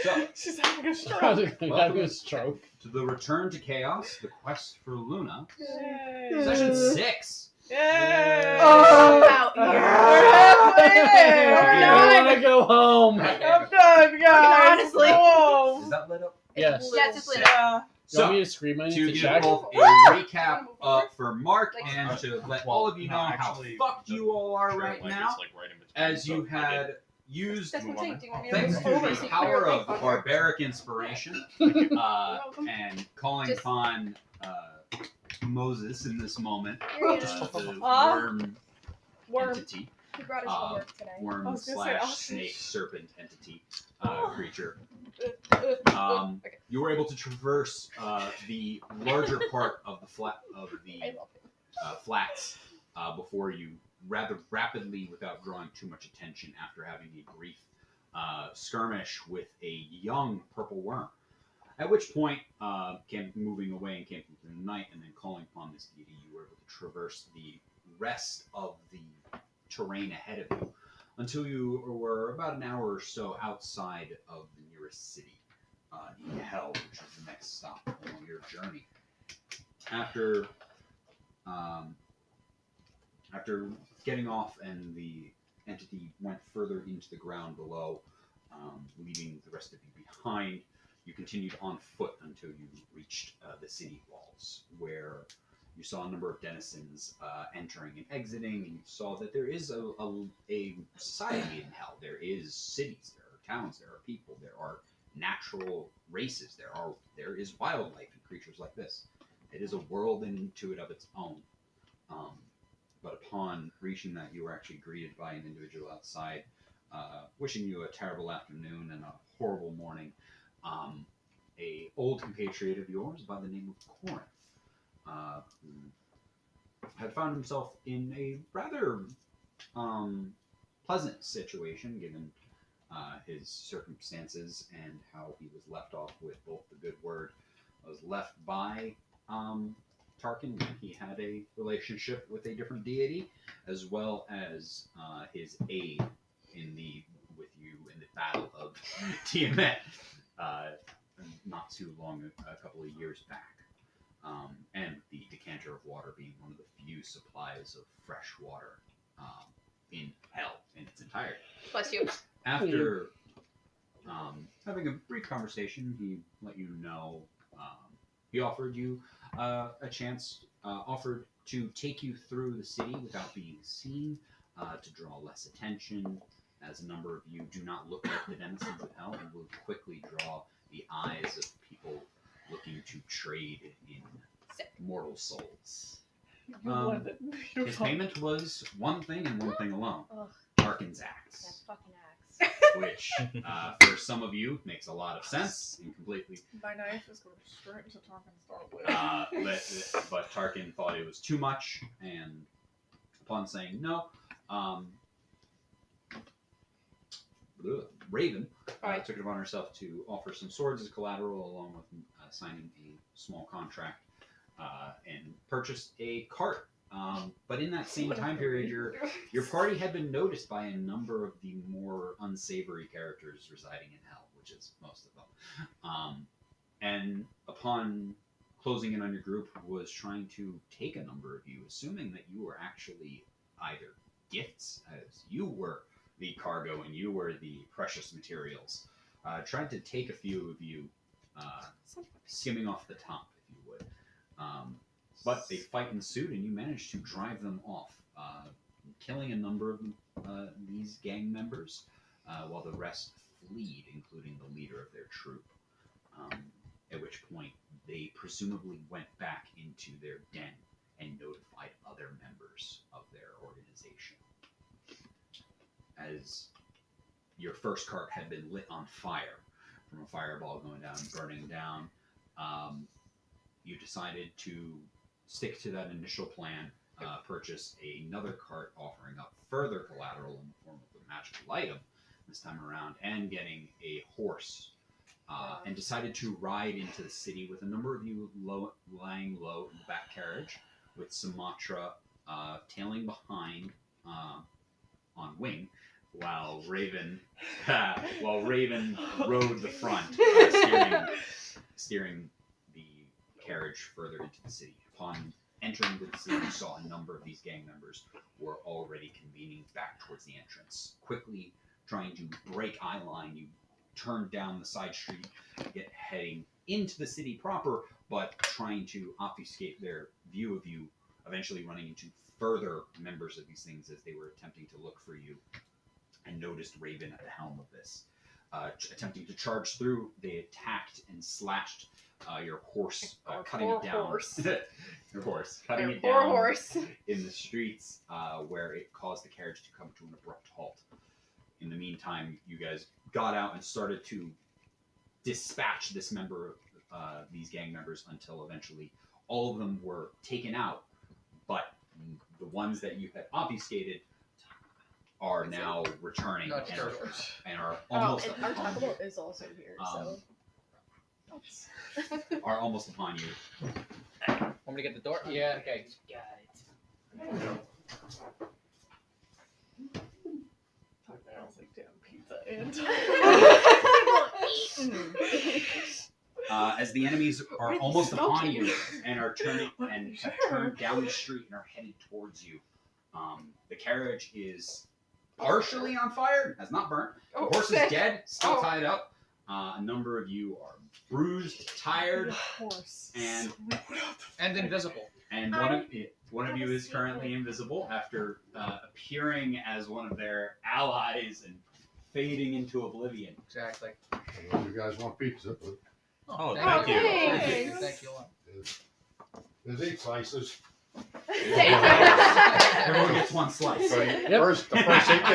So, She's having a stroke. Having a stroke. to the Return to Chaos, the Quest for Luna, Yay. Session 6. Yay. Out here. We're halfway there. I want to go home. I'm done, guys. Honestly. Whoa. Is that lit up? Yes. Yes, it's lit up. Yeah. You want So, me to scream to into give check? both a recap for Mark and to let all of you know how fucked you all are right now, as you had used, That's what I'm saying. Do you want me to thanks move to over the so you power clear of the barbaric inspiration and calling Just- upon Moses in this moment, the Worm. entity, He brought us to work today. worm I was gonna say, slash I'll snake see. serpent entity creature. Okay. You were able to traverse the larger part of the flats before you rather rapidly, without drawing too much attention, after having a brief skirmish with a young purple worm. At which point, moving away and camping through the night, and then calling upon this deity, you were able to traverse the rest of the terrain ahead of you until you were about an hour or so outside of the nearest city, in Hell, which is the next stop along your journey. After getting off, and the entity went further into the ground below, leaving the rest of you behind, you continued on foot until you reached the city walls, where you saw a number of denizens entering and exiting, and you saw that there is a society in Hell. There is cities, there are towns, there are people, there are natural races, there is wildlife and creatures like this. It is a world into it of its own. But upon reaching that, you were actually greeted by an individual outside, wishing you a terrible afternoon and a horrible morning. A old compatriot of yours by the name of Corinth, who had found himself in a rather pleasant situation, given his circumstances and how he was left off with both the good word was left by Tarkin when he had a relationship with a different deity, as well as his aid with you in the Battle of Tiamat not too long, a couple of years back. And the decanter of water being one of the few supplies of fresh water in Hell in its entirety. Bless you. After having a brief conversation, he let you know, he offered you a chance, offered to take you through the city without being seen, to draw less attention, as a number of you do not look like the denizens of Hell and will quickly draw the eyes of people looking to trade in mortal souls. His payment was one thing and one thing alone: Tarkin's axe. That fucking axe. Which, for some of you, makes a lot of sense and completely. My knife is going straight into Tarkin's start with. But Tarkin thought it was too much, and upon saying no, Raven took it upon herself to offer some swords as collateral, along with signing a small contract, and purchased a cart. But in that same time period, your party had been noticed by a number of the more unsavory characters residing in Hell, which is most of them. And upon closing in on your group, was trying to take a number of you, assuming that you were actually either gifts, as you were the cargo and you were the precious materials. Tried to take a few of you, skimming off the top, if you would. But a fight ensued, and you managed to drive them off, killing a number of these gang members, while the rest fled, including the leader of their troop. At which point, they presumably went back into their den and notified other members of their organization. As your first cart had been lit on fire from a fireball going down and burning down, you decided to stick to that initial plan, purchase another cart offering up further collateral in the form of a magical item this time around, and getting a horse, and decided to ride into the city with a number of you lying low in the back carriage, with Sumatra tailing behind on wing, while Raven rode the front, steering the carriage further into the city. Upon entering the city, you saw a number of these gang members were already convening back towards the entrance. Quickly trying to break eye line, you turned down the side street, heading into the city proper, but trying to obfuscate their view of you, eventually running into further members of these things as they were attempting to look for you, and noticed Raven at the helm of this. Attempting to charge through, they attacked and slashed your horse, cutting it down. Your horse, cutting it down horse. in the streets, where it caused the carriage to come to an abrupt halt. In the meantime, you guys got out and started to dispatch this these gang members, until eventually all of them were taken out. But the ones that you had obfuscated are now returning and are almost and our upon Taco you. Bell is also here, so. Are almost upon you. Want me to get the door? Yeah, okay. I was like, damn, pizza and. As the enemies are Really almost upon smoky. you and are turning and have turned down the street and are headed towards you, the carriage is partially on fire, has not burnt. The horse is dead, still tied up. A number of you are bruised, tired, Horse. and invisible. And one of you is currently invisible after appearing as one of their allies and fading into oblivion. Exactly. You guys want pizza? Oh, Thank thank you. Thanks. Thank you a lot. There's 8 slices. Everyone gets one slice. So the first 8 to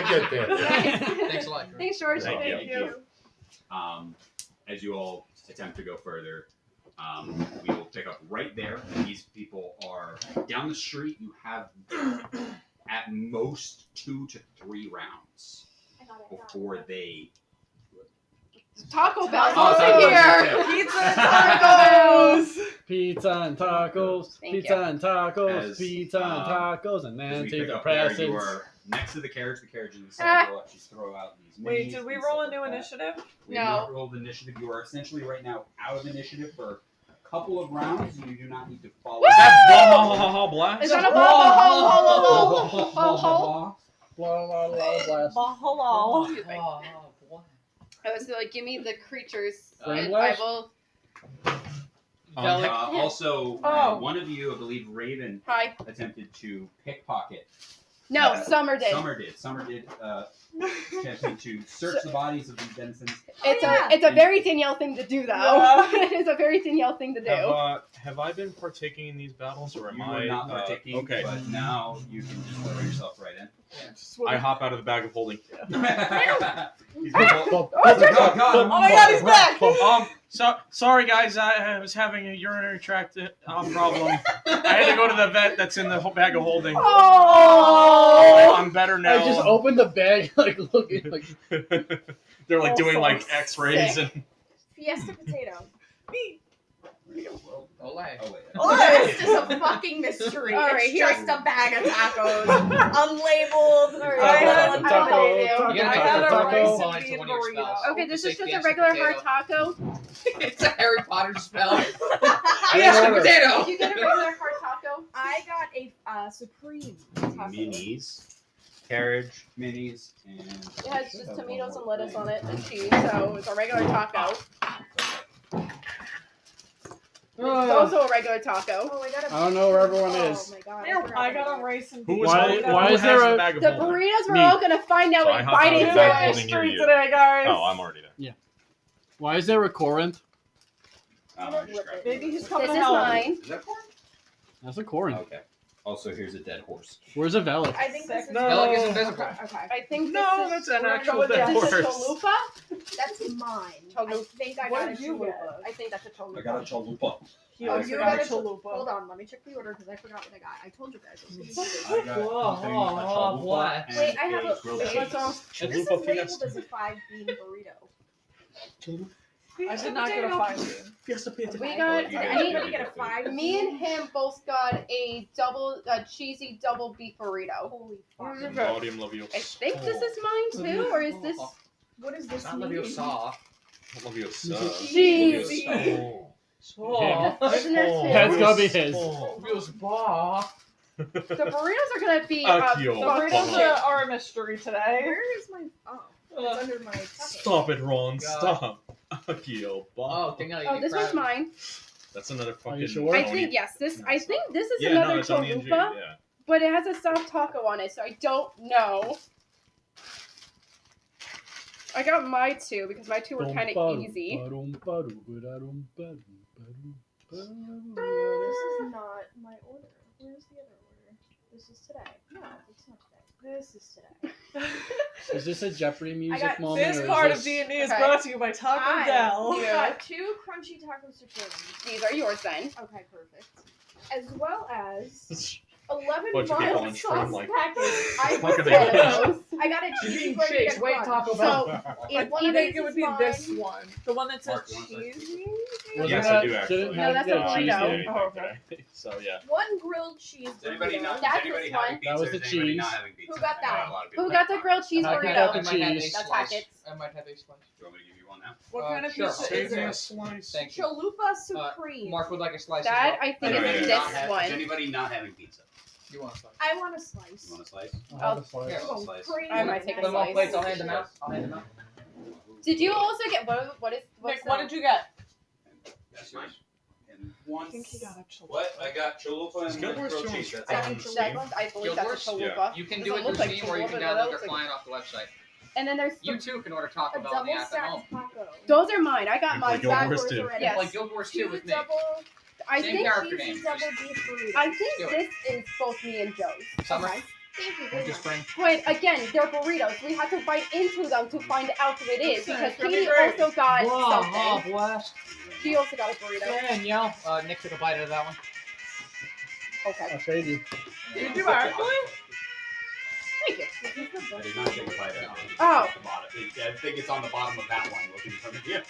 get there. Thanks a lot. Thanks, George. Thank you. As you all attempt to go further, we will pick up right there. These people are down the street. You have at most 2 to 3 rounds before they. Taco Bell's Oh, also Taco Bell's here. here too. Pizza and tacos! Pizza and tacos. Thank Pizza you. and tacos. As, Pizza and tacos. And As then we to pick the up there, you presents. are next to the carriage. The carriage in the center will actually throw out these. Wait, minis did we and roll a stuff new like that. initiative? We have not No. rolled initiative. You are essentially right now out of initiative for a couple of rounds. You do not need to follow. Woo! Blah, blast. Is that a ho Blah, blah, blah, blast. Bahalal. I was like, give me the creatures. Flame and blast? I will. Also, Oh. one of you, I believe Raven, Hi. attempted to pickpocket. No, Summer did. Summer did. Attempted to search the bodies of these denizens. It's a very Danielle thing to do, though. Yeah. It's a very Danielle thing to do. Have I been partaking in these battles, or am You I were not partaking, okay. but now you can just throw yourself right in. I hop out of the bag of holding. He's gonna go- Oh, God, my god, he's back! Sorry guys, I was having a urinary tract problem. I had to go to the vet that's in the bag of holding. Oh! I'm better now. I just opened the bag, like looking, like They're like Oh, doing so like X-rays sick. and. Fiesta potato. Me. Olay. Oh, wait. Olay. This is a fucking mystery. All right, it's here. just a bag of tacos. Unlabeled. Alright, I had taco, a taco, You gotta I had a taco. rice Line and to bean one of your burrito. spells. Okay, this Say is just a fiesta regular potato. hard taco. It's a Harry Potter spell. Fiesta Fiesta potato. Did you get a regular hard taco? I got a supreme taco. Minis, carriage, minis, and It has just tomatoes and lettuce on it and cheese, so it's a regular taco. It's also a regular taco. Oh, I got a. I don't know where everyone Oh is. my god. Here, forgot I about got a that. rice and Who bean is Why- holding? why Who is has there the a- bag of The holding? burritos we're Me. all gonna find out So I when hop out of Biden the Doing bag my holding near street you. today, guys. Oh, I'm already there. Why is there a Corinth? Maybe he's coming This to is help. mine. Is that corn? That's a Corinth. Okay. Also, here's a dead horse. Where's a Velik? I think this is. No. Velik is invisible. Okay. I think No, this that's is, an we're actual going dead down. this is horse. chalupa. That's mine. Chalupa. I think I What got did a you get? chalupa. I think that's a chalupa. I got a chalupa. He Oh, also you got got a a chalupa. Hold on, let me check the order because I forgot what I got. I told you guys. I was gonna do this. I got a chalupa and Wait, I have a. grilled Wait, cheese. this is Chalupa labeled fiesta. as a 5-bean burrito. I did not get a 5 bean. Fiesta pizza. We got. You guys I did need. really get a good. 5. Me and him both got a cheesy double beef burrito. Holy fuck. Wingardium Leviosa. I think this is mine too, or is this? What does this Not mean? Leviosa. Leviosa. Cheesy. That's Isn't this his? gotta be his. Leviosa. The burritos are gonna be. Akio. The burritos are a mystery today. Where is my? Oh, it's under my. Stop it, Ron. God. Stop. Akio. Oh, Danielle, you Oh, need this one's crab. mine. That's another fucking. you sure? I Tony- think yes. This. I think this is Yeah, no, another it's Tony and Jude, chalupa, yeah. but it has a soft taco on it, so I don't know. I got my two because my two were kind of easy. This is not my order. Where's the other order? This is today. No, it's not today. This is today. Is this a Jeopardy music got moment? This or is part this... of D&D is Okay. brought to you by Taco Bell. I got 2 crunchy taco supreme. These are yours then. Okay, perfect. As well as 11 Bunch of people mild on stream, sauce like, packets. I Look at put that. those. I got a She's cheesy eating gordita shakes. Wait, crunch. Taco So Bell. If I one of think these it would is be mine, this one. The one that says Mark, you want this? cheesy? Wasn't Yes, that- I do didn't actually. have No, that's a the burrito. cheese? Oh, okay. So yeah. 1 grilled cheese Is anybody burrito. not? That's Is anybody this having one. pizza? That was Is the anybody cheese. not having pizza? Who got I know that? a lot of people Who got the have grilled cheese I got burrito? the I might have a cheese. That's slice. packets. I might have a slice. Do you want me to give you one now? What kind of Sure. pizza is Save me a it? slice. Thank you. Chalupa supreme. Mark would like a slice. That as I think Yeah, yeah, is yeah. this Is one. anybody not having pizza? well. You want a slice? I want a slice. You want a slice? I'll have a slice. Yeah. Oh, Slice. crazy. I might take a Put them on slice. plates. I'll hand them out. I'll hand them out. Did you also get what is what's Nick, what did you get? That's mine. And one. I think he got a chalupa. What? I got chalupa and Skilled grilled works cheese. too. That's that, on that Steam. one? I believe Guild that's Wars? a chalupa. You can Doesn't do it look through like Steam or you chalupa, can but that download their looks like- client off the website. And then there's You too can order A Taco Bell on the double app at stacked home. taco. those are mine. I got You mine play Guild Wars backwards too. already. Yeah, play Yes. Guild Wars 2 2 with me. double I Same think character cheesy names. double beef burritos. I think Do it. this is both me and Joe's. Summer. Okay. Thank you very Winter, much. spring. But again, they're burritos. We had to bite into them to find out who it is Listen, because it's gonna be Katie great. also got something. blast. She also got a burrito. Danielle. Nick took a bite of that one. Okay. I'll trade you. Did you actually? Thank you. I did not take a bite out. Oh. The bottom. I think it's on the bottom of that one. Looking from here.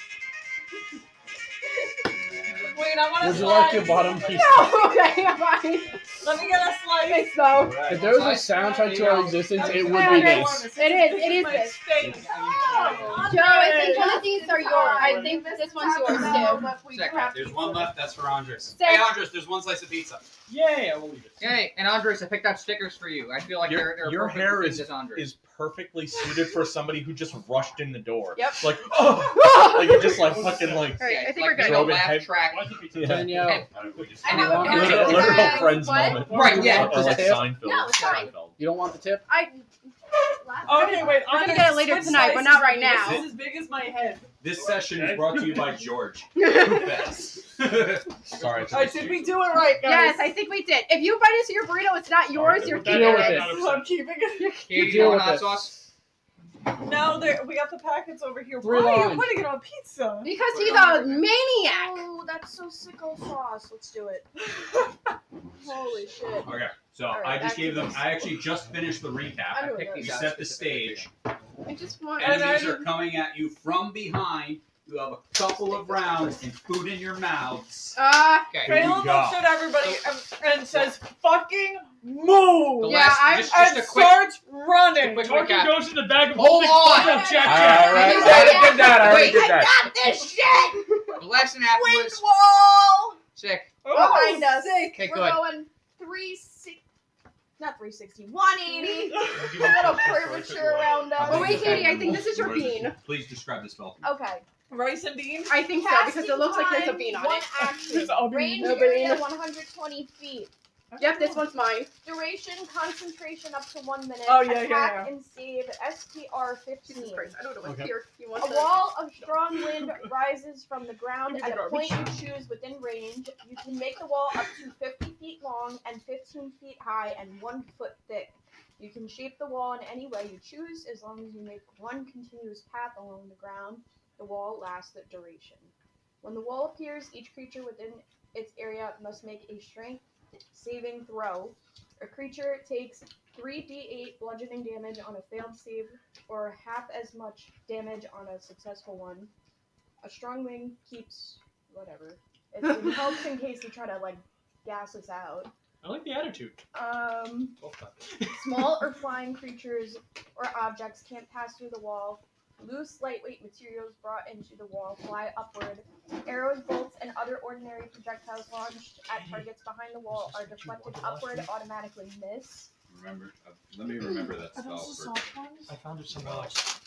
Wait, I want a Would you slice. like your bottom piece? No, okay, fine. Let me get a slice. Thanks though. If there was a soundtrack to our existence, it would be this. It is my this. steak. Oh, Joe, I think one of these are yours. I think this one's yours too. Second. There's one left. That's for Andres. Sick. Hey, Andres, there's one slice of pizza. Yay! I will eat it. Yay! And Andres, I picked out stickers for you. I feel like they're Your perfect hair for is things as Andres. perfectly suited for somebody who just rushed in the door. Yep. Like, oh, like it just like fucking like. All right, I think like we're good. no Robin laugh head- track. Yeah. Danielle, I don't, we just, I know, want no, to- it's literal fine. friends What? moment. Right, yeah. Or like Tip? Seinfeld. No, it's fine. Seinfeld. you don't want the tip? Okay, wait. We're gonna get it later tonight, but not right now. This is as big as my head. This session is brought to you by George. Fast. Sorry. Alright, did we do it right, guys? Yes, I think we did. If you bite into your burrito, it's not yours. You're Deal keeping with it. it. I'm keeping it. Here, you Deal want with hot it. sauce? No, we got the packets over here. Three Why are you lines. putting it on pizza? Because Put it he's on a everything. maniac. Oh, that's so sicko sauce. Let's do it. Holy shit. Okay, so All right, I just back gave to them. this. I actually just finished the recap. I know picked it these We does. out set the specifically. stage. I just want. And Enemies I- are coming at you from behind. You have a couple of rounds and food in your mouths. Okay. Here we Phelan go. looks at everybody and says, "Fucking move!" The Yeah, last, I'm- just and a quick, starts running. quick Fucking recap. goes in the bag of Hold holding on. fuck up, Jack. All right, You I already got did that. I already Wait. did that. Got this shit. The lesson after Wind was wall. sick. Behind us. Okay, We're good. going 360. Not 360. 180. A little curvature around us. Oh wait, Katie, I think this is your What is it? bean. Please describe the spell. Okay. Rice and beans. I think so because it looks like there's a bean on One it. action. There's all Range beans. No area bean. 120 feet. Yep, this one's mine. Duration concentration up to 1 minute. Oh, yeah, Attack yeah, yeah. and save STR Jesus 15. Christ, I don't know what's Okay. here. You want A the- wall of strong wind rises from the ground Give at me a point garbage. you choose within range. You can make the wall up to 50 feet long and 15 feet high and 1 foot thick. You can shape the wall in any way you choose as long as you make one continuous path along the ground. The wall lasts the duration. When the wall appears, each creature within its area must make a strength saving throw. A creature takes 3d8 bludgeoning damage on a failed save or half as much damage on a successful one. A strong wind keeps whatever. It helps in case they try to like gas us out. I like the attitude. Small or flying creatures or objects can't pass through the wall. Loose, lightweight materials brought into the wall fly upward. Arrows, bolts, and other ordinary projectiles launched at targets behind the wall are deflected upward, automatically miss. Remember, let me remember that Are spell those the for. soft ones? I found it somewhere else.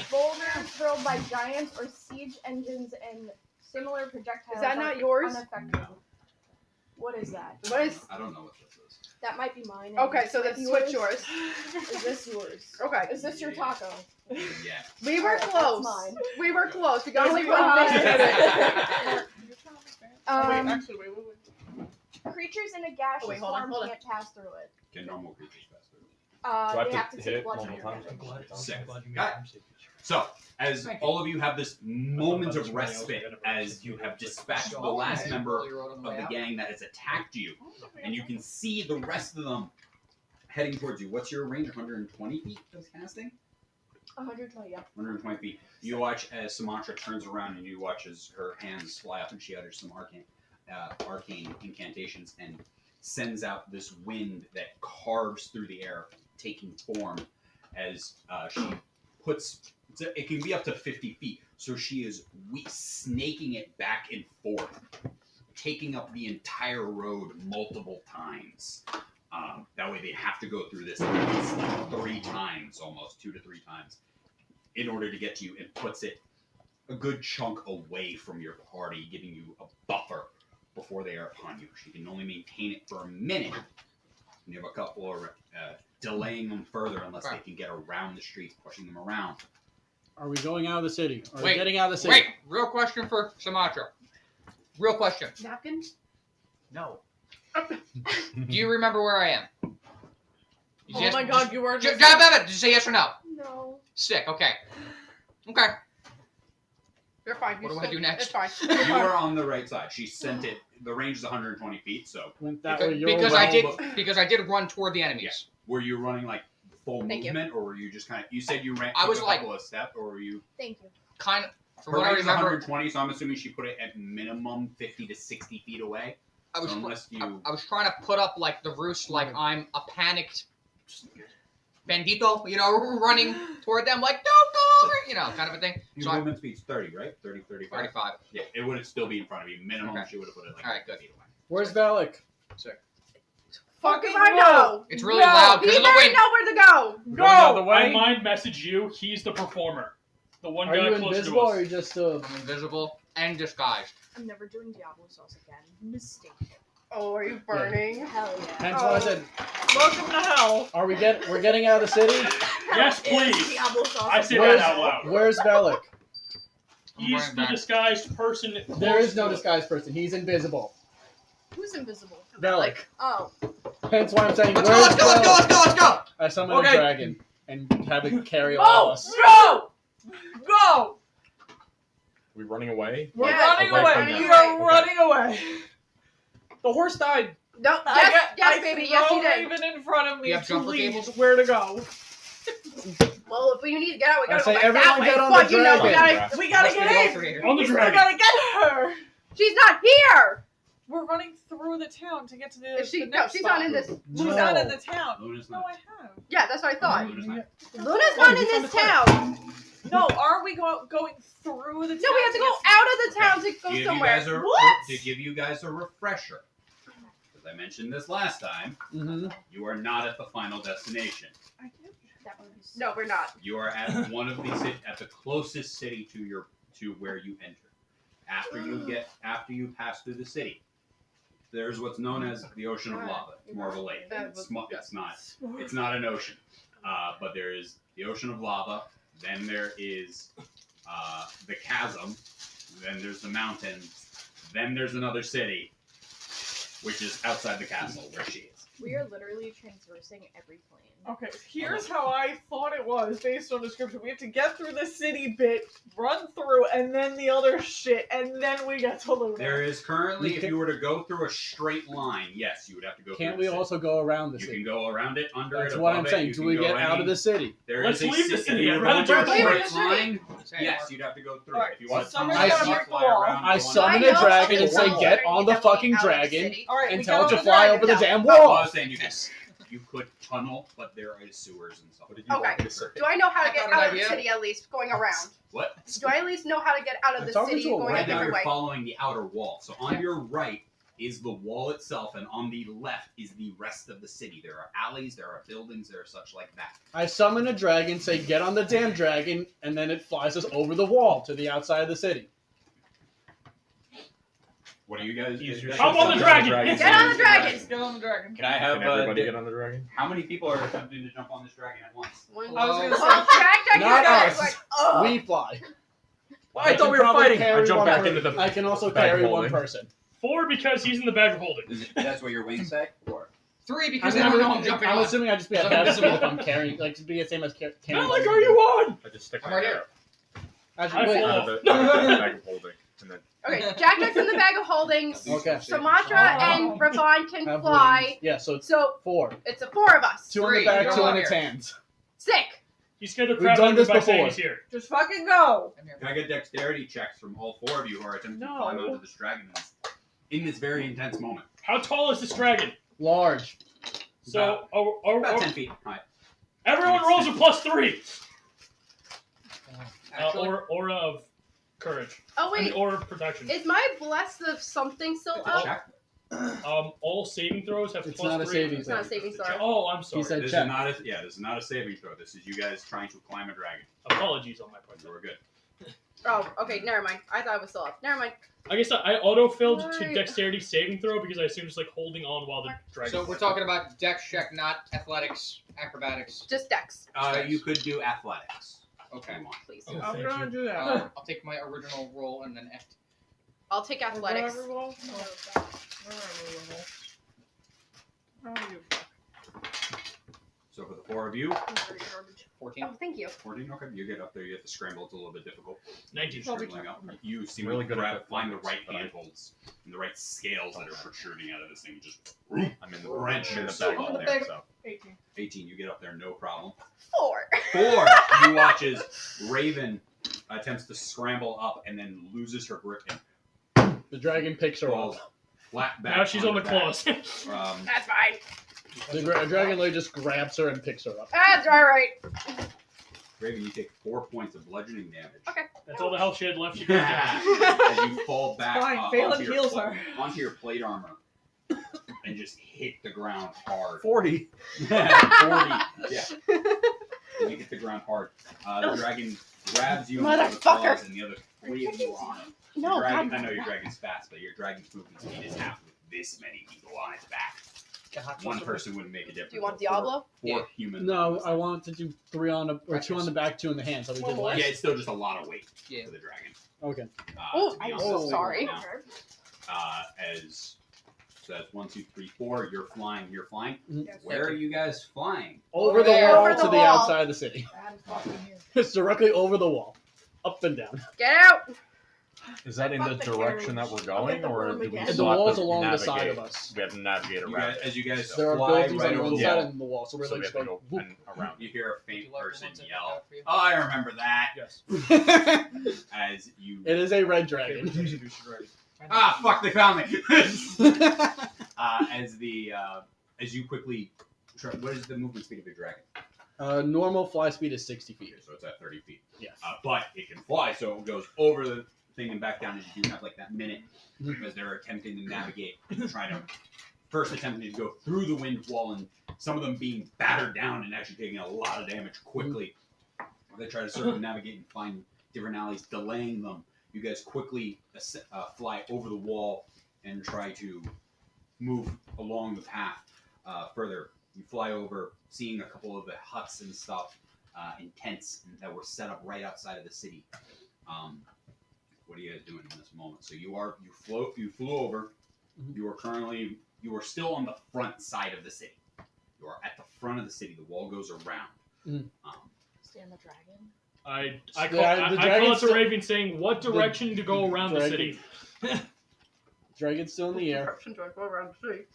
Boulders hurled by giants or siege engines and similar projectiles. Is that are not yours? Unaffected. No, What is that? What is? I don't know what this is. That might be mine. Okay, so Might then be switch yours. Is this yours? Okay. Is this your taco? Yeah. We were Alright, that's close. mine. We were close. We got Only only one one thing. thing. You're trying to make Um, wait, actually, wait. Creatures in a gaseous wait, hold on, form hold on. can't pass through it. Can normal creatures pass through? Do I They have have to to take hit it bludgeoning multiple times? damage. Sick. Glad you Got made So, as Thank you. all of you have this moment of respite, as you have dispatched the last member of the gang that has attacked you, and you can see the rest of them heading towards you. What's your range? 120 feet of casting? 120, yeah. 120 feet. You watch as Sumatra turns around, and you watch as her hands fly up, and she utters some arcane incantations and sends out this wind that carves through the air, taking form as she puts. It can be up to 50 feet, so she is snaking it back and forth, taking up the entire road multiple times. That way they have to go through this at least like 3 times, almost 2 to 3 times, in order to get to you, and puts it a good chunk away from your party, giving you a buffer before they are upon you. She can only maintain it for a minute. And you have a couple of delaying them further unless they can get around the streets, pushing them around. Are we going out of the city? Are we Wait, getting out of the city? Wait, real question for Sumatra. Real question. Napkins? No. Do you remember where I am? Oh my god, you were Did just... you say yes or no? No. Sick, okay. Okay. You're fine. What do I do next? It's fine. You are on the right side. She sent it. The range is 120 feet, so Went that way. Because, You're because I did run toward the enemies. were you running like full Thank you. movement, or were you just kind of? You said you ran. I was took a like- couple of steps, or were you? Thank you. Kind of. From Her what I range is remember, 120, so I'm assuming she put it at minimum 50 to 60 feet away. I was So unless you. I was trying to put up like the roost, like I'm a panicked bandito, you know, running toward them, like don't go over, you know, kind of a thing. Your So I, movement speed's 30, right? 30, 35. 35. Yeah, it would still be in front of you. Minimum, Okay. she would have put it like All right, 50 good. feet away. Where's Valak? Fuck if I know. It's really loud He because of the better wind. know where to go. Going out the I way? mind message you. He's the performer. The one Are guy you close invisible or to are you us. just I'm invisible and disguised. I'm never doing Diablo sauce again. Mistake. Oh, are you burning? Hell yeah. Hence why I said, Welcome to hell. are we we're getting out of the city? Yes, Hell is please. Diablo sauce I say again. that out loud. Where's Valak? He's running the back. disguised person. There close is no to us. disguised person. He's invisible. Who's invisible? Valak. Oh. Hence why I'm saying, Let's where's go, let's go, let's go, Valak? let's go, let's go! I summon Okay. a dragon and have it carry all of Go! us. Go! Go! We running away? We're Yes, running away away. from We them. are Okay. running away. The horse died. No. Yes, baby. Yes, he did. Raven in front of me You have to jumper lead cables? where to go. Well, if we need to get out, we I gotta say go back that everyone way. get on But the you know, we dragon. gotta. We gotta Must be the get in. alternator. On the We still dragon. gotta get her. She's not here. We're running through the town to get to the. Is she? the No, next she's spot. not in this. She's No. not in the town. Luna's No, not. I have. Yeah, that's what I thought. Luna's not. Luna's not in this town. No, are we going through the town? No, we have to go out of the town to go Give somewhere. You guys a, What? To give you guys a refresher, because I mentioned this last time, Mm-hmm. you are not at the final destination. I get That would be so No, we're not. You are at one of the at the closest city to where you enter. After you pass through the city, there's what's known as the Ocean of Lava. It's more of a lake. It's not an ocean, but there is the Ocean of Lava. Then there is the chasm. Then there's the mountains. Then there's another city, which is outside the castle where she is. We are literally transversing every plane. Okay, here's how I thought it was based on description. We have to get through the city bit, run through, and then the other shit, and then we get to Luna. There is currently, We if can- you were to go through a straight line, yes, you would have to go Can't through we the city. also go around the You city? can go around it, under That's it, what above I'm it. saying. You Do can we go get out any- of the city? There Let's is a leave the si- city. If you I'd were rather going through a break the straight city. line, Say yes, more. you'd have to go through Alright, it. If you want to Summer's tunnel, gotta you break the fly wall. around, I go on summon the- a dragon and say, Wall. get on the fucking Out of the dragon, city. Alright, and we tell get it to on fly dragon over the now. damn Well, I wall. was saying you could tunnel, but there is sewers and stuff. Okay. Do I know how to I get got an out of the idea. city at least, going around? What? Do I at least know how to get out of I'm the talking city, to a going a Right now different you're way? following the outer wall. So on your right is the wall itself, and on the left is the rest of the city. There are alleys, there are buildings, there are such like that. I summon a dragon, say, get on the damn dragon, and then it flies us over the wall to the outside of the city. What are you guys? Hop on the dragon! Get on the dragon! Let's get on the dragon. Can I have Can everybody get on the dragon? How many people are attempting to jump on this dragon at once? One, I was gonna oh, Jack Not is us. like, oh. We fly. Well, I thought we were can probably fighting. carry I jump one back per- into the I can also bag carry one holding. person. 4 because he's in the bag of holding. That's what your wings say? Or 3 I because mean, they don't know I'm jumping I'm on. assuming I just be at So bad speed invisible. if I'm carrying, like, to be the same as carrying. Not like, are you on? I just stick I'm my right head here. out Actually, wait. I of the bag of holding, and then Okay, Jack Jack's in the bag of holdings. Okay. Sumatra and Ravon can Have fly. wings. Yeah, so it's So 4. it's a 4 of us. 2 on the 3, back, you're 2 on on its here. hands. Sick. He's scared to We've crap done on this by saying before. he's here. Just fucking go. I'm here. can I get dexterity checks from all 4 of you who are attempting to No. climb onto this dragon in this very intense moment? How tall is this dragon? Large. So, About 10 feet high. everyone rolls a +3. Actually, Aura of courage. Oh I mean, wait, aura of protection. is my blessed of something still It's a up? check. All saving throws have It's +3. not a saving It's not a saving It's a throw. Oh, I'm sorry. He said This check. is not a this is not a saving throw. This is you guys trying to climb a dragon. Apologies on my part. You were good. Oh, okay, never mind. I thought it was still up. Never mind. I guess I auto-filled to Right. dexterity saving throw because I assumed it's like holding on while the dragon. so we're talking about dex check, not athletics, acrobatics. Just Dex, You could do athletics. Okay. If you want. please. Oh, I'm thank gonna you. do that. I'll take my original roll and then F. I'll take athletics. Whatever roll? No. Whatever roll. Oh, you So for the 4 of you, 14. Oh, thank you. 14. Okay, you get up there. You have to scramble. It's a little bit difficult. 19. Probably Scrambling up. You seem Really to good at find the right athletics, but I- handholds and the right scales that are protruding out of this thing. You just I'm in the wrench I'm in the yourself bag up of there. holding, so 18. 18. You get up there, no problem. 4. 4. You watch as Raven attempts to scramble up and then loses her grip and The dragon picks her falls up. flat back. Now she's on the her back. claws. That's fine. The dragon lady just grabs her and picks her up. That's alright. Raven, you take 4 points of bludgeoning damage. Okay. That's all the health she had left. She couldn't get. As you fall back Fine, Phelan onto, your heals pla- her. onto your plate armor and just hit the ground hard. 40. 40. Yeah. And you hit the ground hard. The dragon grabs you by the Motherfucker. claws and the other 3 of you are on it. The No, dragon, God. I know your dragon's fast, but your dragon's movement speed is half with this many people on its back. One person wouldn't make a difference. Do you want but four- Diablo? Four humans. No, I want to do 3 on the, or 2 on the back, 2 on the hand, so we did less. Yeah, it's still just a lot of weight Yeah. for the dragon. Okay. Oh, to be I'm honest so with you sorry. right now. So that's 1, 2, 3, 4. You're flying. You're flying. Mhm. Where are you guys flying? Over the there. wall Over the to the wall. outside of the city. That is fucking here. It's directly over the wall. Up and down. Get out. Is that in the Fuck the direction that carriage. we're I'll going, get the or room do we again. And the still have wall's to along the navigate? side of us. We have to navigate You around guys, it. as you guys There are fly buildings right on over one the side wall, and the wall, so we're So we like have to just go going. around. you hear a Would faint you like the person ones that yell, work out for you? "Oh, I remember that!" Yes. whoop. As you It is a red Okay, dragon. introduce your dragon. Ah, fuck! They found me. As you quickly, what is the movement speed of your dragon? Normal fly speed is 60 feet. Okay, so it's at 30 feet. Yes. But it can fly, so it goes over the thing and back down. As you do have like that minute as they're attempting to navigate, trying to first attempting to go through the wind wall, and some of them being battered down and actually taking a lot of damage quickly. They try to circumnavigate and find different alleys, delaying them. You guys quickly fly over the wall and try to move along the path further. You fly over, seeing a couple of the huts and stuff and tents that were set up right outside of the city. What are you guys doing in this moment? So you flew over. You are still on the front side of the city. You are at the front of the city. The wall goes around. Stand the dragon. I So call, the I call dragon's it the still- Raven saying, "What direction to go around the dragon- city?" Dragon's still in the air. Direction do I go around the city?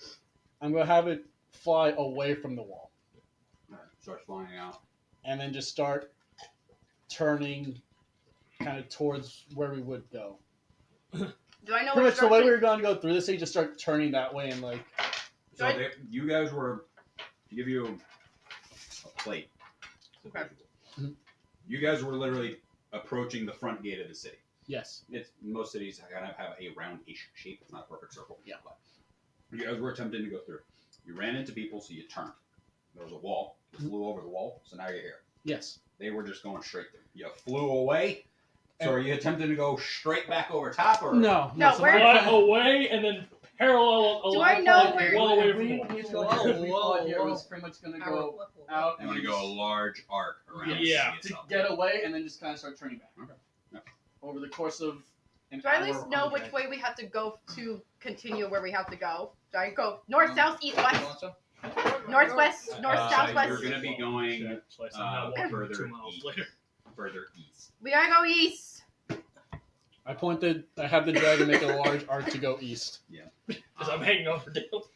I'm gonna have it fly away from the wall, Starts flying out. and then just start turning, kind of towards where we would go. Do I know Pretty which much the way we direction? were going to go through the city, just start turning that way and like. So you guys were, to give you a plate. Okay. Mhm. You guys were literally approaching the front gate of the city. Yes. It's most cities kind of have a roundish shape. It's not a perfect circle. Yeah. But you guys were attempting to go through. You ran into people, so you turned. There was a wall. You flew over the wall, so now you're here. Yes. They were just going straight through. You flew away. So are you attempting to go straight back over top, or No. No, so where- my Fly away and then parallel. Do I know like, where- well away from we, the wall. we thought here was pretty much going to go out I'm and going to go a large arc around Yeah. the city to itself? get away and then just kind of start turning back. Okay. Yeah. Over the course of an Do I hour at least on know the which dragon. way we have to go to continue where we have to go? Do I go north, south, east, west? Northwest, north, south, You're west. going to be going So I somehow walk further 2 miles east. later. Further east. We gotta go east. I have the dragon make a large arc to go east. Because I'm hanging over Dale.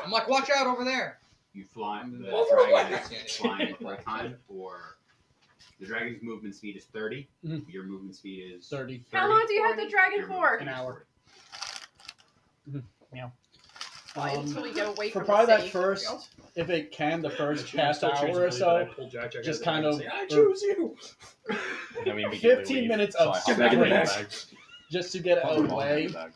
I'm like, watch out over there. You fly. The Over dragon what? is flying full time, or the dragon's movement speed is 30. Mhm. Your movement speed is 30. How long do you have the dragon Your for? movement An speed is hour. 40. Until we get away For from probably the that city. first, if it can, the first I'm half still hour choosing or to believe that I so, pulled Jack Jack just out of the kind bag of- and say, I choose you. And then we immediately 15 leave. minutes So of I hop back in the sprint bags. just to get Put them all in away. the bag.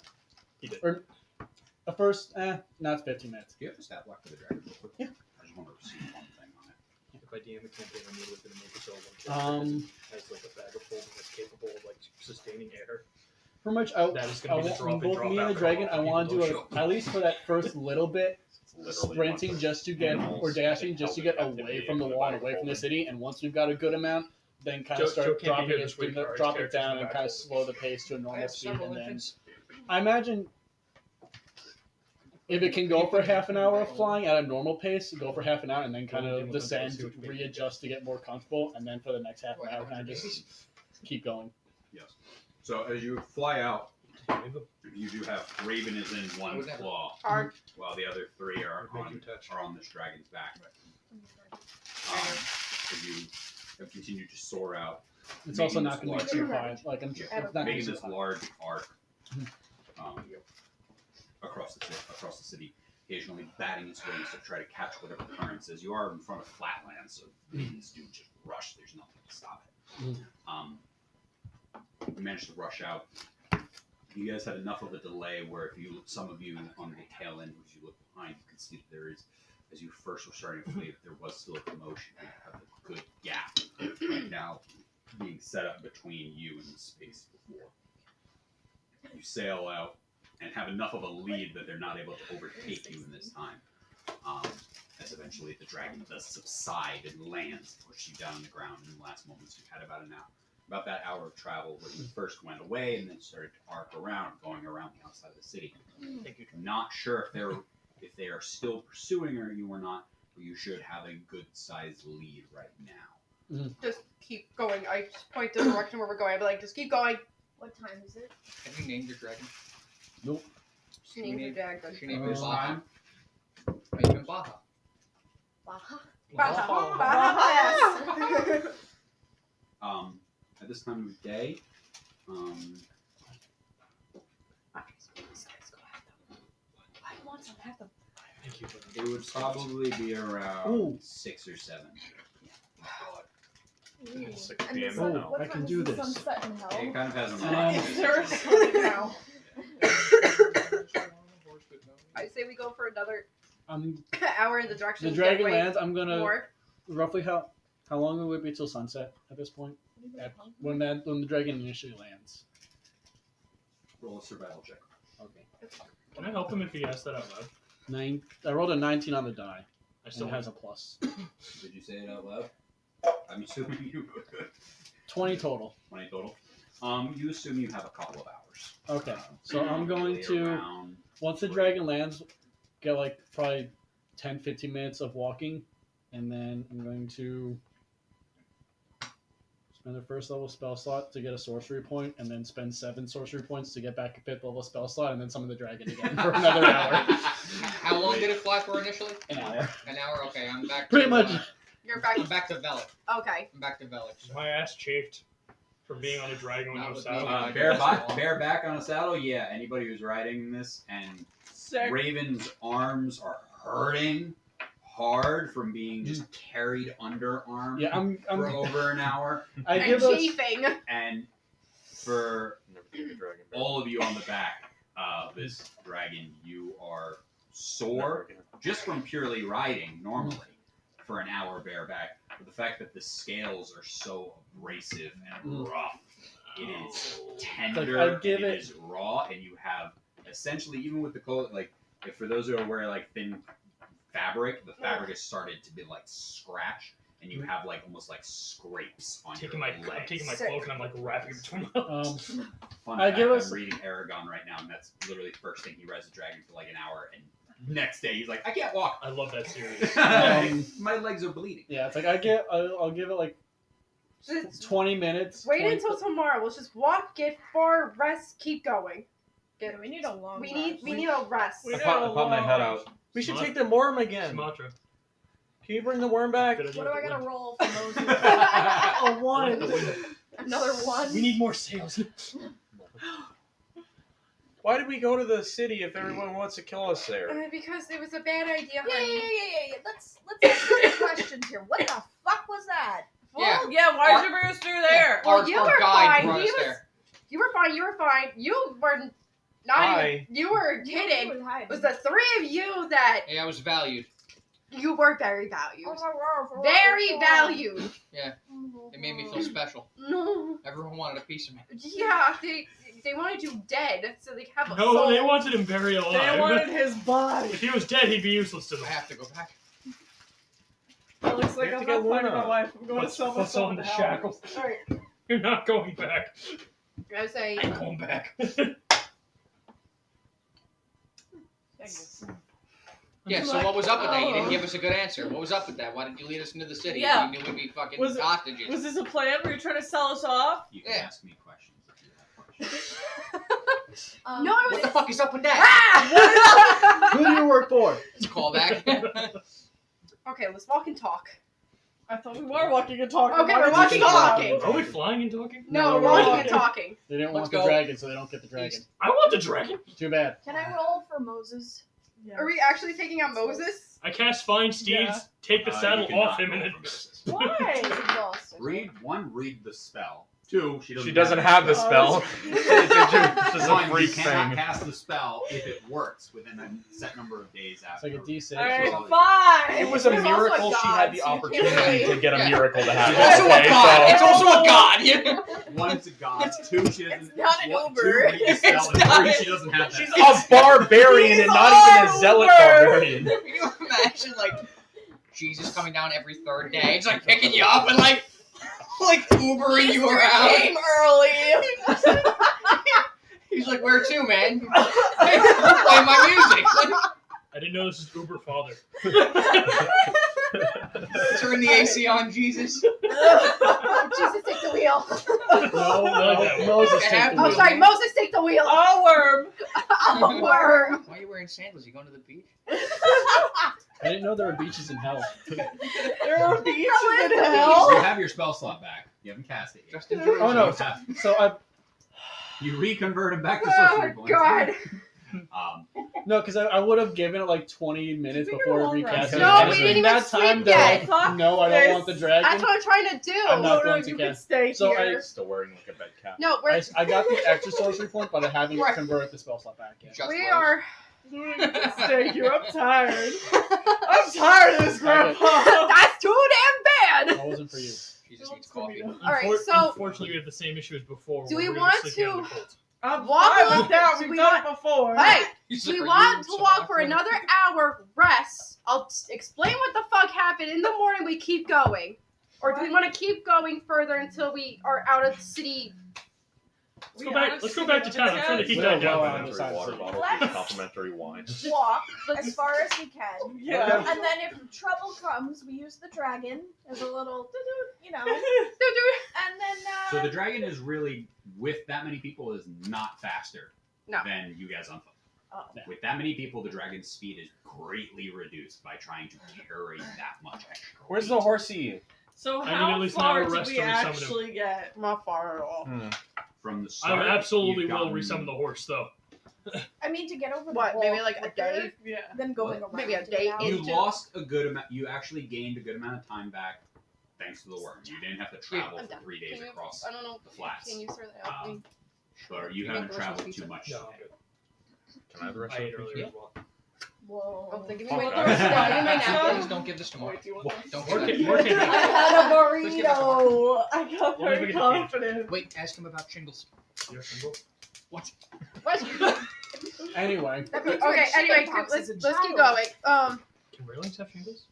The first, not 15 minutes. Do you have to stat block for the dragon real quick? Yeah. I just want to see one thing on it. If I DM a campaign, I'm literally going to make it so one character has like a bag of holding that's capable of like sustaining air. Pretty much, That is going to be the drop in, both drop me and out the dragon, I call. want to People do don't at least for that first little bit, Literally sprinting one just to get, animals or dashing just to get held in away captivity from the in the wall and bag away from the holding. city. And once we've got a good amount, then kind of Joe start can't be dropping here it, this week, or his drop it character's down, in the and back kind of hole. slow the pace to a I normal have speed, several and then infants. I imagine if it can go for half an hour of flying at a normal pace, go for half an hour and then kind of descend, readjust to get more comfortable, and then for the next half an hour, kind of just keep going. Yes. So as you fly out, you do have Raven is in one claw, Hard. while the other three are Make on, you touch. are on this dragon's back. As you have continued to soar out, It's Making also not this going to be too large. high. Like I'm, Yeah. it's not gonna be making too this high. large arc across the city, occasionally batting its wings to try to catch whatever currents. As you are in front of flatlands, so these do just rush. There's nothing to stop it. You managed to rush out. You guys had enough of a delay where if you look, some of you on the tail end, as you look behind, you can see that there is, as you first were starting to flee, there was still a commotion. You have a good gap right now being set up between you and the space before. You sail out and have enough of a lead that they're not able to overtake you in this time. As eventually the dragon does subside and lands, push you down on the ground in the last moments. You've had about that hour of travel where you first went away and then started to arc around, going around the outside of the city. Thank you. Not sure if they are still pursuing you or not, but you should have a good sized lead right now. Just keep going. I just point to the direction where we're going. I'd be like, just keep going. What time is it? Have you named your dragon? Nope. She named her dragon. She named it Um, Baja. Named him Baja. Baja. Baja. Baja. At this time of day, I want some. Have them. Thank you. it would probably be around Ooh. 6 or 7. Ooh. 6 And the p.m. sun- now. what I time can is do the this. sunset in hell? It kind of has a There's something now. I say we go for another hour in the direction. The we dragon get way lands. I'm gonna more. roughly how long would it be till sunset at this point? When the dragon initially lands. roll a survival check. Okay. Can I help him if he asks that out loud? I rolled a 19 on the die. I And still it has a plus. Did you say it out loud? I'm assuming you would. 20 total. 20 total. You assume you have a couple of hours. Okay, so I'm going Probably to around once the dragon lands, get like probably 10-15 minutes of walking, and then I'm going to spend the first level spell slot to get a sorcery point, and then spend 7 sorcery points to get back a 5th level spell slot, and then summon the dragon again for another hour. How long did it fly for initially? An hour. An hour. Okay, I'm back. Pretty to, much. You're back. I'm back to Velik. Okay. I'm back to Velik. Is my ass chafed from being on a dragon with Not no with saddle? me. bareback on a saddle. Yeah, anybody who's riding this and Sick. Raven's arms are hurting hard from being just carried underarm Yeah, I'm for over an hour, I And give us chafing. and for Never seen a dragon bear. all of you on the back of this dragon, you are sore Never again. just from purely riding normally for an hour bareback. But the fact that the scales are so abrasive and rough, it is tender, I'd give and it it- is raw, and you have essentially, even with the clothes, like if for those who are wearing like thin fabric, the fabric has started to be like scratched, and you have like almost like scrapes on I'm your legs. taking my Sick. cloak and I'm like wrapping it between my Fun I fact, give I'm us- reading Aragon right now, and that's literally the first thing he rides a dragon for like an hour, and next day he's like, I can't walk. I love that series. My legs are bleeding. yeah, it's like I'll give it like 20 minutes. Wait 20 until tomorrow. Let's just walk, get far, rest, keep going. Yeah, we need a long We rest. need a rest. We I need pop, a I pop my head long- out. We should Sumatra? take the worm again. Sumatra. Can you bring the worm back? What do I gotta roll for Moses? A one. Another one. We need more sails. Why did we go to the city if everyone wants to kill us there? Because it was a bad idea, Yeah. honey. Let's ask some questions here. What the fuck was that? Yeah. Well, yeah, why'd you bring us through there? Well, you our were guide fine. brought He us was. there. You were fine. You were fine. You were not Hi. even. You were kidding. Who was hiding? It was the 3 of you that Hey, I was valued. you were very valued. Oh my word. Very valued. It made me feel special. No. Everyone wanted a piece of me. Yeah, they wanted you dead so they could have a No, soul. they wanted him buried alive. They wanted his body. If he was dead, he'd be useless to I them. have to go back. It looks like We have I'm to not get finding Luna. my wife. I'm going to Let's sell put myself on the to hell. shackles. Alright. You're not going back. I say, I'm going back. Yeah, so what was up with that? You didn't give us a good answer. What was up with that? Why did you lead us into the city? Yeah. You knew we'd be fucking Was it- hostages. Was this a plan? Were you trying to sell us off? You can Yeah. ask me questions if you have questions. no, I What was. the fuck is up with that? Ah! Who do you work for? It's a callback. Okay, let's walk and talk. I thought we were walking and talking. Okay, Why we're did you walking and stop? talking. Are we flying and talking? No, we're we're walking walking. and talking. They didn't Let's want go. the dragon, so they don't get the dragon. I want the dragon. Too bad. Can I roll for Moses? Yeah. Are we actually taking out Moses? I cast Find Steeds, Yeah. take the You saddle cannot off him, and roll then. for Moses. Why? She's exhausted. Read the spell. 2, she She doesn't have the spell. It's just a 1, you freak cannot thing. cast the spell if it works within a set number of days It's after. like a D6. Alright, Well, fine. It was a There's also a miracle she god, had the so you can't opportunity really- to get a Yeah. miracle to It's happen. also a Okay, god. so- It's also a god. 1, it's a god. 2, she doesn't. It's not an 2, Uber. read the spell, and not 3, an- she doesn't have that. She's a barbarian and not even a zealot barbarian. Can you imagine, like, Jesus coming down every 3rd day? It's like picking you up and, like Ubering you around. Came early. He's like, where to, man? Play my music. I didn't know this is Uber Father. Turn the AC on, Jesus. Jesus, take the wheel. No, Moses They take have the Oh, wheel. sorry, Moses, take the wheel. A worm. A worm. Why are you wearing sandals? You going to the beach? I didn't know there were beaches in hell. There are beaches in You hell. have your spell slot back. You haven't cast it yet. Just in Jerusalem. Oh no! You have- So You reconvert him back to sorcery Oh, points. God. no, because I would have given it like 20 minutes Did you before get a long recasting. rest? No, And we in didn't even that time sleep to yet. like, no, I don't want the That's dragon. what I'm trying to do. I'm not No, going to you can cast. stay So here. Still wearing like a bed cap. No, we're I got the extra sorcery point, but I haven't Right. converted the spell slot back yet. Just we rose. are. You can stay here. I'm tired. I'm tired of this, Grandpa. That's too damn bad. That wasn't for you. Jesus needs coffee. All right, so Unfortunately, we have the same issue as before. Do where we we're want gonna sleep to- on the colt. I'm Walk fine up- with that. do We've we done it before. hey, He's we like, "Are want you to walk for Sumatra?" another hour rest. I'll explain what the fuck happened. In the morning, we keep going. Or do we want to keep going further until we are out of the city Let's go back to town. I'm trying to keep that down. Complimentary water bottle, Let's- complimentary wine. Walk as far as we can. Yeah. And then if trouble comes, we use the dragon as a little, you know. And then. So the dragon is really, with that many people, is not faster No. than you guys on foot. Oh. With that many people, the dragon's speed is greatly reduced by trying to carry that much extra. Where's the weight. horsey? So I need how at least an far hour did rest we to resummon him. actually get? Not far at all. From the I start? absolutely you've will gotten- resummon the horse, though. I mean, to get over the What, wall maybe like a quicker day? Yeah. than going What? around. Maybe a to day get out. You into- lost a good amount. You actually gained a good amount of time back thanks to the worm. You didn't have to travel I'm for done. 3 days Can you, across I don't know. the flats. Can you sort that out? Um, But you You haven't get traveled delicious too much. No, I'm good. Can I have the rest I of ait the earlier pizza? as well. Whoa. Oh, then give me Fuck my that. give me my napkin. Please don't give this to Mark. Wait, do you want this? Don't More give can- that. more can- I had a Let's get back to burrito. I got Let me very look at the confident. Wait, ask him about shingles. You're single? What? What? Anyway, That means we're Okay. chicken Anyway, pox let's as a keep child. going. Can railings have shingles?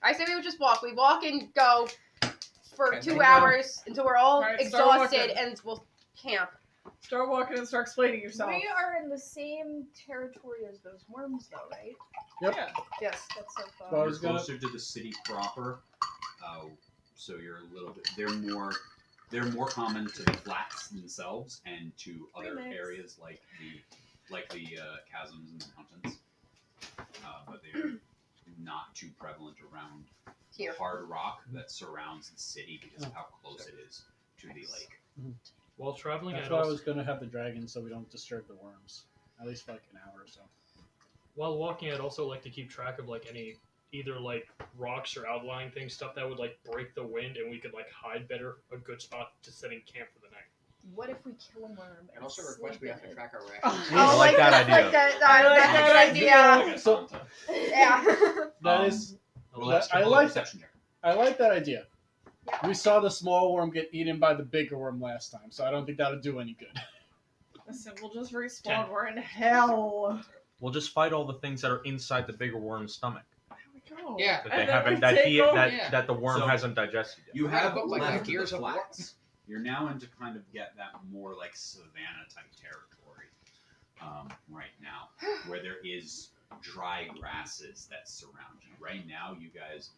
I say we would just walk. We walk and go for Okay, 2 then go. hours until we're all Alright, start exhausted, walking. and we'll camp. Start walking and start explaining yourself. We are in the same territory as those worms, though, right? Yep. Yeah. Yes. That's so fun. Well, I You're was gonna- closer to the city proper, so you're a little bit. They're more common to the flats themselves and to other Remix. areas like the chasms and the mountains, but they're not too prevalent around Here. hard rock that surrounds the city because of how close it is to the lake. While traveling, that's I'd why I also, was gonna have the dragon so we don't disturb the worms. At least for like an hour or so. while walking, I'd also like to keep track of like any either like rocks or outlying things, stuff that would like break the wind, and we could like hide better, a good spot to set in camp for the night. What if we kill a worm? And also request sleep we in have to it? track our rations. I like that idea. Like that, I like that's a that good idea. Like a So- Santa. Yeah. That Um, is, Well, let's I roll a like perception check. I like that idea. We saw the small worm get eaten by the bigger worm last time, so I don't think that'll do any good. Listen, we'll just 10. respawn. We're in hell. We'll just fight all the things that are inside the bigger worm's stomach There we go. Yeah. that And they then haven't we that take he over- that, Yeah. that the worm So- hasn't digested yet. You have look like left the Gears the of War. flats. You're now into kind of get that more like savannah type territory right now, where there is dry grasses that surround you. Right now, you guys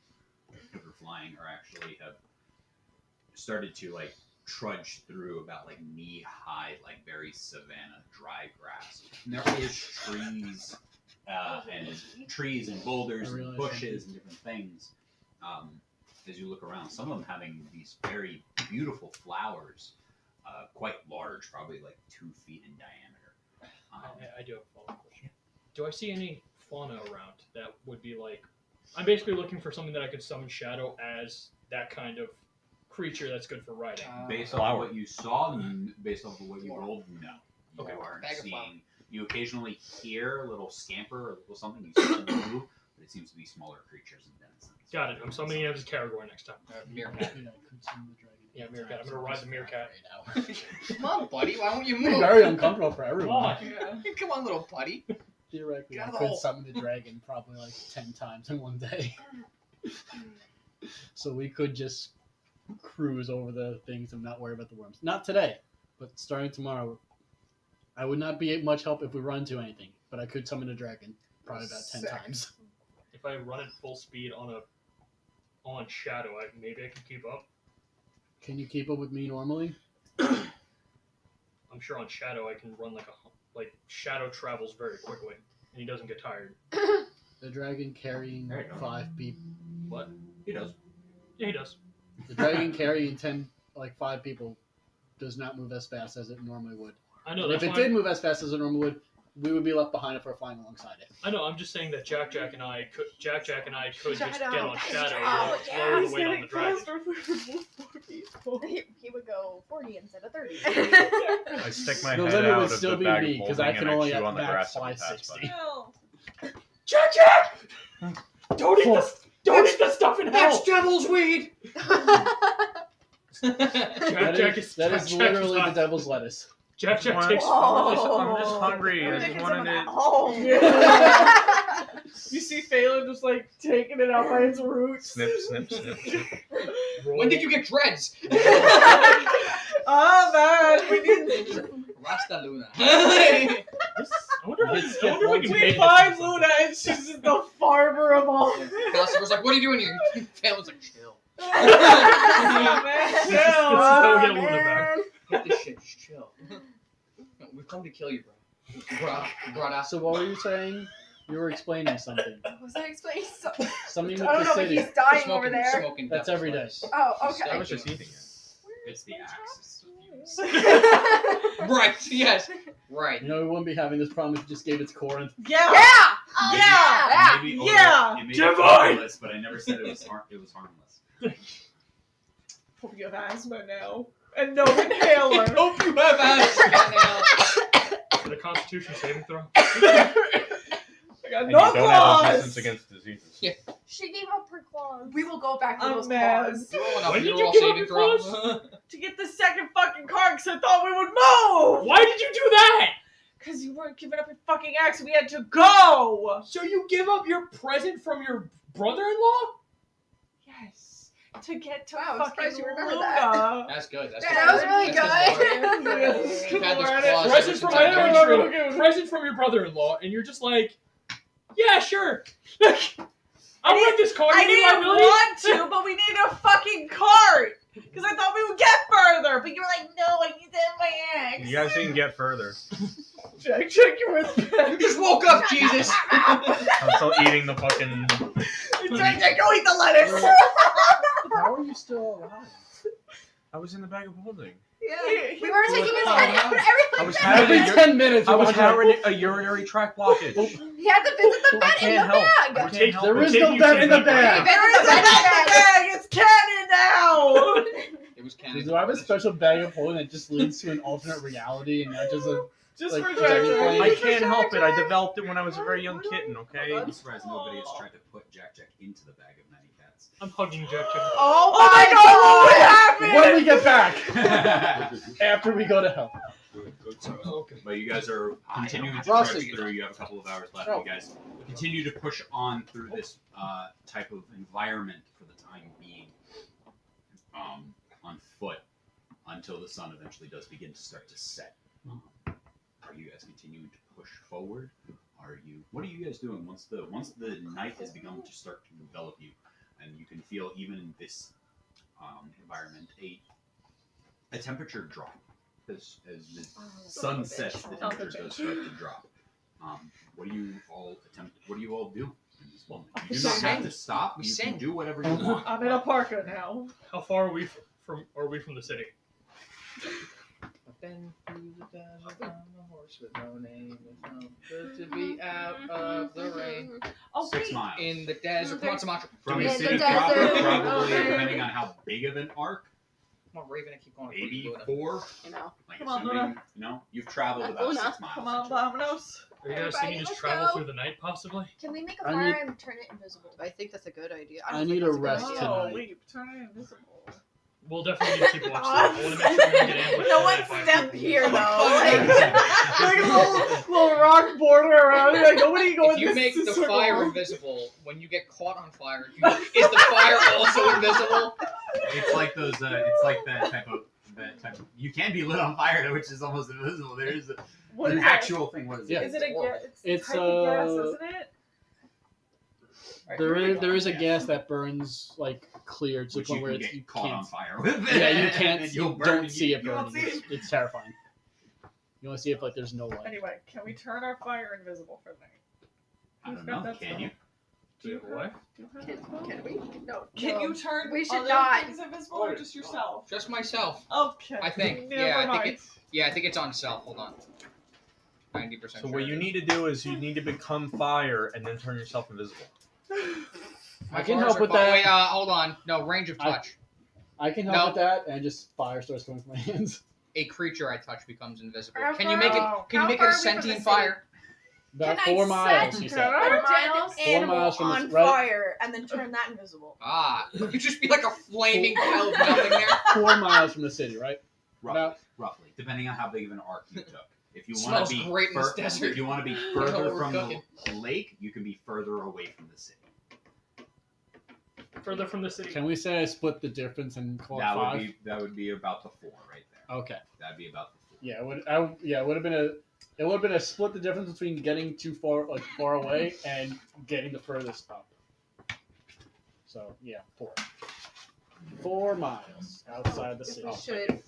who are flying are actually have started to like trudge through about like knee high, like very savannah dry grass. And there is trees and boulders I and realize bushes and different things. As you look around, some of them having these very beautiful flowers, quite large, probably like 2 feet in diameter. I do have a follow-up question. Do I see any fauna around that would be like? I'm basically looking for something that I could summon Shadow as that kind of creature that's good for riding. Based off flower. of what you saw, based off of what you rolled, no. Okay. You aren't Bag of flour. seeing. You occasionally hear a little scamper or a little something. You see something move, but it seems to be smaller creatures and denizens. Got it. I'm summoning him as Caragor next time. Meerkat. Yeah, meerkat. I'm gonna ride the meerkat. Come on, buddy. Why won't you It'd be move? very uncomfortable for Come everyone. on. Yeah. Come on, little buddy. Theoretically, Get I out of the could hole. summon the dragon probably like 10 times in one day. So we could just cruise over the things and not worry about the worms. Not today, but starting tomorrow. I would not be much help if we run into anything, but I could summon a dragon probably about 10 Sick. times. If I run at full speed on Shadow, maybe I can keep up. Can you keep up with me normally? I'm sure on Shadow I can run like Shadow travels very quickly and he doesn't get tired. The dragon carrying There you go. 5 people. What? He does. Yeah, he does. The dragon carrying 5 people does not move as fast as it normally would. I know. And if That's it why did move as fast as it normally would, we would be left behind if we're flying alongside it. I know. I'm just saying that Jack and I could just get Shadow. on Shadow Oh, and yeah. lower He's the weight on getting the dragon. faster if we remove more people. He would go 40 instead of 30. I stick my The head limit out would of still the be bag me, of 'cause holding I can and only chew on the max grass as we fly pass by. 60. No. Jack! Don't eat the stuff in hell. That's devil's weed. That is literally the devil's lettuce. Jack What? takes. I'm just hungry. I'm I just taking some of wanted that it. home. You see Phelan just like taking it out by its roots. Snip, snip, snip, snip. Roll. When did you get dreads? Oh man, we need. Rasta Luna. I wonder if Let's I get wonder if one we can to We make find it. Luna and she's just the farmer of all. Khaos was like, "What are you doing here?" Phelan's like, "Chill. Oh, man, This is chill. how we get Oh, Luna back. man. Hit this shit. Just chill. We've come to kill you, bro. Brother. So what were you saying? You were explaining something. Was I explaining something? Something I with don't the know, but city. he's dying over there. Smoking That's devil's every day. lettuce. Oh, He's okay. I was smoking- just eating it. It's the axis. Right. Yes. Right. You know, we wouldn't be having this problem if you just gave it to Corinth. Yeah. Yeah! Yeah. It may be Yeah. It may be Divine! harmless, but I never said it was harmless. Hope you have asthma now. And no inhaler. Hope you have asthma. Is it a Constitution saving throw? I got And no you don't have claws. resistance against diseases. Yeah. She gave up her claws. We will go back to I'm those mad. claws. Roll enough When did to you roll give up saving your throw. To get the second fucking card because I thought we would move. Why did you do that? Because you weren't giving up your fucking axe. We had to go. So you give up your present from your brother-in-law? Yes. To get to Wow, I'm fucking surprised you remember Luna. that. That's good. That's Yeah, good. that was really That's good. Yes. You've had those We're at it. claws Present ever from since I my met you. Okay. present from your brother-in-law, and you're just like, yeah, sure. I'll rent this car. I You need didn't liability? want to, but we need a fucking cart. Because I thought we would get further. But you were like, no, I need to have my axe. You guys didn't get further. Check your wristband. You just woke up, Jesus. I'm still eating the fucking. Jack, go eat the lettuce. How are you still alive? I was in the bag of holding. Yeah. We were taking his Oh, head wow. out. I was Everything. having Every 10 minutes, I was we're wondering- having a urinary tract blockage. He had to visit the I vet in can't the help. bag. I can't help. There it. is no vet in the bag. There is a vet in the bag. It's canon now. It was canon. Do I have a special bag of holding that just leads to an alternate reality and not just a... Just Like, for projector. Jack. I can't help it. I developed it when I was a very young kitten. Okay. I'm surprised nobody has tried to put Jack into the bag of 90 cats. I'm hugging Jack. Oh my god, what happened? When we get back! After we go to hell. But you guys are continuing to Ross trudge is- through. You have a couple of hours left. Oh. You guys continue to push on through this type of environment for the time being, on foot, until the sun eventually does begin to start to set. Are you guys continuing to push forward? What are you guys doing once the night has begun to start to envelop you, and you can feel even in this environment a temperature drop as the sun sets, the temperature does start to drop. What do you all do in this moment? You do not have to stop. We You sing. can do whatever you want. I'm in a parka now. How far are we from the city? Been through the desert on a horse with no name. It's no good to be out of the rain. Oh, 6 wait. miles. In the desert. Come on, Sumatra. From In the the city desert. proper, probably Okay. depending on how big of an arc, Come on, Raven, I keep going. maybe 4. You know. Like Come on, assuming, Luna. you've traveled about Luna. 6 miles. Come on, actually. Vamonos. Are you guys Everybody, thinking just let's travel go. through the night, possibly? Can we make a I fire need- and turn it invisible? I think that's a good idea. I don't need think a that's good rest idea. tonight. Oh, wait, turn it invisible. We'll definitely need to keep watch. I want to make sure we don't get ambushed. No by one five step people. here, though. Like a little rock border around it. Like, nobody go If in you this make the circle. fire invisible, when you get caught on fire, is the fire also invisible? It's like those. It's like that type of. You can be lit on fire, which is almost invisible. There is What an is actual thing. What is Yeah. it? Is it a gas? It's, type of gas, uh, isn't it? There is a gas that burns, like, clear to the Which point you where can it's, get you caught on can't... fire with. Yeah, you can't. And you'll You burn. don't see it you won't burning. see It's terrifying. You want to see if, like, there's no light. Anyway, can we turn our fire invisible for the night? I don't know. Can you? Do you What? Can we? No. Can no. you turn We should other not. things invisible or just yourself? Just myself. Okay. I think. Never Yeah, I mind. think I think it's on self. Hold on. 90%. So what you need to do is you need to become fire and then turn yourself invisible. I can help with Wait, that. hold on. No, range of touch. I can help No. with that, and just fire starts coming from my hands. A creature I touch becomes invisible. How Can you far- make it? Oh. Can you how make far it a are we from the sentient city? fire? About Can I 4 miles, set you Can said. I? A dead 4 animal miles from on this- right? fire and then turn that invisible. Ah, you could just be like a flaming pile of nothing there. 4 miles from the city, right? Roughly, depending on how big of an arc you took. If you want Smells to be great in this desert. if you want to be know further what we're from cooking. the lake, you can be further away from the city. Further from the city. Can we say I split the difference and call it 5? That would be about the 4 right there. Okay. That'd be about. Yeah, it would have been a. It would have been a split the difference between getting too far away and getting the furthest up. So yeah, 4. 4 miles outside the city. We should.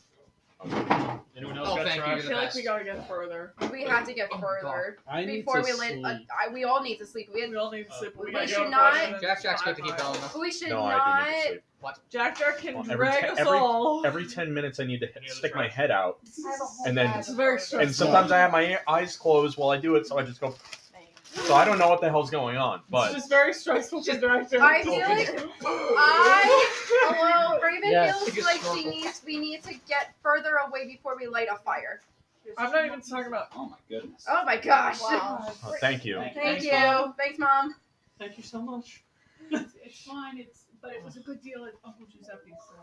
Anyone else Oh, got thank you, I trash? you're the feel like best. we gotta get further. We have to get Oh my further I need before to we sleep. we all need to sleep. We all need to sleep. but we gotta should go not- further than Jack's good to 5 keep going. miles. Though. We should No, not. I do need to sleep. Jack can Well, drag us all. every 10 minutes I need to Any other stick my trash? head out, I have a whole And then- bag It's of very clothes. stressful. and sometimes I have my eyes closed while I do it, so I just go. So I don't know what the hell's going on, It's but just very stressful for director. I feel like hello, Raven Yes. feels like we need to get further away before we light a fire. I'm not even talking about. Oh my goodness. Oh my gosh. Wow. oh, thank you. Thank you. Thanks, Mom. Thank you so much. It's fine. But it was a good deal at Uncle Giuseppe's, so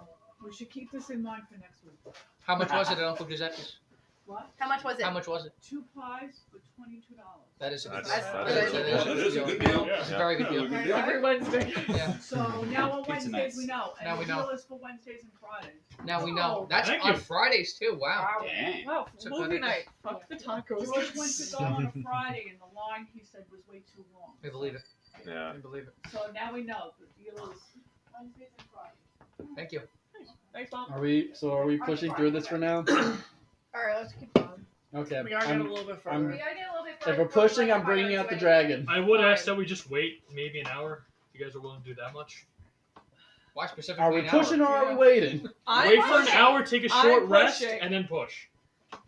we should keep this in mind for next week. How much was it at Uncle Giuseppe's? What? How much was it? How much was it? 2 pies for $22. That is a good That's- deal. that's That is a good deal. It's a very good deal. Every Wednesday. Yeah. So now on Pizza Wednesdays nights. we know. And Now we the know. deal is for Wednesdays and Fridays. Now we know. That's Thank on you. Fridays too. Wow. Dang. Wow, So movie good. night. Fuck the tacos. George went to go on a Friday and the line he said was way too long. I believe it. Yeah. I believe it. So now we know the deal is Wednesdays and Fridays. Thank you. Thanks, Mom. Are we pushing through this for now? Alright, let's keep going. Okay. We gotta get a little bit further. We gotta get a little bit If further. we're before we pushing, light a I'm fire bringing out the anyway. dragon. I would ask that we just wait maybe an hour. If you guys are willing to do that much. Why specifically Are we an pushing hour? or are we waiting? Wait for an hour, take a I'm short rest, pushing. and then push.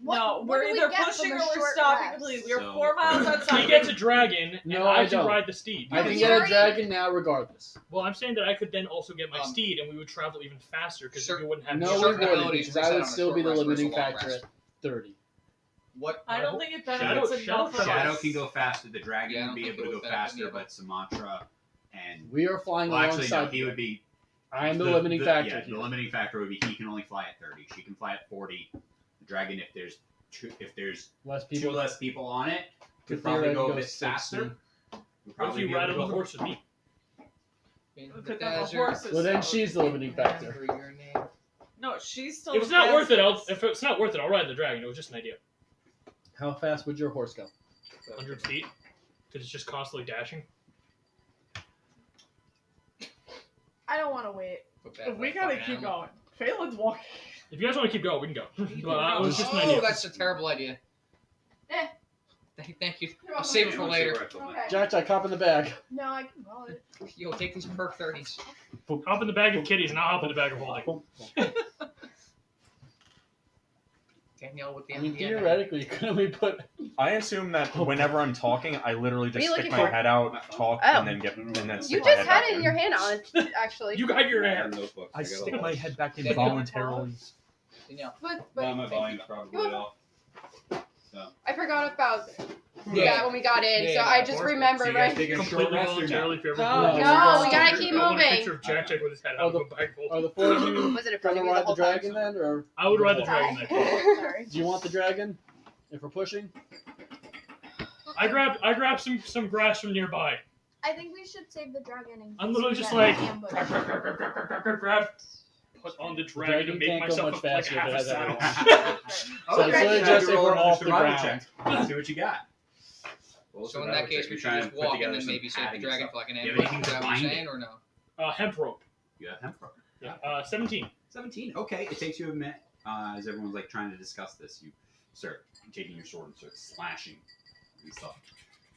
No, What we're do we either get pushing from or a we're short stopping rest? completely. We're So- 4 miles outside. He gets a dragon, and No, I I can don't. ride the steed. I can we get a already- dragon now regardless. Well, I'm saying that I could then also get my Um, steed, and we would travel even faster because Sure. you wouldn't have No, we Certain wouldn't, abilities because reset that on would a still short be the rest versus a limiting long factor rest. at 30. What? I don't think it benefits Shadow- enough for Shadow us. can go faster. The dragon Yeah, I would don't be think able it to would go benefit faster, me. but Sumatra and We are flying well, actually no, alongside he you. would be. I am the limiting factor Yeah, here. the limiting factor would be he can only fly at 30. She can fly at 40. The dragon, if there's two Less people. less people on it, could Could probably go a theoretically bit 60. faster. Would What if probably you be able ride to on the go- horse with me? In Look the at the desert. horses. Well, then she's the limiting factor. Remember your name. No, she's still. If it's the not worth it, fastest. if it's not worth it, I'll ride the dragon. It was just an idea. How fast would your horse go? 100 feet, because it's just constantly dashing. I don't want to wait. Put that If we in gotta fucking keep animal. going. Phelan's walking. If you guys want to keep going, we can go. But it was just an Oh, idea. that's a terrible idea. Eh. Thank you. You're I'll save it Yeah, for we'll see later. where I put my- Okay. Jack, I cop in the bag. No, I can roll it. Yo, take these perk 30s. Hop in the bag of kitties, not hop in the bag of holding. Danielle with the I mean, idea. theoretically, couldn't we put? I assume that whenever I'm talking, I literally What are just you stick looking my for? head out, talk, Oh. and then stick You my just head had back it in your hand on it, actually. You got your I hair. have notebooks. I got a stick whole- my head back in Danielle. voluntarily. Danielle. No, my volume's probably You want- off. I forgot about Yeah. that when we got in, Yeah, so yeah, I of just course. So remember, you guys right? taking a short Completely rest or voluntarily no? for No. everyone. No, we gotta keep I want a moving. picture of Jack Jack with his head Oh, out of a bag full. Are the four of you Was it in front gonna of you the ride the whole dragon time? then, or I would ride the dragon that day. Sorry. do you want the dragon? If we're pushing, I grabbed some grass from nearby. I think we should save the dragon. In I'm case literally we just get like an ambush. grab, put on the dragon to dragon make can't go myself much like faster half if a it has saddle. that So it's really just if we're off the ground. See what you got. Roll a So in survival that case, check. we You're should trying just to put walk and together then some maybe save the padding dragon stuff. for like an Do you ambush. have anything Is to that what you're bind saying, it? or no? Hemp rope. You have hemp rope. Yeah. 17. 17. Okay, it takes you a minute. As everyone's like trying to discuss this, you start taking your sword and start slashing and stuff,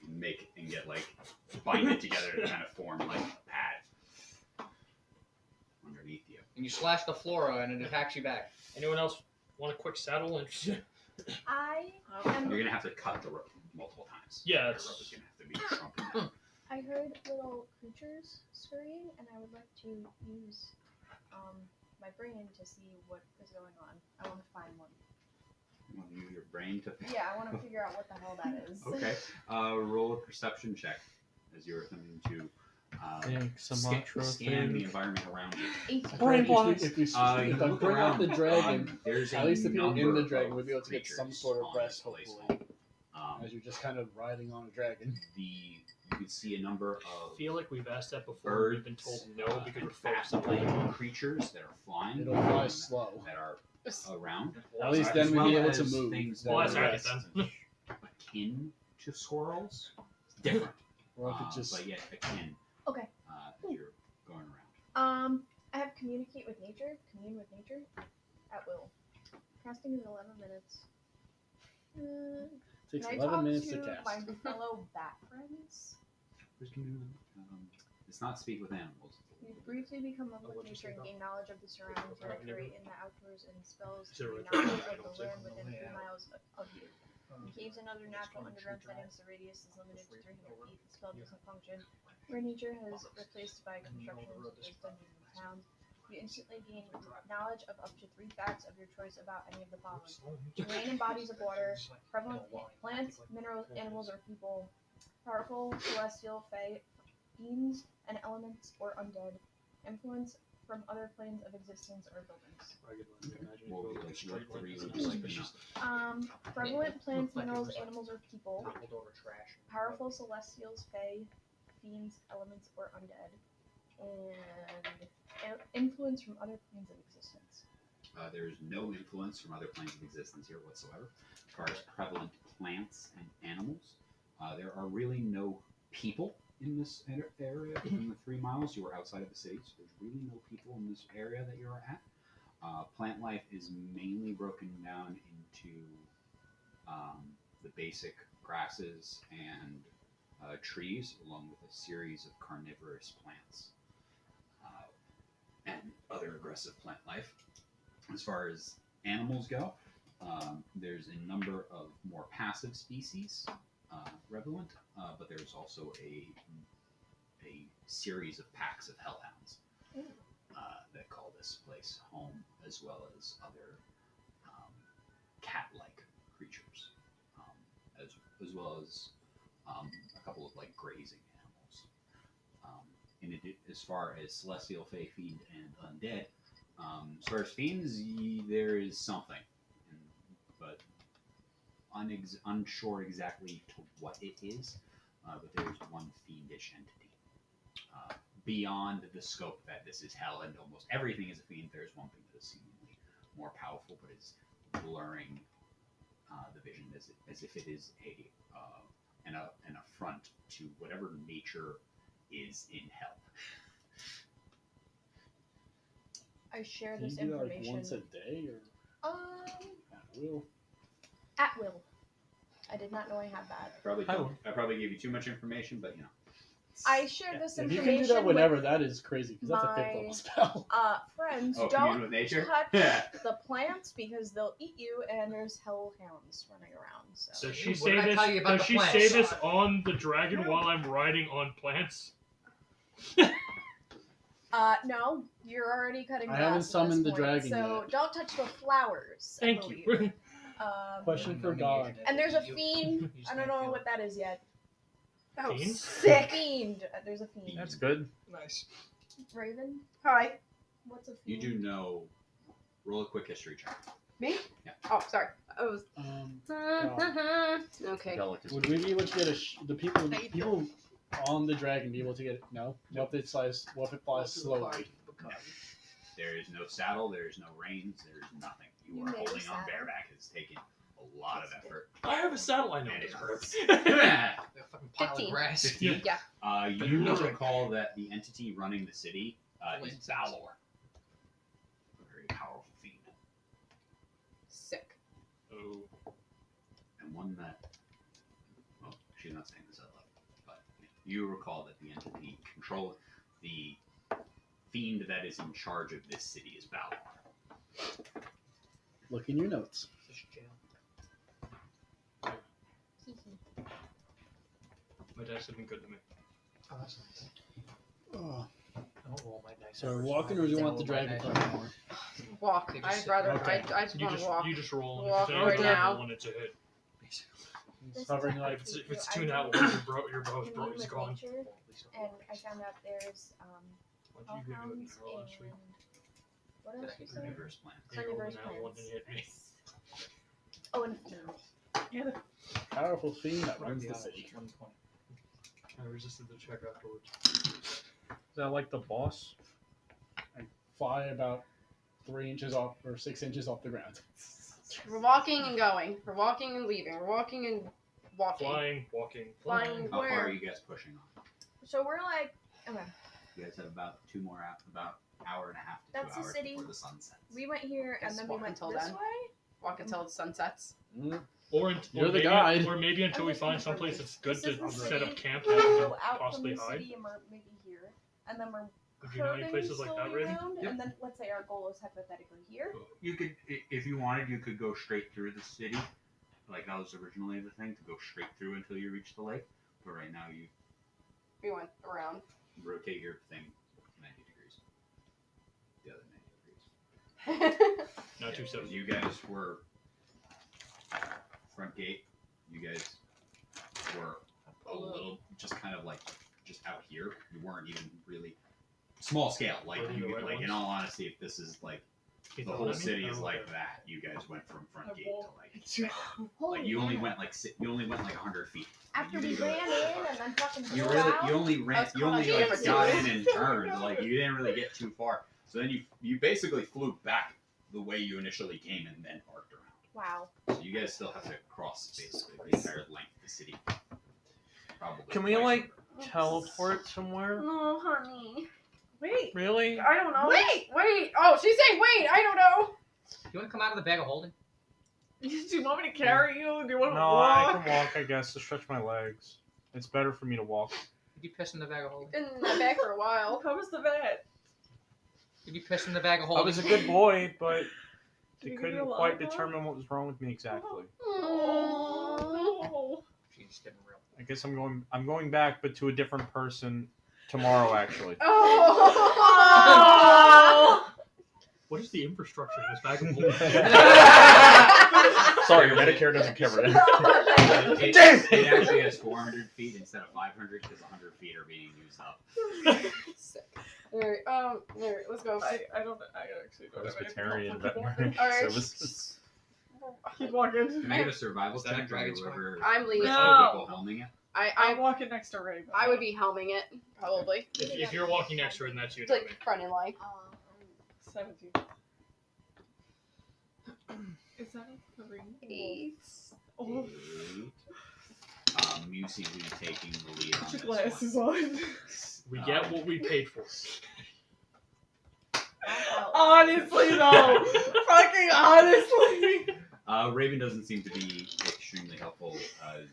and make it and get like bind it together to kind of form like a pad underneath you. And you slash the flora and it attacks you back. Anyone else want a quick saddle and? I You're am. gonna have to cut the rope multiple times. Yeah, Your it's- rope is gonna have to be shrunken. I heard little creatures scurrying, and I would like to use my brain to see what is going on. I want to find one. You want to use your brain to. Yeah, I want to figure out what the hell that is. Okay. Roll a perception check as you're attempting to scan the environment around you. 18. Brain blocks. If You I look bring out around, the dragon, there's at a least the people in number the dragon of would be able to get some creatures sort of on rest, this place. hopefully, Um, as you're just kind of riding on a dragon. you can see a number I of feel like we've asked that before. birds, We've been told no because we're fat focused on creatures that are flying. It'll fly slow. That are around. At least then as we'd well be able to as move. Things Well, that that's are right, then. akin to squirrels. Different. Or if it just But yet akin Okay. as you're going around. I have communicate with nature. Commune with nature at will. Casting is 11 minutes. takes Can I 11 talk minutes to to cast. my fellow bat friends? It's not speak with animals. You briefly become one with what'd you nature say and about- gain knowledge of the surroundings you Right, operate in the outdoors and spells Is there to a gain knowledge return of the land within 3 miles of you. In caves and other natural underground settings, the radius is limited to 300 feet. The spell doesn't function. Where nature has replaced by construction such as dungeons and towns, you instantly gain knowledge of up to 3 facts of your choice about any of the following. Terrain and bodies of water, prevalent plants, minerals, animals, or people, powerful celestial fae, fiends, and elements or undead, influence from other planes of existence or buildings. What would you like? What 3 would you like to know? Prevalent plants, minerals, animals, or people, powerful celestials, fae, fiends, elements, or undead, and influence from other planes of existence. There is no influence from other planes of existence here whatsoever. As far as prevalent plants and animals, there are really no people in this area within the 3 miles. You are outside of the city, so there's really no people in this area that you're at. Plant life is mainly broken down into the basic grasses and trees, along with a series of carnivorous plants and other aggressive plant life. As far as animals go, there's a number of more passive species prevalent, but there's also a series of packs of hellhounds that call this place home, as well as other cat-like creatures, as well as a couple of like grazing animals. As far as celestial, fae, fiend, and undead, as far as fiends, there is something, but unsure exactly to what it is. But there is one fiendish entity. Beyond the scope that this is hell and almost everything is a fiend, there's one thing that is seemingly more powerful, but is blurring the vision as if it is an affront to whatever nature is in hell. I share Can this you do that, information. like once a day or at will? At will. I did not know I had that. I probably gave you too much information, but you know. I share this If you information can do that whenever, with that is crazy because that's a 5th my- level spell. friends. Oh, commune Don't with nature? touch Yeah. the plants because they'll eat you, and there's hellhounds running around. So. Does she What say did I this? tell you about Does the she plants? say this on the dragon while I'm riding on plants? No, you're already cutting I grass. haven't at this summoned the point, dragon so yet. don't touch the flowers. I Thank believe. you. Question for God. And there's a fiend. I don't know what that is yet. Oh, Fiends? sick. Fiend. There's a fiend. That's good. Nice. Raven. Hi. What's a fiend? You do know. Roll a quick history check. Me? Yeah. Oh, sorry. I was. God. Okay. Would we be able to get the people on the dragon be able to get no? What if it flies? What if it flies slowly? There is no saddle. There is no reins. There is nothing. You You are made a holding on saddle. bareback. It's taken a lot of effort. I have a saddle. I know. And it this. hurts. A fucking pile 15. of grass. 15? Yeah. You recall that the entity running the city is Valor. A very powerful fiend. Sick. Oh. And one that, well, she's not saying this out loud, but you recall that the entity control the fiend that is in charge of this city is Valor. Look in your notes. My dice have been good to me. Oh, that's nice. Oh. I don't roll my dice. So ever, walking, I or do you don't want the roll my dragon dice. for an hour? Walk. They just I'd sit- rather. Okay. I just want to walk. You just roll. and Walk if it's right a now. one, it's a hit. It's hovering like If it's 2 nat ones, your bow's Commune bro is with gone. nature, and I found out there's Why'd you give me an hellhounds arrow last week? and what else you said? Carnivorous plant. You rolled Carnivorous a nat one plants. and hit me. Oh, and fiend. Powerful fiend that runs the city. I resisted the check afterwards. Is that like the boss? I fly about 3 inches off or 6 inches off the ground. We're walking and going. We're walking and leaving. We're walking and walking. Flying, walking, Flying. How far Where? are you guys pushing on? So we're like, okay, You guys have about about hour and a half to That's 2 the hours city. before the sun sets. we went here and Guess then we walk went until this then. way. Walk until it sunsets. Or, You're the maybe, guide. or maybe until I'm we looking find for someplace me. that's good This is to the set city. up camp We and we go can out possibly from the hide. city and we're maybe here, and then we're Do you know any curving places like that, slowly Raven? around, Yep. and then let's say our goal is hypothetically here. You could, if you wanted, you could go straight through the city, like that was originally the thing, to go straight through until you reach the lake. But right now, you We went around. rotate your thing 90 degrees. The other 90 degrees. Not too So soon. you guys were front gate. You guys were a little, just kind of like, just out here. You weren't even really small scale. Like Were they you, the right like in ones? all honesty, if this is like You the know whole what I mean? city is Oh, like okay. that, you guys went from front I gate to won't. like you only went like you only went like 100 feet. After You we didn't go ran that in far. and then fucking You flew really, out. you only ran, That's you only called like a got camera. in and turned. Like you didn't really get too far. So then you basically flew back the way you initially came and then arced around. Wow. So you guys still have to cross basically the entire length of the city. Probably. Can we twice like over. teleport somewhere? No, honey. Wait. Really? I don't know. Wait! Wait! Oh, she's saying wait! I don't know! You want to come out of the bag of holding? Do you want me to carry you? Do you want to No, I walk? can walk, I guess, to stretch my legs. It's better for me to walk. Did you piss in the bag of holding? Been in the bag for a while. How was the vet? Did you piss in the bag of I holding? was a good boy, but Did they you give couldn't you a quite lollipop? determine what was wrong with me exactly. Oh. She just didn't real. I guess I'm going back, but to a different person tomorrow, actually. Oh! What is the infrastructure in this bag of holding? Sorry, your Medicare doesn't cover it. It actually has 400 feet instead of 500 because 100 feet are being used up. Alright, alright, let's go. I actually don't have Presbyterian anything. veterinary Alright. services. Keep walking. Can I get a survival Is that a check? dragon's Whoever I'm leading. No. people helming it. I'm walking next to Raven. I would be helming it, probably. If you're walking next to her, then that's you. It's like front in line. 17. Is that a 3? 8. Oh, You seem to be taking the lead on put this your glasses one. on. We get what we paid for. Honestly. Honestly, though. Fucking honestly. Raven doesn't seem to be extremely helpful in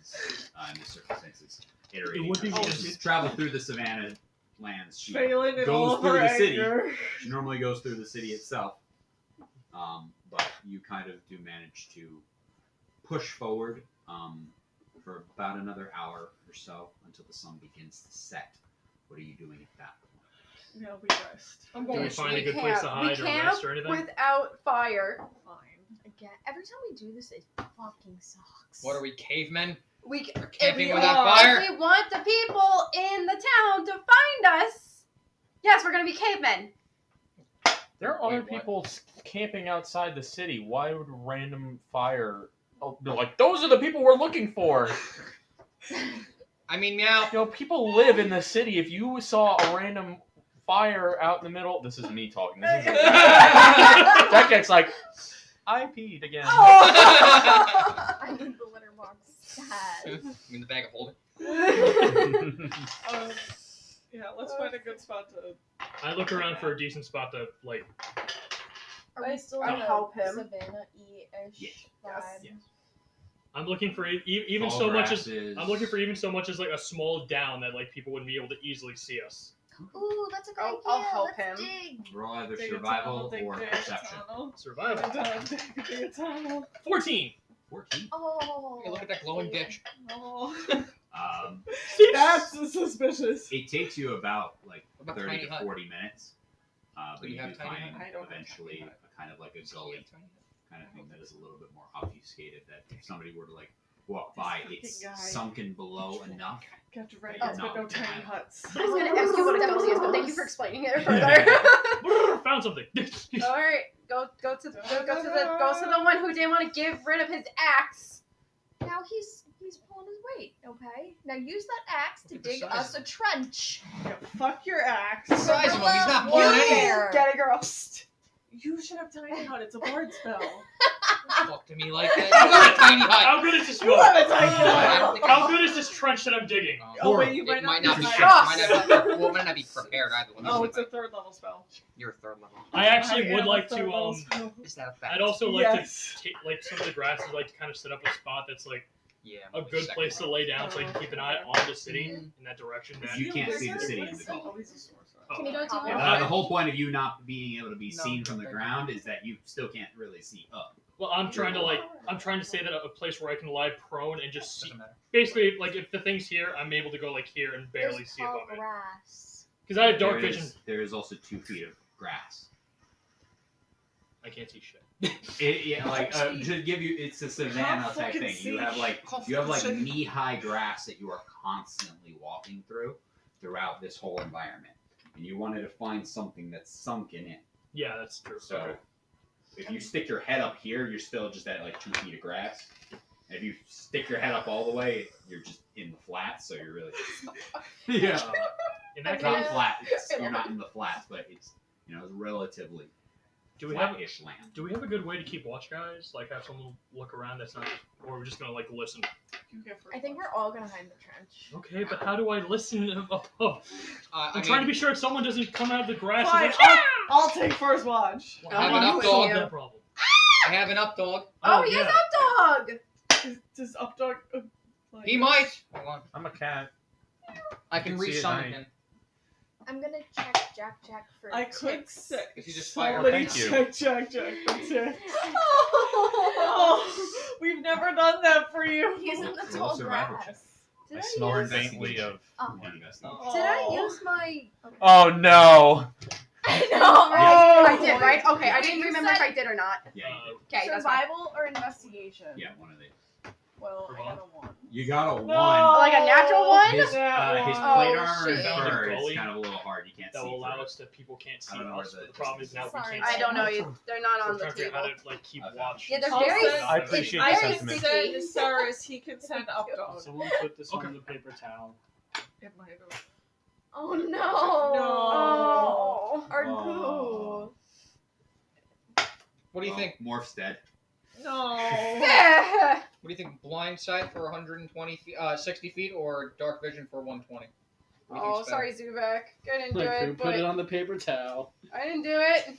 the circumstances. Iterating It would be her. me. She's traveled through the savannah lands. She Failing in goes all of through her the city. anger. She normally goes through the city itself, but you kind of do manage to push forward for about another hour or so until the sun begins to set. What are you doing at that point? Yeah, we rest. I'm Do we find a good place to hide or rest or anything? without fire. Fine. Again, every time we do this, it fucking sucks. What are we, cavemen? We We're camping we without are. fire? If we want the people in the town to find us, yes, we're gonna be cavemen. There are other Wait, what? people camping outside the city. Why would random fire? Oh, they're like, those are the people we're looking for. I mean, meow. You know, people live in the city. If you saw a random fire out in the middle, this is me talking. This is that guy's like, I peed again. I need the litter box. Sad. I mean, the bag of holding. Yeah, let's find a good spot to. I look around for a decent spot to like. Are we still I'll in a help him. Savannah-y-ish vibe? Yes. I'm looking for even Tall so much as grasses. I'm looking for even so much as like a small down that like people wouldn't be able to easily see us. Ooh, that's a good idea. I'll help Let's him. dig. Roll either Dig a survival tunnel, or dig a perception. tunnel. Survival. Dig a tunnel. 14. 14. Oh. Hey, look at that glowing ditch. Oh. That's suspicious. It takes you about like What about 30 tiny to hut? 40 minutes, but Do you you do have tiny find hut? I don't have eventually tiny hut. a kind of like a gully kind of thing that is a little bit more obfuscated. That if somebody were to like walk by, fucking it's guy. sunken below enough. Got ready, Oh. but no tiny huts. I was gonna ask you what a gully is, but thank you for explaining it further. Found something. All right, go to the one who didn't want to give rid of his axe. Now he's pulling his weight. Okay. Now use that axe to Look at the dig size us a trench. Yeah, fuck your axe. The size of him, he's not You pulling there. anything. Get it, girl. You should have tiny hut. It's a bard spell. Talk to me like that. You got a tiny hut. How good is this You boat? have a tiny I hut. don't think How good is this trench that I'm digging? Oh wait, you It might not be nice. well, it might not be prepared either. Let me Oh, see it's if a 3rd level spell. you're third level. I actually I would am like a 3rd to level spell. Is that a fact? I'd also like Yes. to take like some of the grasses, like to kind of set up a spot that's like Yeah. a good second place to level. lay down, so I can keep an eye on the city in that direction. That You can't see the city in the Oh, gold. he's a sorcerer. Can you go to The whole point of you not being able to be No. seen from the ground is that you still can't really see up. well, I'm trying to say that a place where I can lie prone and just see. Doesn't matter. Basically, like if the thing's here, I'm able to go like here and barely It's see tall above it. grass. Because I have dark There is- vision. There is also 2 feet of grass. I can't see shit. To give you, it's a savanna type fucking thing. see. You have like knee-high grass that you are constantly walking throughout this whole environment, and you wanted to find something that's sunken in. Yeah, that's true. So, Okay. if you stick your head up here, you're still just at like 2 feet of grass. And if you stick your head up all the way, you're just in the flats. So you're really, yeah, In that it's not case, flat. You're not in the flats, but it's it's relatively do we have flat-ish land. do we have a good way to keep watch, guys? Like have someone look around that's not, or we're just gonna like listen. You get first I think watch. we're all gonna hide in the trench. Okay, but how do I listen above? I I'm trying to be sure someone doesn't come out of the grass. Fine, And like, I'll take first watch. I have Oh, an up you dog. and no you. problem. I have an up dog. Oh, he has up dog. Does Updog? Like, He might. Hold on. I'm a cat. I can You can see it resummon dying. him. I'm gonna check Jack for I could ticks. say. If you just fire- Somebody Thank you. check for ticks. Oh, we've never done that for you. He's in the Roll tall survival grass. check. Did I I smell use? faintly of. Oh. One investigation. Did I use my? Oh no! I know. Oh, I did, right? boy. Okay, I didn't You remember if said- I did or not. Yeah, you Okay, that's fine. Survival or investigation? did. Yeah, one of these. Well, I got a 1. You got a No. 1. Like a natural one? His That his one. plate Oh, armor and shit. fur Found a is gully kind of a little hard. You can't That see will allow through. us that people can't see I don't know where us. the- But the problem is now we Sorry. can't. I see don't know. them. They're not So on the I'm trying to figure out table. how to like keep Okay. watch. Yeah, they're I'll very. send- I appreciate I the can sentiment. send Cyrus. He can send Updog. Someone put this Okay. on the paper towel. It might have. Oh no! No. Oh, our Oh. goo. What do you think? Morph's dead. No. What do you think? Blind sight for 120 feet, 60 feet, or dark vision for 120? What do you Oh, think's better? sorry, Zubek. I didn't do Like, who it, put it but on the paper towel? I didn't do it.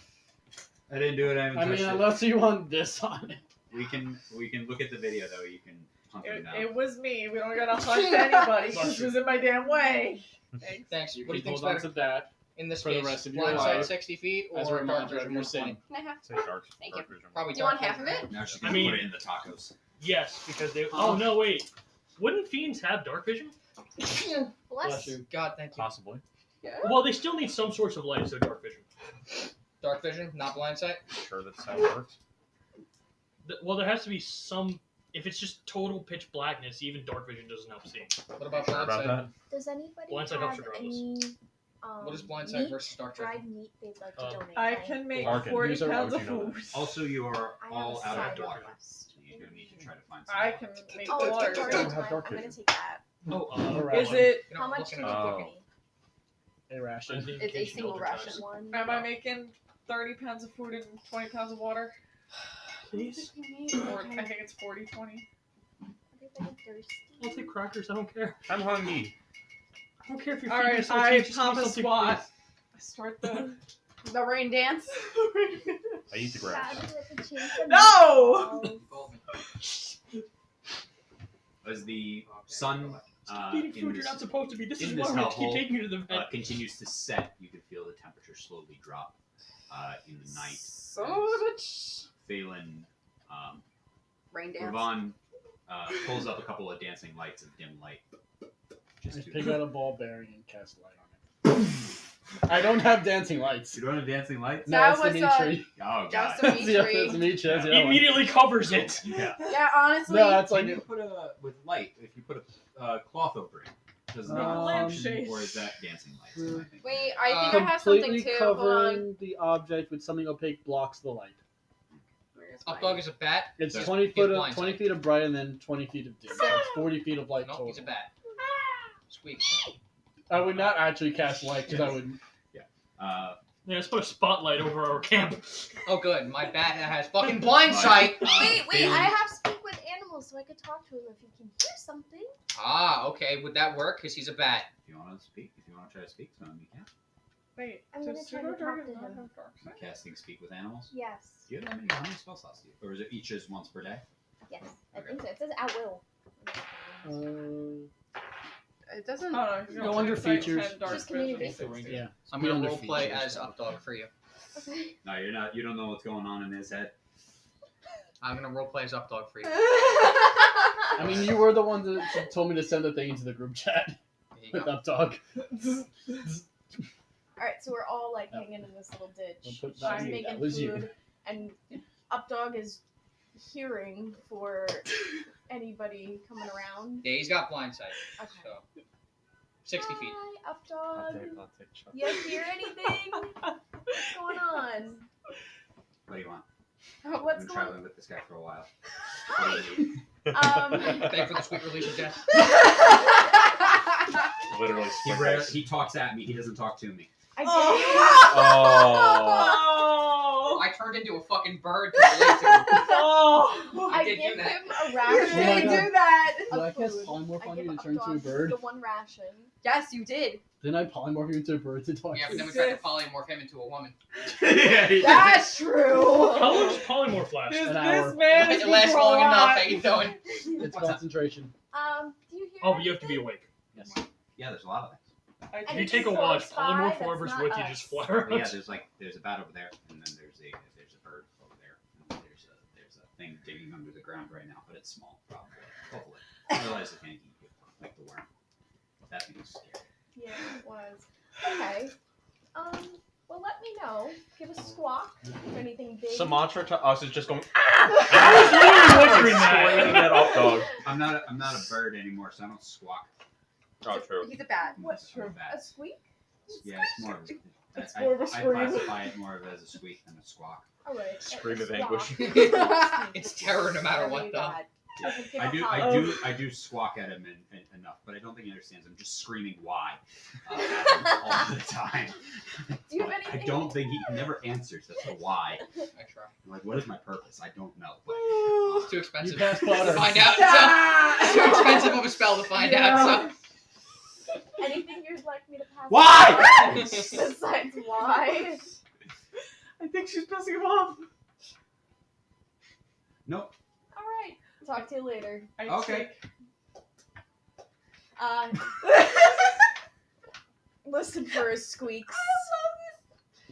I didn't do it. I haven't I mean, touched it. unless you want this on it. We can look at the video though. You can hunt them down. It was me. We don't gotta hunt anybody. This was in my damn way. Thanks. Thanks. You What do you can think's hold on better to that in this for the case? rest of your Blind sight life. 60 feet, or As a dark reminder vision of your 120? sin. Can I have? Say dark. Thank you. Vision. Probably Do you want dark half of vision. it? Now she I can mean- put it in the tacos. Yes, because they. Oh no, wait. Wouldn't fiends have dark vision? Bless. Bless you. God, thank you. Possibly. Well, they still need some sorts of light, so dark vision. Dark vision, not blind sight. Sure, that's how it works. Well, there has to be some. If it's just total pitch blackness, even dark vision doesn't help seeing. What about Sure blind about sight? that? Does anybody Blindside helps have regardless. any What is blind sight meat, versus dark vision? dried meat they'd like to Um, donate? I right? can make Arkin, 40 these are- pounds how of would you know food. Also, you are I have all a out side of water. request. So you're gonna need to try to find some. I can make Oh, it's water. Victorian Don't have time. dark I'm gonna vision. take that. Oh, Is it? You know, How much looking did at you Oh. give me? A ration. It's a single ration. One. Am I making 30 pounds of food and 20 pounds of water? Please. Or I think it's 40, 20. Everybody thirsty? I'll take crackers. I don't care. I'm hungry. I don't care if you're All feeding right, yourself. I Just give me pop a something, squat. please. I start the. The rain dance. I eat the grass. Sad with a chance of No! meatballs. As the sun Eating in food you're this, not supposed to be. This in is this why we have to keep hellhole, taking you to the vet. continues to set, you can feel the temperature slowly drop in the night. Son of a bitch. Phelan, Rain dance. Ravon pulls up a couple of dancing lights of dim light. Just Just to pick out a ball bearing and cast light on it. I don't have dancing lights. You don't have dancing lights? No, That it's the was, Dimitri. Oh That god. was That's the Dimitri. Dimitri. That's the He other one. immediately covers it. Yeah. Yeah, honestly. No, that's Can like you put a with light? If you put a cloth over it, does it Um, function, or is that dancing lights? Hmm. Wait, I think I have something completely too. Hold on. covering the object with something opaque blocks the light. Where's Up mine? dog is a bat. It's So 20 he's foot of blind 20 sight. feet of bright and then 20 feet of dim. So it's 40 feet of light No, total. he's a bat. Squeak. I would not actually cast light because I would. Yeah, let's put a spotlight over our camp. Oh, good. My bat has fucking blind sight. Wait, Bailey. I have speak with animals, so I could talk to him if he can hear something. Ah, okay. Would that work? Because he's a bat. If you want to speak, if you want to try to speak to him, you can. Wait, I'm does gonna try to pseudo talk dragon to not him. have dark You sight? casting speak with animals. Yes. Do you have how many spell slots do you? Or is it each just once per day? Yes. I think so. It says at will. It doesn't. Oh, no, Go under features. Just community. Yeah. I'm gonna Under roleplay features, as so. Updog for you. Okay. No, you're not. You don't know what's going on in his head. I'm gonna roleplay as Updog for you. I mean, you were the one that told me to send the thing into the group chat There you with go. Updog. Alright, so we're all like hanging in this little ditch. Don't put She's that in you, making that was you. food, and Updog is hearing for anybody coming around. Yeah, he's got blind sight. Okay. So 60 feet. Hi, Updog. I'll take Chuck. You hear anything? What's going on? What do you want? What's I've been going traveling with this guy for a while. Hi. Thank for the sweet release of death. Literally. He talks at me. He doesn't talk to me. I Oh. I turned into a fucking bird to relate to him. Oh! I I did give do that. him a Oh ration. my Did God. do that? Did I of cast food. polymorph I on give you to turn into a Updog bird? the one ration. Yes, you did. Didn't I polymorph you into a bird to talk Yeah, to but then you? we tried to polymorph him into a woman. That's true. How long does polymorph last? This, An this hour. man is It lasts long enough. How you doing? It's concentration. Do you hear? Oh, but you have to be awake. Yes. Yeah, there's a lot of things. I If you think take a so watch, spy, polymorph that's whoever's not with you, us. just fly around. But yeah, there's a bat over there, and then there's a bird over there, and there's a thing digging under the ground right now, but it's small, probably. Hopefully, otherwise it can't eat you like the worm. That thing is scary. Yeah, it was. Okay. Well, let me know. Give us a squawk if anything big. Sumatra to us is just going. I was literally wondering that. Screaming at Updog. I'm not a bird anymore, so I don't squawk. Oh, true. He's a bat. What's I'm a A bat. squeak? Yeah, it's more of a. It's more of a I scream. classify it more of as a squeak than a squawk. Alright. Scream a of squawk. anguish. It's terror no matter Whatever what, you though. got. Okay, give a holler. I do squawk at him enough, but I don't think he understands. I'm just screaming why at him all the time. Do you have But anything? I don't think he never answers as to why. I try. I'm like, what is my purpose? I don't know. But It's too expensive You passed to butter. find out. So, it's too expensive of a spell to find out. So Anything you'd like me to pass? why? Besides why? I think she's pissing him off. Nope. Alright. Talk to you later. I Okay. Listen for his squeaks.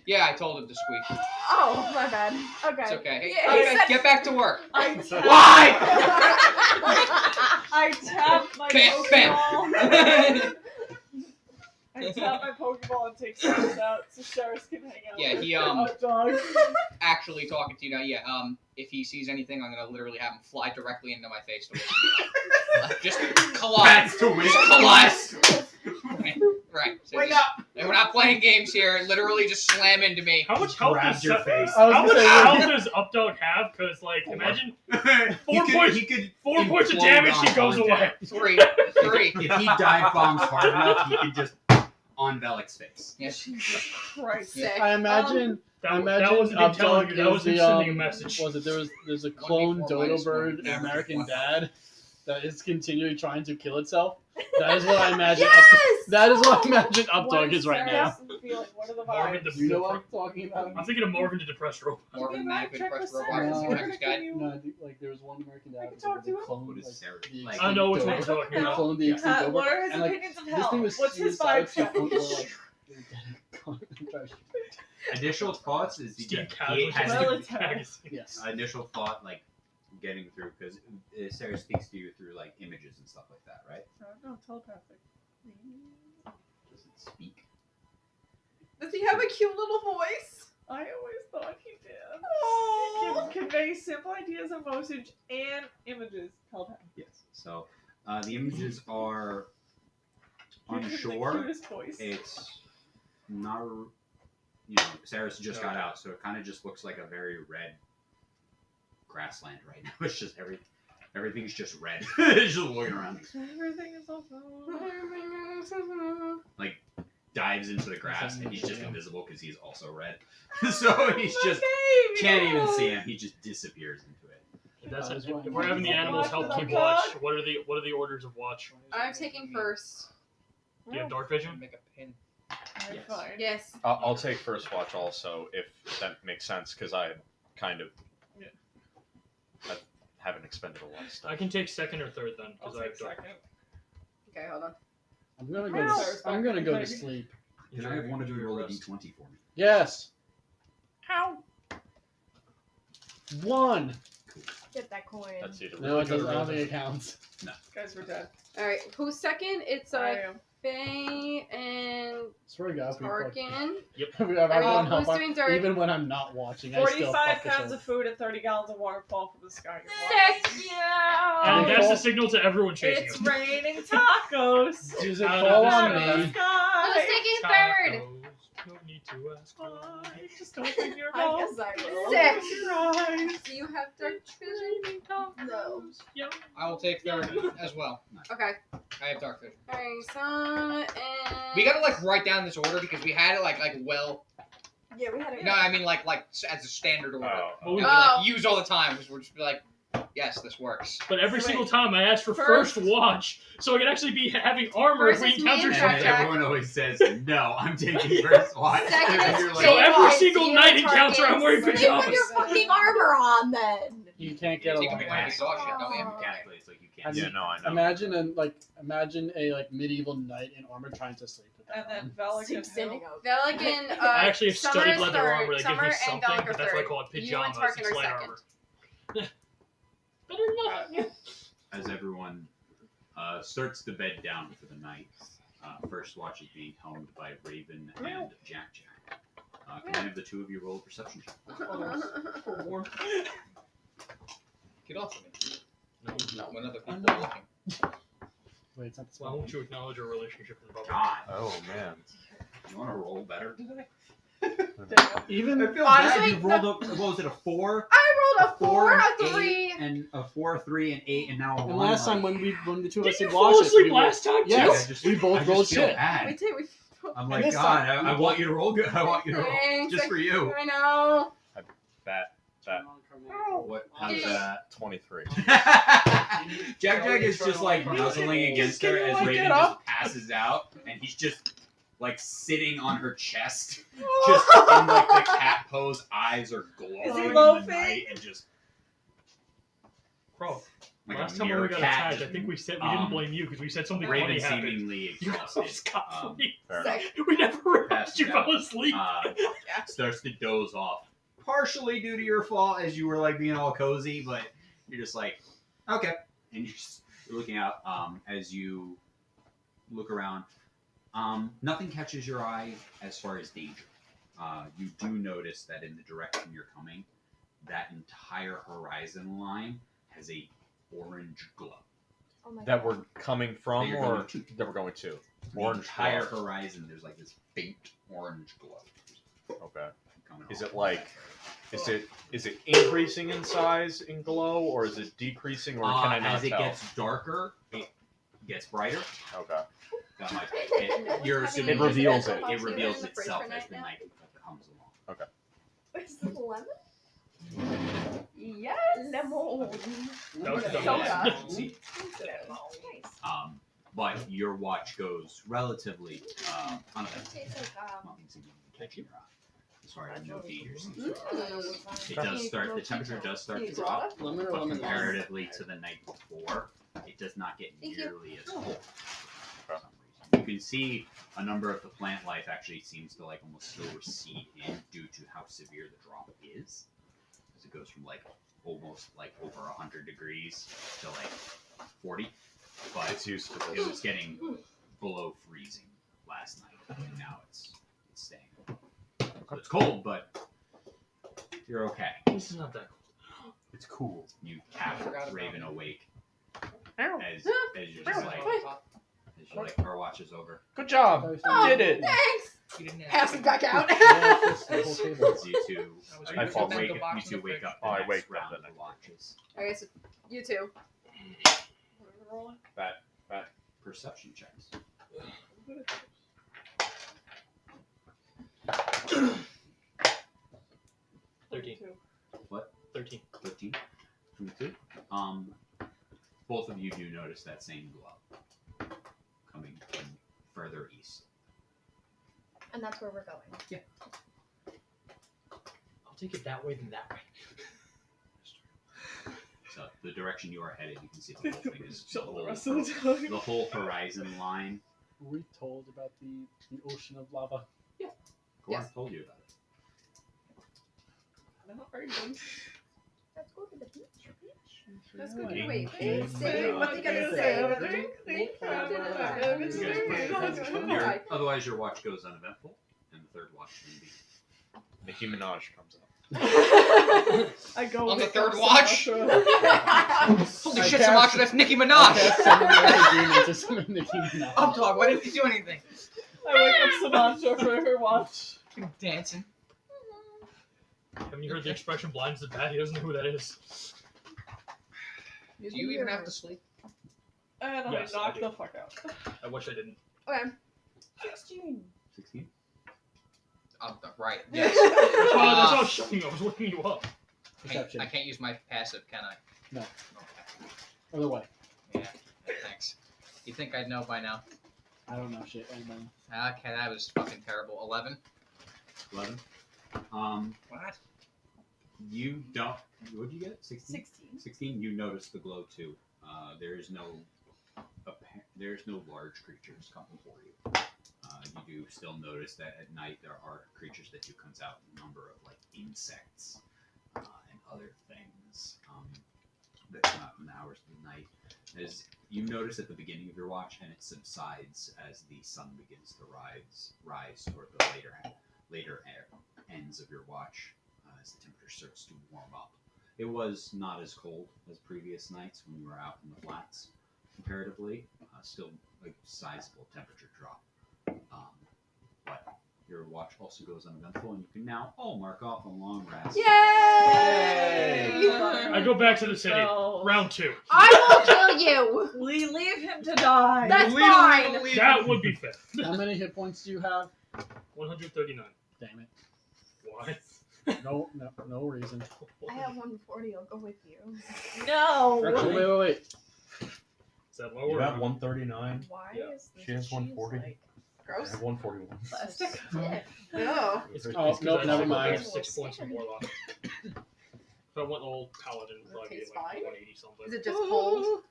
yeah, I told him to squeak. Oh, my bad. Okay. It's okay. Yeah, he Okay, said- get back to work. I Why? I tap my Bam, Pokeball. bam. I tap my Pokeball and take Sheriff out so Sheriff can hang out. Yeah, with he dog. actually talking to you now. Yeah, if he sees anything, I'm gonna literally have him fly directly into my face. Just collide. That's to win. Just collide. Right. So Wake just- up! and we're not playing games here. Literally, just slam into me. How much health Grabs does your face. I was How gonna much say, health does Updog have? Because like, imagine He could- He could 4 points of implode damage, on he goes contact. away. 3. If he dive bombs hard enough, he could just on Velik's face. Yes. Christ. Sick. I imagine. That, I that imagine wasn't me telling Updog you. That was is him the sending a message. Was it there's a clone 1d4 dodo minus bird, one, an average American 1. dad, that is continually trying to kill itself. That is what I imagine. Yes! That is what I imagine What Updog is right now. Sarah's feeling? What are the Marvin vibes? the- You know what I'm talking about? I'm thinking of Marvin the Depressed Robot. Marvin Yeah, Manic with check Press with Robot. Sarah. No. Is America's Guide. No, I think, like there was one American dad. I can talk to him. Clone, What is like, Sarah? the Like, I know which one dodo. you're talking They about. cloned the extinct dodo. What are his And, like, opinions of this hell? thing was What's his suicide vibe to the check? point where, like, Initial thoughts is Steve he Cowles. has Well, to, it's her. yes. initial thought like getting through because Sarah speaks to you through like images and stuff like that, right? No, telepathic. Does it speak? Does he have a cute little voice? I always thought he did. Oh. He can convey simple ideas, emotions, and images. Telepathic. Yes. So the images are He has the unsure. cutest voice. It's not. You know, Sarah's just got out, so it kind of just looks like a very red grassland right now. It's just everything's just red. It's just looking around. Everything is awesome. Like dives into the grass, and he's just invisible because he's also red. So he's just Okay, can't even no. see him. He just disappears into it. That's If if we're having the animals help keep watch. What are the orders of watch? I'm taking first. Do you have dark vision? Make a pin. I'm Yes. fine. Yes. I'll take first watch also, if that makes sense, because I kind of I haven't expended a lot of stuff. I can take second or third then, I'll because I have take dark. second. Okay, hold on. I'm gonna go to sleep. Can I have one of you roll a d20 for me? Yes. Ow. 1. Get that coin. That's either No, it doesn't. I don't think it counts. Guys, we're dead. All right, who's second? It's I am. Faye and Swear to God, Tarkin. Everyone Who's doing dark? even when I'm not watching, I still 45 fuck the pounds show. of food and 30 gallons of water fall from the sky. You're Sick, yeah. And that's the signel to everyone chasing It's us. raining tacos. Does it Out fall of on the me? Who's Sky. taking third? Tacos, no need to ask why. Just open your I mouth. guess I will. Sick. Close your eyes. Do you have dark vision? No. Yep. I will take third as well. Okay. I have dark vision. Alright, so and We gotta like write down this order because we had it like well. Yeah, we had it. No, I mean like as a standard order. But, we, And we like use all the time. We'll just be like, yes, this works. but every So single wait. time I ask for First- first watch, so I can actually be having armor if we Versus me encounter and And something. Jack. everyone always says, "No, I'm taking first watch." Second And is you're So Jake. every Watch, single you night and encounter, I'm wearing Tarkin. You put pajamas. your fucking armor on then. You can't get Take a along. mechanic exhaustion, don't you? mechanically, it's like you I can't. mean, Yeah, no, I know. Imagine a medieval knight in armor trying to sleep with that And then on. Velican Seems standing Hill. out. Velican, I actually have Summer studied is leather third. armor that Summer gives me and something, Velic are but that's why I third. call it You and pajamas. Tarkin It's are light second. armor. Better than nothing. As everyone starts to bed down for the night, first watch is being helmed by Raven and Jack Jack. Can I have the two of you roll a perception check? For warmth. Get off of me. No. When other people are looking. Wait, it's not the Why spell. won't you acknowledge our relationship in the bubble? God, Oh man. you want to roll better today? Even I feel Honestly, bad. You rolled up. What was it? A 4? I rolled a 4, and a eight, 3. and a 4, 3, and 8, and now a 1. and last time like, when the two of us Did you did fall watch it, asleep we were- last time too? Yes, we I both just rolled feel shit. bad. We did. I'm And like, this God, time, I want you to roll good. I want you to roll Thanks. just for you. I know. That What? How's that? 23. Jack Jack is just like nuzzling against her as like, Raven get just up. passes out, and he's just like sitting on her chest, just in like the cat pose. Eyes are glowing Is he in the loafing? night, and just Bro, like last a time when mirror we got cat. attacked, I just, think we said we didn't um, blame you because we said something Raven funny happened. seemingly You got exhausted. scot free. Fair enough. We never realized Passed you out. fell asleep. Starts to doze off, partially due to your fault, as you were like being all cozy, but you're just like, okay, and you're looking out. As you look around, nothing catches your eye as far as danger. You do notice that in the direction you're coming, that entire horizon line has a orange glow. Oh my That God. we're coming from, That you're or going to. that we're going to. The Orange entire glow. horizon, there's like this faint orange glow. Okay. Coming Is off. it like? Is it increasing in size in glow, or is it decreasing, or can I not as it tell? gets darker, it gets brighter. Okay. That might you're assuming It reveals it. It reveals itself as the night comes along. Is this lemon? Yes. Lemon. That was the Soda. best. See, Nice. but your watch goes relatively unaffected. Tastes like Nothing significant catching your eye. As far as no danger seems to Mm. It does start. The temperature does start to drop, Lemon or but lemon? comparatively to the night before, it does not get Thank you. nearly as cold. For some reason, you can see a number of the plant life actually seems to like almost still recede in due to how severe the drop is, as it goes from like almost like over 100 degrees to like 40. But It's used to it this. was getting below freezing last night, and now it's staying. So it's cold, but you're okay. This is not that cool. It's cool. You cap Raven awake Ow. as you're just like as you're like our watch is over. Good job. Oh, Did it. Thanks. You didn't have Pass it back out. As you two, I fall wake, asleep. you two wake up the Oh, I next wake up round the of next watches. Okay, so you two. Perception checks. 22. 13. 13. 22. Both of you do notice that same glow coming from further east. And that's where we're going. I'll take it that way than that way. So the direction you are headed, you can see the whole thing is Shut the rest of the time. the whole horizon line. Were we told about the ocean of lava? Goran Yes. told you about it. No, are you going to? Let's go to the beach. Let's go. Wait, Wait, wait, say what you gonna say. Otherwise, your watch goes uneventful, and the third watch can be. Nicki Minaj comes up. I go On the pick third up watch? Sumatra. Holy I shit, cast- Sumatra, that's Nicki I Minaj! cast summon Earth Demon to summon Nicki Minaj. Up dog, why didn't you do anything? I wake up Sumatra for her watch. Dancing. Haven't you heard the expression blind is the bad? He doesn't know who that is. Do you even have to sleep? And Yes, I I knock do. the fuck out. I wish I didn't. Okay. 16. 16. Right. That's Yes. why I was shutting. I was looking you up. Perception. I can't use my passive, can I? No. Okay. Other way. Yeah. Thanks. You think I'd know by now? I don't know shit. I don't know. Okay, that was fucking terrible. 11. 11. What? You don't. What did you get? 16. 16. 16. You notice the glow too. There is no large creatures coming for you. You do still notice that at night there are creatures that do comes out in a number of like insects and other things that come out in the hours of the night. As you notice at the beginning of your watch, and it subsides as the sun begins to rise toward the later ends of your watch as the temperature starts to warm up. It was not as cold as previous nights when you were out in the flats, comparatively. Still a sizable temperature drop. But your watch also goes uneventful, and you can now all mark off a long rest. Yay! I go back to the city. No. Round 2. I will kill you. We leave him to die. That's fine. That would be fair. How many hit points do you have? 139. Damn it. Why? No reason. I have 140. I'll go with you. No. Actually, wait. Is that You lower? have 139. Why Yeah. is this She has cheese 140. like I Gross. have 141. plastic? No. It's, Oh, it's 'cause nope, I never should go mind. back to 6 points from Warlock. If I went old Paladin, it'd probably be Tastes like fine. 180 something. Is it just cold?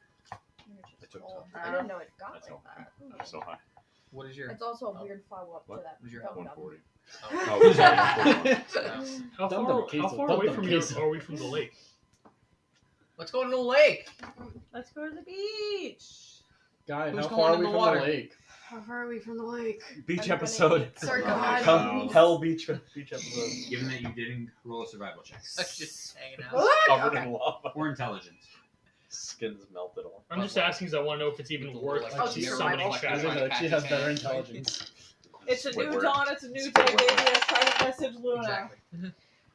It's took cold. some. I didn't know it got That's like okay. that. That's so high. What is your... It's also a weird follow-up What? to that. Was your Dum Dum. 140. Oh. Oh, sorry, 141. How Dum far, Dum queso, how far Dum away Dum from here queso. are we from the lake? Let's go to the lake. Let's go to the beach. Guy, Who's how going far are in we the from water? the lake? How far are we from the lake? Beach I'm gonna episode. eat Sir Oh my God. Hell beach episode. Given that you didn't roll a survival check Let's just hanging out. Look! Covered Okay. in lava. or intelligence, Skin's melted off. I'm just asking because I want to know if it's even worth Oh, like, so summoning survival. shadow. Look at her, she has better intelligence. It's a new Squidward. dawn. It's a new day, baby. I try to message Luna. Exactly.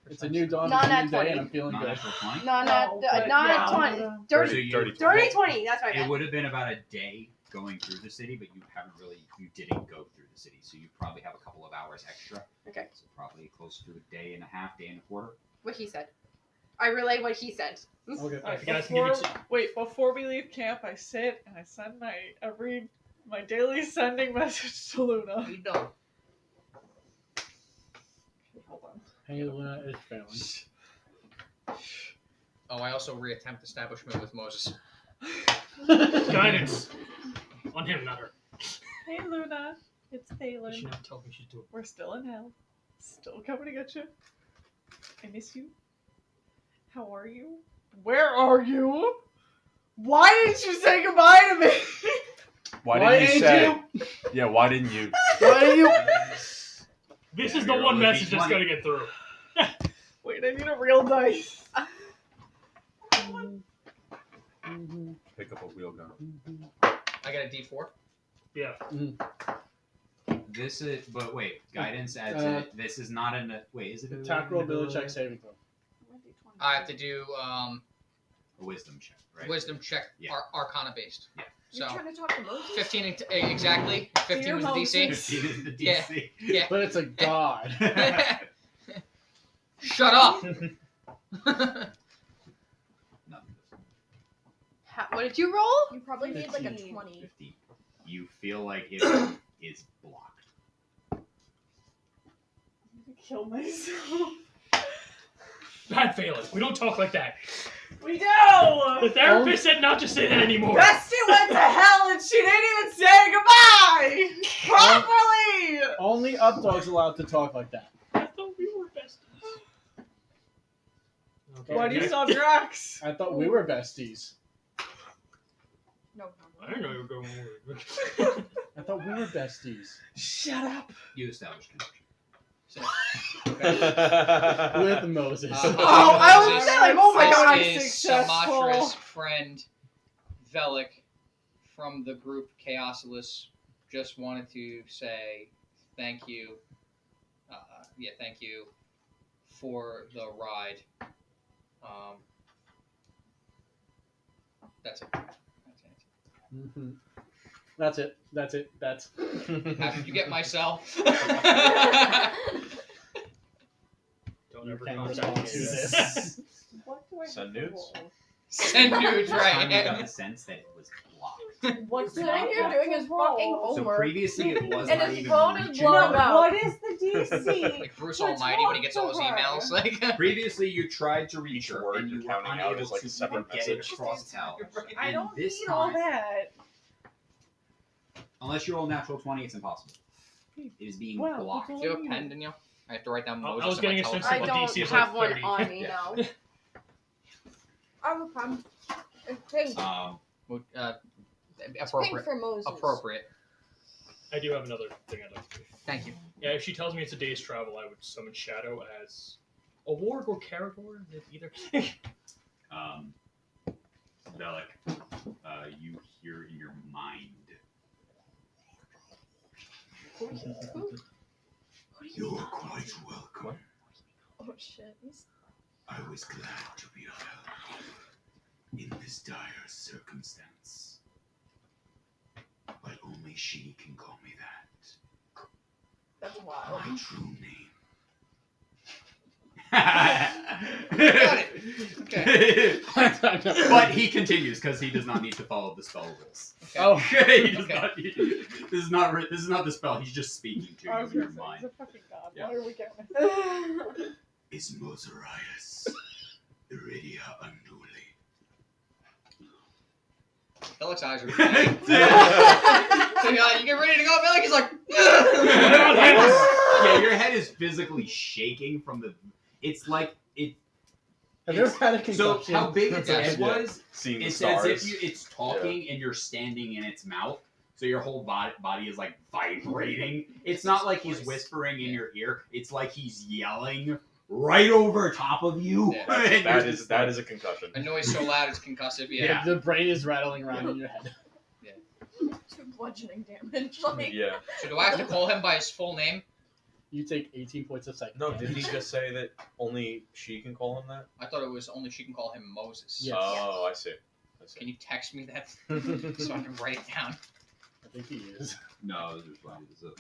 It's a new dawn, Not it's a at new day, 20. and I'm feeling good. non-natural 20. Not No, but not yeah, at 20. Luna. Dirty, So you- Dirty dirty 20. That's what I It meant. would have been about a day going through the city, but you didn't go through the city, so you probably have a couple of hours extra. Okay. So probably close to a day and a half, day and a quarter. What he said. I relay what he said. Okay. I think I can give you Before we leave camp, I sit and I read my daily sending message to Luna. You don't. Hold on. Hey, Luna, it's failing. Oh, I also reattempt establishment with Moses. guidance on him, not her. Hey Luna, it's She Phelan. never told me she's doing. We're still in hell. Still coming to get you. I miss you. How are you? Where are you? Why didn't you say goodbye to me? Why Why didn't you didn't say? Yeah, why didn't you? Why are you? This Yeah, is the you're one only message that's D20. gonna get through. Wait, I need a real dice. Pick up a wheel gun. I got a D4. Yeah. This is, but wait, guidance adds it. This is not in a. Wait, is it a Attack roll, ability check, saving throw. I have to do A wisdom check, right? wisdom check, Yeah. Arcana based. Yeah. So You're trying to talk to Moses? 15 exactly. 15 Dear was the DC. Moses. 15 is the Yeah. DC. Yeah. But it's a god. Shut up. Nothing. What did you roll? You probably need like a 15. 20. 50. You feel like it is blocked. Kill myself. Bad failing. We don't talk like that. We do! The therapist said not to say that anymore. Bestie went to hell and she didn't even say goodbye! Properly! Only Updog's allowed to talk like that. I thought we were besties. Okay, Why do you okay. still have your axe? I thought we were besties. No, I didn't know you were going over. I thought we were besties. Shut up. You established connection. With Moses. Oh, I was like, oh my god, I'm This is successful. Sumatra's friend, Velik, from the group Chaosilus. Just wanted to say thank you. Thank you for the ride. That's it. Mhm. That's it. That's it. That's. How did you get myself? Don't You ever can contact respond me. to this. What do I Send have to nudes? roll? Send nudes, Time you got right? the sense that it was blocked. What The thing you're doing is fucking So homework. previously it was And not his even phone is reaching. blowing up. What is the DC? Like Bruce So Almighty when he gets all his talk to her. emails. Like Previously you tried to reach Each her word and you you're were counting out unable is like to a separate even get it message. across town. I And don't this need all time, that. unless you roll a natural 20, it's impossible. It is being Well, blocked. Do you have a pen, Danielle? I have to write down I Moses. was on getting my a sense telephone. of I what don't DC is have like one 30. on me, Yeah. no. I have a pen. It's pink. It's pink Appropriate. for Moses. Appropriate. I do have another thing I'd like to do. Thank you. Yeah, if she tells me it's a day's travel, I would summon Shadow as a warg or Caragor, either. Velik, you hear in your mind. You're quite welcome. Oh shit. I was glad to be of help in this dire circumstance. But only she can call me that. That's wild. My true name. Got it. Okay. But he continues because he does not need to follow the spell rules. Okay. Oh, He does Okay. not need, this is not the spell. He's just speaking to I you was in your gonna say, mind. he's a fucking god. Yeah. Why are we counting? Is Mosarius Iridia Unduli? Velik's eyes are big. So you get ready to go, Velik? He's like, Yeah, your head is physically shaking from the. It's like it. Have you ever had a So concussion? how big its head Yeah. was? Seeing the It's stars. as if it's talking and you're standing in its mouth. So your whole body is like vibrating. It's not like he's whispering in your ear. It's like he's yelling right over top of you. Yeah. And you're That just is a concussion. a noise so loud it's concussive. Yeah. The brain is rattling around in your head. 2 bludgeoning damage. Like, Yeah. So do I have to call him by his full name? You take 18 points of psychic No, did he damage. just say that only she can call him that? I thought it was only she can call him Moses. Yes. Oh, I see. Can you text me that so I can write it down? I think he is. No, there's one. There's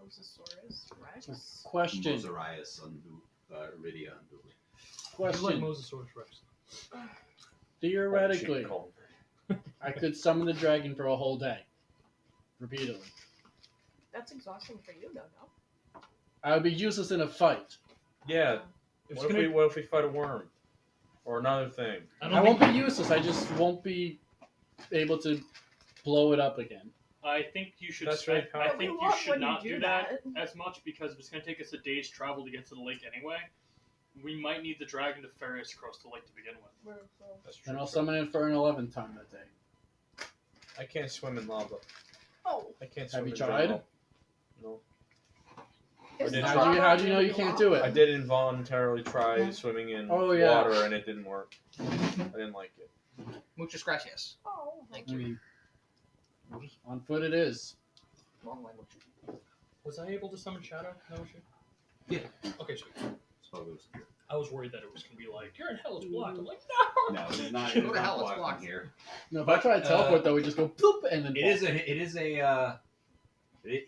Mosasaurus Rex. Question. Mosarius Iridia Unduli. I like Question. Moses Rex. Theoretically, She can call him I could summon the dragon for a whole day. Repeatedly. That's exhausting for you, though, no? I would be useless in a fight. Yeah. It's What gonna- if we fight a worm? Or another thing? don't I won't think- be useless. I just won't be able to blow it up again. I think you should. That's I, really I powerful. think But we you love should when you not do do that that. as much because it's going to take us a day's travel to get to the lake anyway. We might need the dragon to ferry us across the lake to begin with. That's true. And I'll summon it for an 11th time that day. I can't swim in lava. Oh. I can't Have swim you in tried? jungle. No. Is did the try. How do you know lava you can't do it? I did involuntarily try swimming in Oh, yeah. water and it didn't work. I didn't like it. Muchas gracias. Oh. Thank I you. mean, on foot it is. Long language. Was I able to summon Shadow? No issue. Yeah. Okay, sweet. Spell goes through. I was worried that it was going to be like, you're in hell, it's blocked. I'm like, no! No, it's not. Go to hell, it's blocked. here. No, if I try to teleport though, we just go bloop and then It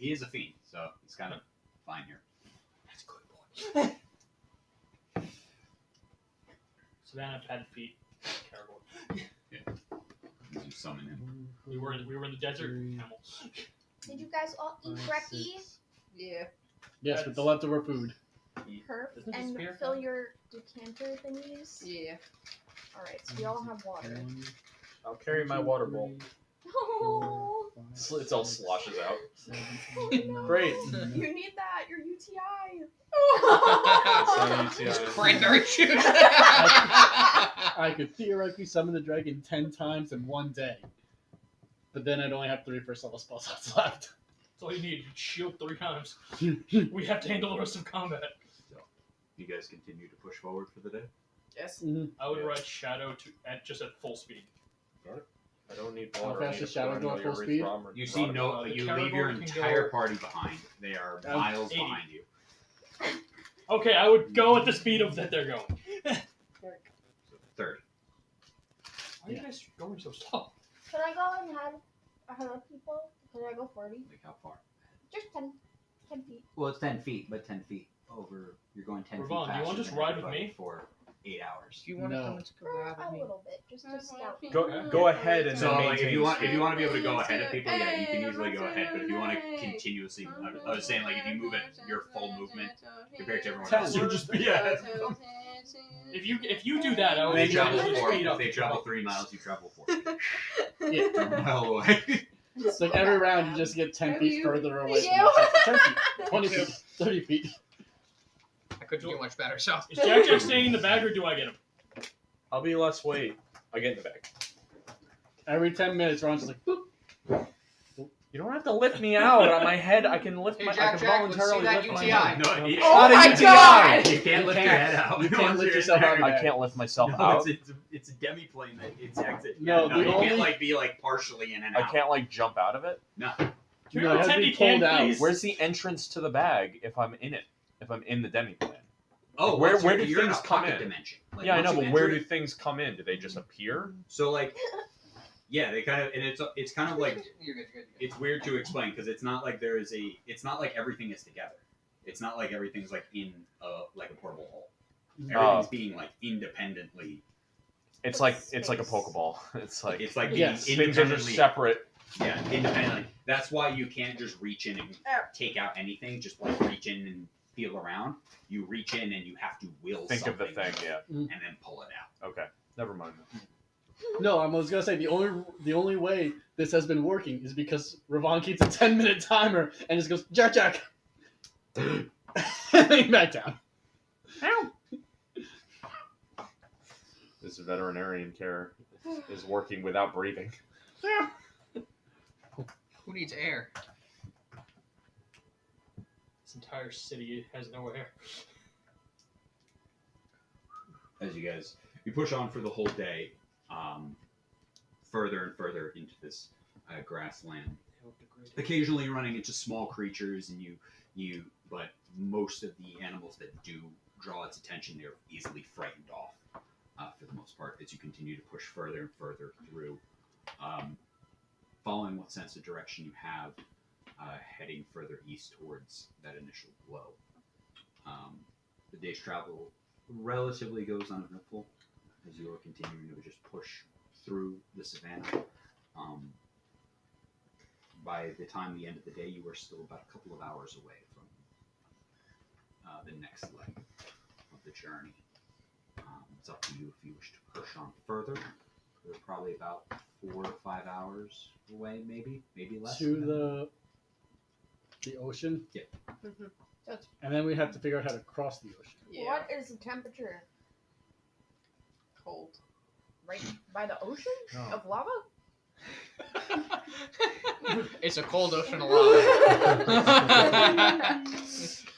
is a fiend, so it's kind of fine here. That's good, boy. Savannah, padded feet, Caragor. As you summon him. We were in the desert. Camels. Did you guys all eat brekkie? Yeah. Yes, with the leftover food. Perf Isn't this and beer fill fountain? your decanter thingies. Yeah. Alright, so we all have water. I'll carry my water bowl. Oh, It all sloshes out. oh no. Great. You need that. Your UTI. Just cranberry juice. I could theoretically summon the dragon 10 times in one day. But then I'd only have 3 first level spell slots left. That's all you need. Shield 3 times. We have to handle the rest of combat. You guys continue to push forward for the day? Yes. I would ride Shadow at full speed. I don't need How water. fast I need does to Shadow put go on at full my speed? urethrum or You see no. The You Caragor leave your can entire go- party behind. They are miles 80. behind you. Okay, I would go at the speed of that they're going. So 30. Why are you guys going so slow? Can I go ahead of people? Can I go 40? Like how far? Just 10 feet. Well, it's 10 feet, but 10 feet over. You're going 10 Ravon, feet do you faster wanna just than ride with everybody me? for 8 hours. Do you want to No. come into For collab a with me? little bit, just to scout. Go ahead and So then like, if you maintain want to be able to go ahead of people, yeah, you can easily go ahead. But if you want to continuously, I was saying like if you move at your full movement compared to everyone 10. else, you'll just be yeah. If you do that, I would They just travel speed 4. up. If they travel 3 miles, you travel 4. Yeah. They're a mile away. It's like every round you just get 10 feet further away from You? it. 10 feet, 20 feet, 30 feet. I couldn't do much better, so. Is Jack Jack staying in the bag or do I get him? I'll be less weight. I get in the bag. Every 10 minutes, Ron's just like, boop. You don't have to lift me out on my head. I can lift Hey, my. Jack, I can Jack, let's see voluntarily that lift my UTI. head. No, you, Oh Not a my UTI. god! you can't lift your head out. You can't Once lift you're yourself in out of there. I bag. can't lift myself No, out. it's a demi-plane that it's exit. No, Yeah, the you only- can't like be like partially in and I out. can't like jump out of it. No. Can we No, it has to pretend be you can, pulled out. please? Where's the entrance to the bag if I'm in it? If I'm in the demi plane? Oh, Where- once where you're- do you're in things a come pocket in? dimension. Like, Yeah, I once know, you but where enter do things come in? Do they just appear? So like, yeah, they kind of, and it's kind of like You're good, you're good. it's weird to explain because it's not like it's not like everything is together. It's not like everything's like in like a portable hole. Everything's being like independently. It's like a Pokeball. It's like It's like Yes. being things are independently. just separate. Yeah, independently. That's why you can't just reach in and take out anything. Just like reach in and feel around. You reach in and you have to will Think of something the thing, yeah. and then pull it out. Okay, never mind. No, I was gonna say the only way this has been working is because Ravon keeps a 10-minute timer and just goes Jack Jack, and then back down. This veterinarian care is working without breathing. Who needs air? This entire city has no air. As you push on for the whole day, further and further into this grassland. Occasionally running into small creatures, and but most of the animals that do draw its attention, they're easily frightened off for the most part as you continue to push further and further through, following what sense of direction you have, heading further east towards that initial glow. The day's travel relatively goes uneventful as you are continuing to just push through the savannah. By the time the end of the day, you are still about a couple of hours away from the next leg of the journey. It's up to you if you wish to push on further. We're probably about 4 to 5 hours away, maybe less. To the ocean. Yeah. And then we have to figure out how to cross the ocean. Yeah. What is the temperature? Cold. Right by the ocean of lava? It's a cold ocean of lava.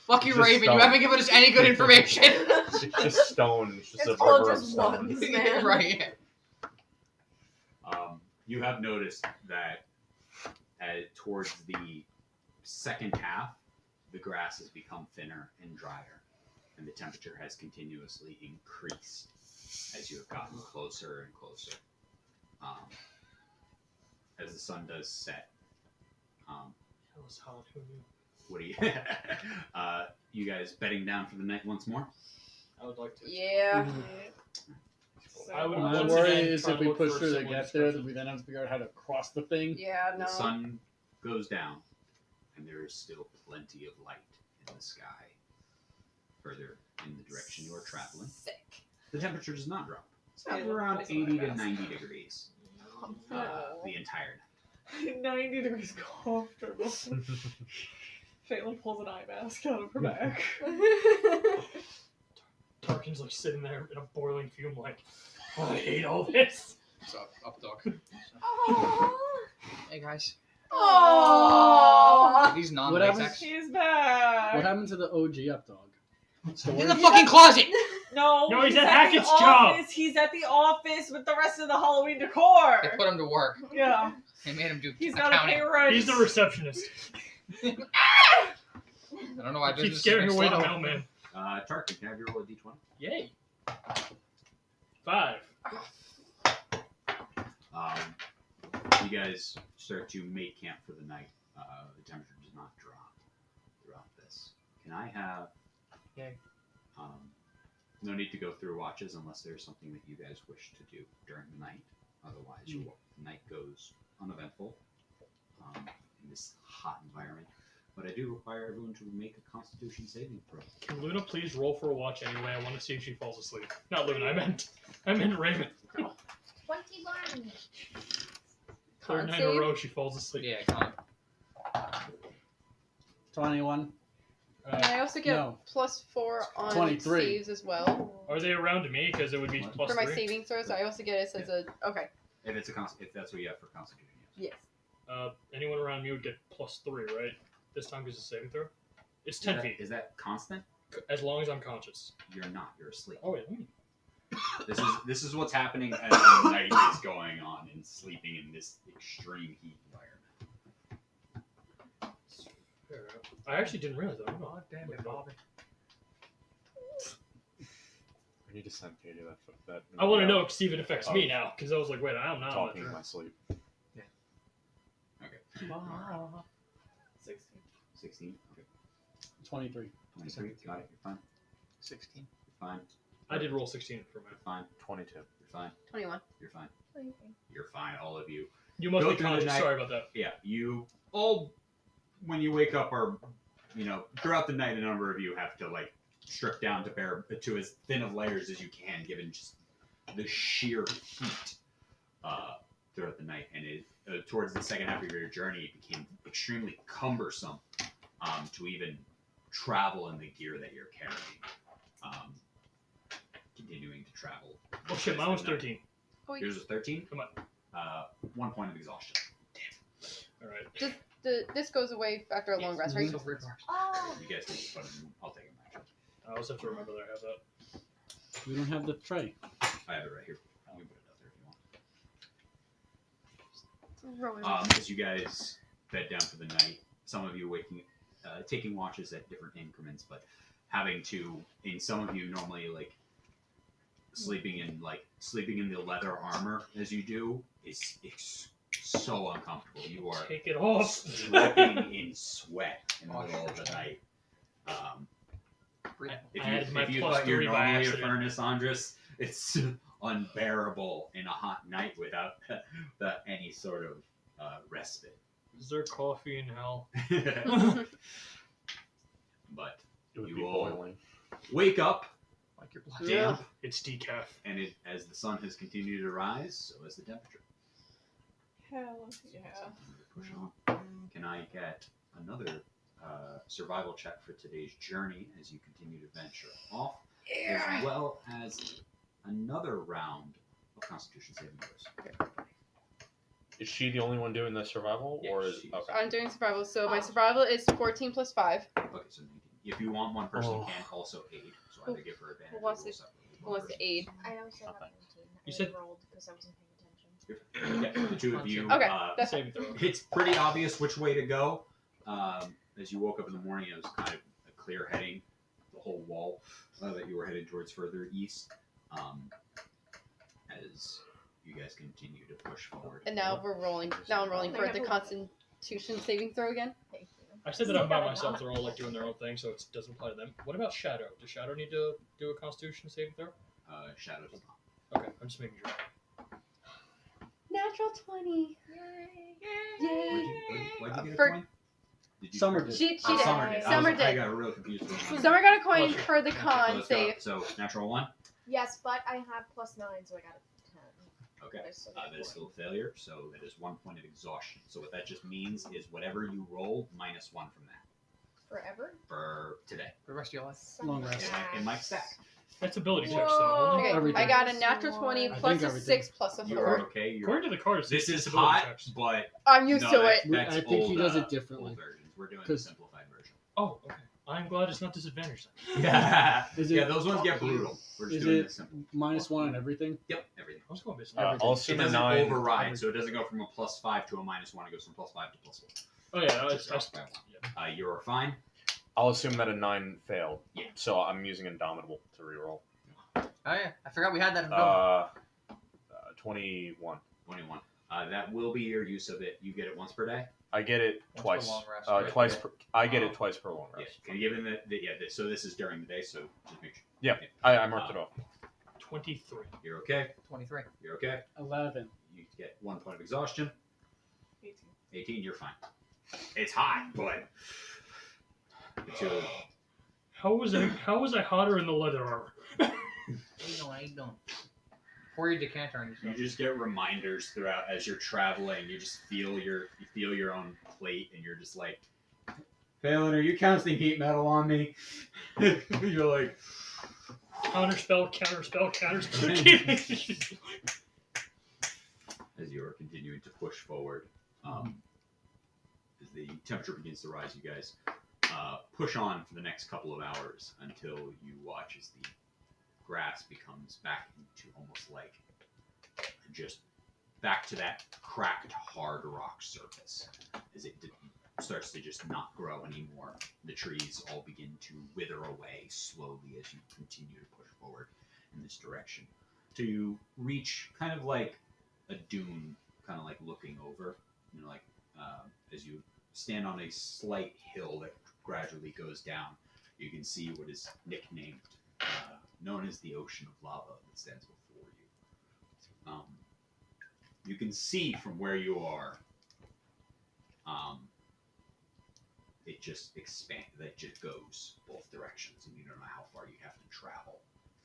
Fuck you, Just Raven. stone. You haven't given us any good information. It's just stone. It's just It's a all river of just stone. ones, man. Right. You have noticed that towards the second half, the grass has become thinner and drier, and the temperature has continuously increased as you have gotten closer and closer. As the sun does set, That was hot. Who knew? what do you? You guys bedding down for the night once more? I would like to. Yeah. I would My once worry again is try if to we look push for through to similar get there, descriptions. we then have to figure out how to cross the thing. Yeah, no. The sun goes down, and there is still plenty of light in the sky. Further in the direction you are traveling, Sick. the temperature does not drop. It's Yeah, around that's what 80 I to asked. 90 degrees the entire night. 90 degrees comfortable. Shayla pulls an eye mask out of her bag. Tarkin's like sitting there in a boiling fume, like, oh, I hate all this. What's up, dog? Aww. Hey guys. Aww. Are these What happens- non-latex? She's back. What happened to the OG up dog? In the fucking closet! No, No, he's at the Hackett's job. office. He's at the office with the rest of the Halloween decor. They put him to work. Yeah, They made him do he's got to accounting. pay rent. He's the receptionist. I don't know why Keep business scaring is away the slow. mailman. Tarkin, can I have you roll a d20? Yay. 5. You guys start to make camp for the night. The temperature does not drop throughout this. Can I have... Yay. No need to go through watches unless there's something that you guys wish to do during the night. Otherwise, the night goes uneventful in this hot environment. But I do require everyone to make a Constitution saving throw. Can Luna please roll for a watch anyway? I want to see if she falls asleep. Not Luna, I meant Raven. 21. Third night in a row she falls asleep. Yeah, come on. 21. And I also get No. +4 on 23. saves as well. Are they around me? Because it would be plus For my 3. saving throws, I also get it as a... Okay. If it's if that's what you have for Constitution, yes. Yes. Anyone around me would get +3, right? This time because it's a saving throw? It's 10 feet. Is that constant? As long as I'm conscious. You're not. You're asleep. Oh, wait. This is what's happening as the night is going on and sleeping in this extreme heat environment. I actually didn't realize that. Oh, Damn it, Bobby. I need to send Katie that. I want to know if it affects me now, because I was like, wait, I'm not. Talking in my sleep. Okay. 16. 16. Okay. 23. 23. Got it. You're fine. 16. You're fine. I did roll 16 for me. You're fine. 22. You're fine. 21. You're fine. You're fine. All of you. You must Go be through the conscious. night. Sorry about that. Yeah. You all, when you wake up, are throughout the night. A number of you have to strip down to as thin of layers as you can, given just the sheer heat throughout the night. And towards the second half of your journey, it became extremely cumbersome to even travel in the gear that you're carrying. Continuing to travel. Oh shit, mine was 13. Oh, Yours was 13? Come on. 1 point of exhaustion. Alright. This goes away after a long rest, right? So free bars. Oh. You guys can put them. I'll take them actually. I also have to remember that I have that. We don't have the tray. I have it right here. You can put it out there if you want. Rowan. As you guys bed down for the night, some of you taking watches at different increments, but having to, in some of you normally sleeping in the leather armor as you do is so uncomfortable. You are Take it off. dripping in sweat in the middle of the night. I had my If you plus thought you're 3 by normally a accident. furnace, Andres, it's unbearable in a hot night without any sort of respite. Is there coffee in hell? But It would You be all- boiling. wake up Like your blood. damp, It's decaf. and as the sun has continued to rise, so has the temperature. Hell yeah. Push on. Can I get another survival check for today's journey as you continue to venture off, as well as another round of Constitution saving throws? Is she the only one doing the survival, Yeah, or is she is. okay? I'm doing survival, so my survival is 14 plus 5. Okay, so 19. If you want one person, Oh. can also aid. So either give her advantage. Who wants or roll to- separately. Who wants to aid? I also have Okay. 19. You I said- rolled because I wasn't paying attention. Yeah, the two of you. Okay, that's Saving throw. It's pretty obvious which way to go. As you woke up in the morning, it was kind of a clear heading, the whole wall that you were headed towards further east. As you guys continue to push forward. And now we're rolling. Now I'm rolling for the Constitution saving throw again. Thank you. I said that I'm by myself. They're all doing their own thing, so it doesn't apply to them. What about Shadow? Does Shadow need to do a Constitution saving throw? Shadow does not. Okay, I'm just making sure. Natural 20. Yay. What'd you get For- a coin? Did you Summer correct did. it? She did. Summer did. Summer I did. got real confused. with mine. Summer got a coin Plus for the So con let's go. save. So natural 1. Yes, but I have +9, so I got a 10. Okay. But I still get That is one. still a failure, so that is 1 point of exhaustion. So what that just means is whatever you roll, -1 from that Forever? for today. For the rest of your life. Long rest. It might stack. That's ability checks, Whoa. so only. Okay, Everything. I got a natural 20 I plus think a everything. 6 plus a You 4. are okay. You're, According to the cards, this it's is ability hot, checks. but I'm used no, to that's, it. that's I think old, he does it differently. Old versions. We're doing the 'Cause- simplified version. Oh, okay. I'm glad it's not disadvantaged. Yeah. Is it- Yeah, those ones get brutal. We're just Is doing it- the simple. -1 on everything? Yep, everything. I was going based Everything. I'll It assume a doesn't 9. override, so it doesn't go from a +5 to a -1. It goes from +5 to +1. Oh yeah, Just drops by 1. yeah. You're fine. I'll assume that a 9 failed. Yeah. So I'm using Indomitable to reroll. Oh yeah, I forgot we had that in film. 21. 21. That will be your use of it. You get it once per day. I get it Once per twice. long rest, Uh, right? twice. Per, I get Oh. it twice per long Yeah. rest. And given so this is during the day, so just make sure. Yeah. I marked it off. 23. You're okay. 23. You're okay. 11. You get 1 point of exhaustion. 18. 18. You're fine. It's hot, but How was I hotter in the leather armor? I don't. Pour your decanter on you yourself. just get reminders throughout as you're traveling. You just feel your own plate, and you're just like, Phelan, are you casting heat metal on me? You're like, Counterspell, counterspell. as you are continuing to push forward, as the temperature begins to rise, you guys push on for the next couple of hours until you watch as the grass becomes back into almost like just back to that cracked hard rock surface as it starts to just not grow anymore. The trees all begin to wither away slowly as you continue to push forward in this direction till you reach kind of like a dune, kind of like looking over, like as you stand on a slight hill that gradually goes down, you can see what is nicknamed known as the ocean of lava that stands before you. You can see from where you are, it just expands, that just goes both directions, and you don't know how far you have to travel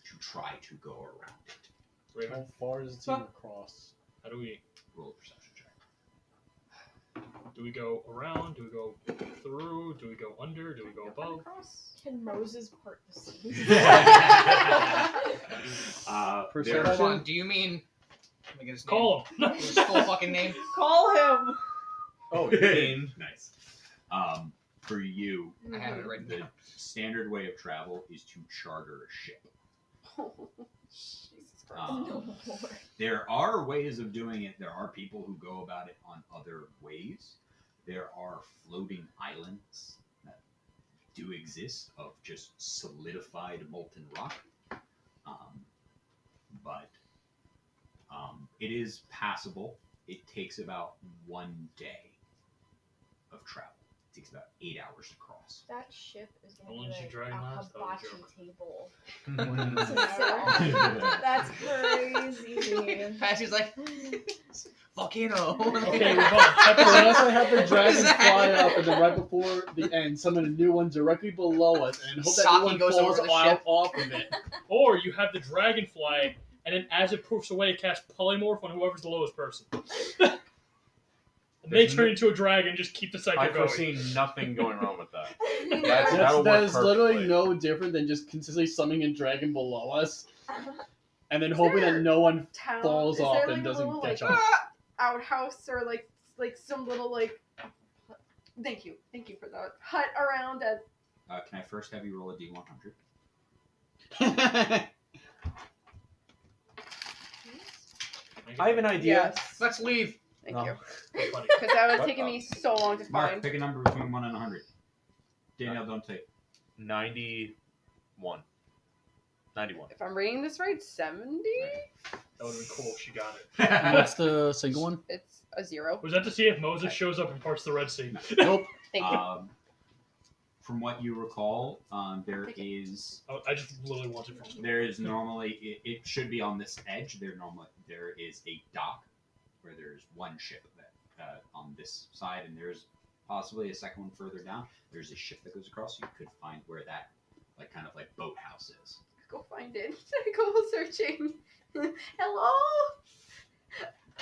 to try to go around it. Raven, How far does it seem across? how do we Roll a perception check. do we go around? Do we go through? Do we go under? Do we go above? Can Moses part the sea? Perception. Hold on, do you mean... Let me get his name. Call him. His full fucking name. Call him. Oh, you mean Nice. For you, I have it right the now. standard way of travel is to charter a ship. Jesus Christ. No more. There are ways of doing it. There are people who go about it on other ways. There are floating islands that do exist of just solidified molten rock. But it is passable. It takes about 1 day of travel. It takes about 8 hours to cross. That ship is How gonna long be did you like drag a last? That was a hibachi joke. table. That's crazy. Patsy's like, volcano. Okay, we're So unless I have the dragon fly up, and then right before the end, summon a new one directly below us, and hope that Saki new one goes falls over the ship. off of it. Or you have the dragonfly, and then as it poofs away, cast polymorph on whoever's the lowest person. And they There's turn no- into a dragon, just keep the cycle I going. foresee nothing going wrong with that. That's, That'll that work is literally perfectly. no different than just consistently summoning a dragon below us, and then hoping that no one Town. falls Is off there, and like, a doesn't little, catch like, on. Outhouse or like some little like. Thank you for that hut around at. Can I first have you roll a d100? I have an idea. Yes. Let's leave. Thank No. you. Funny. Because that was What? taking me so long to Mark, find. pick a number between 1 and 100. Danielle, don't take. 91. 91. If I'm reading this right, 70. That would have been cool if she got it. What's the single one? It's a 0. Was that to see if Moses shows up and parts the Red Sea? Nope. Thank you. from what you recall, there Take it. is I just literally wanted for just there is normally it should be on this edge. There is a dock where there's one ship that on this side, and there's possibly a second one further down. There's a ship that goes across. You could find where that kind of boathouse is. Go find it. Go searching. Hello.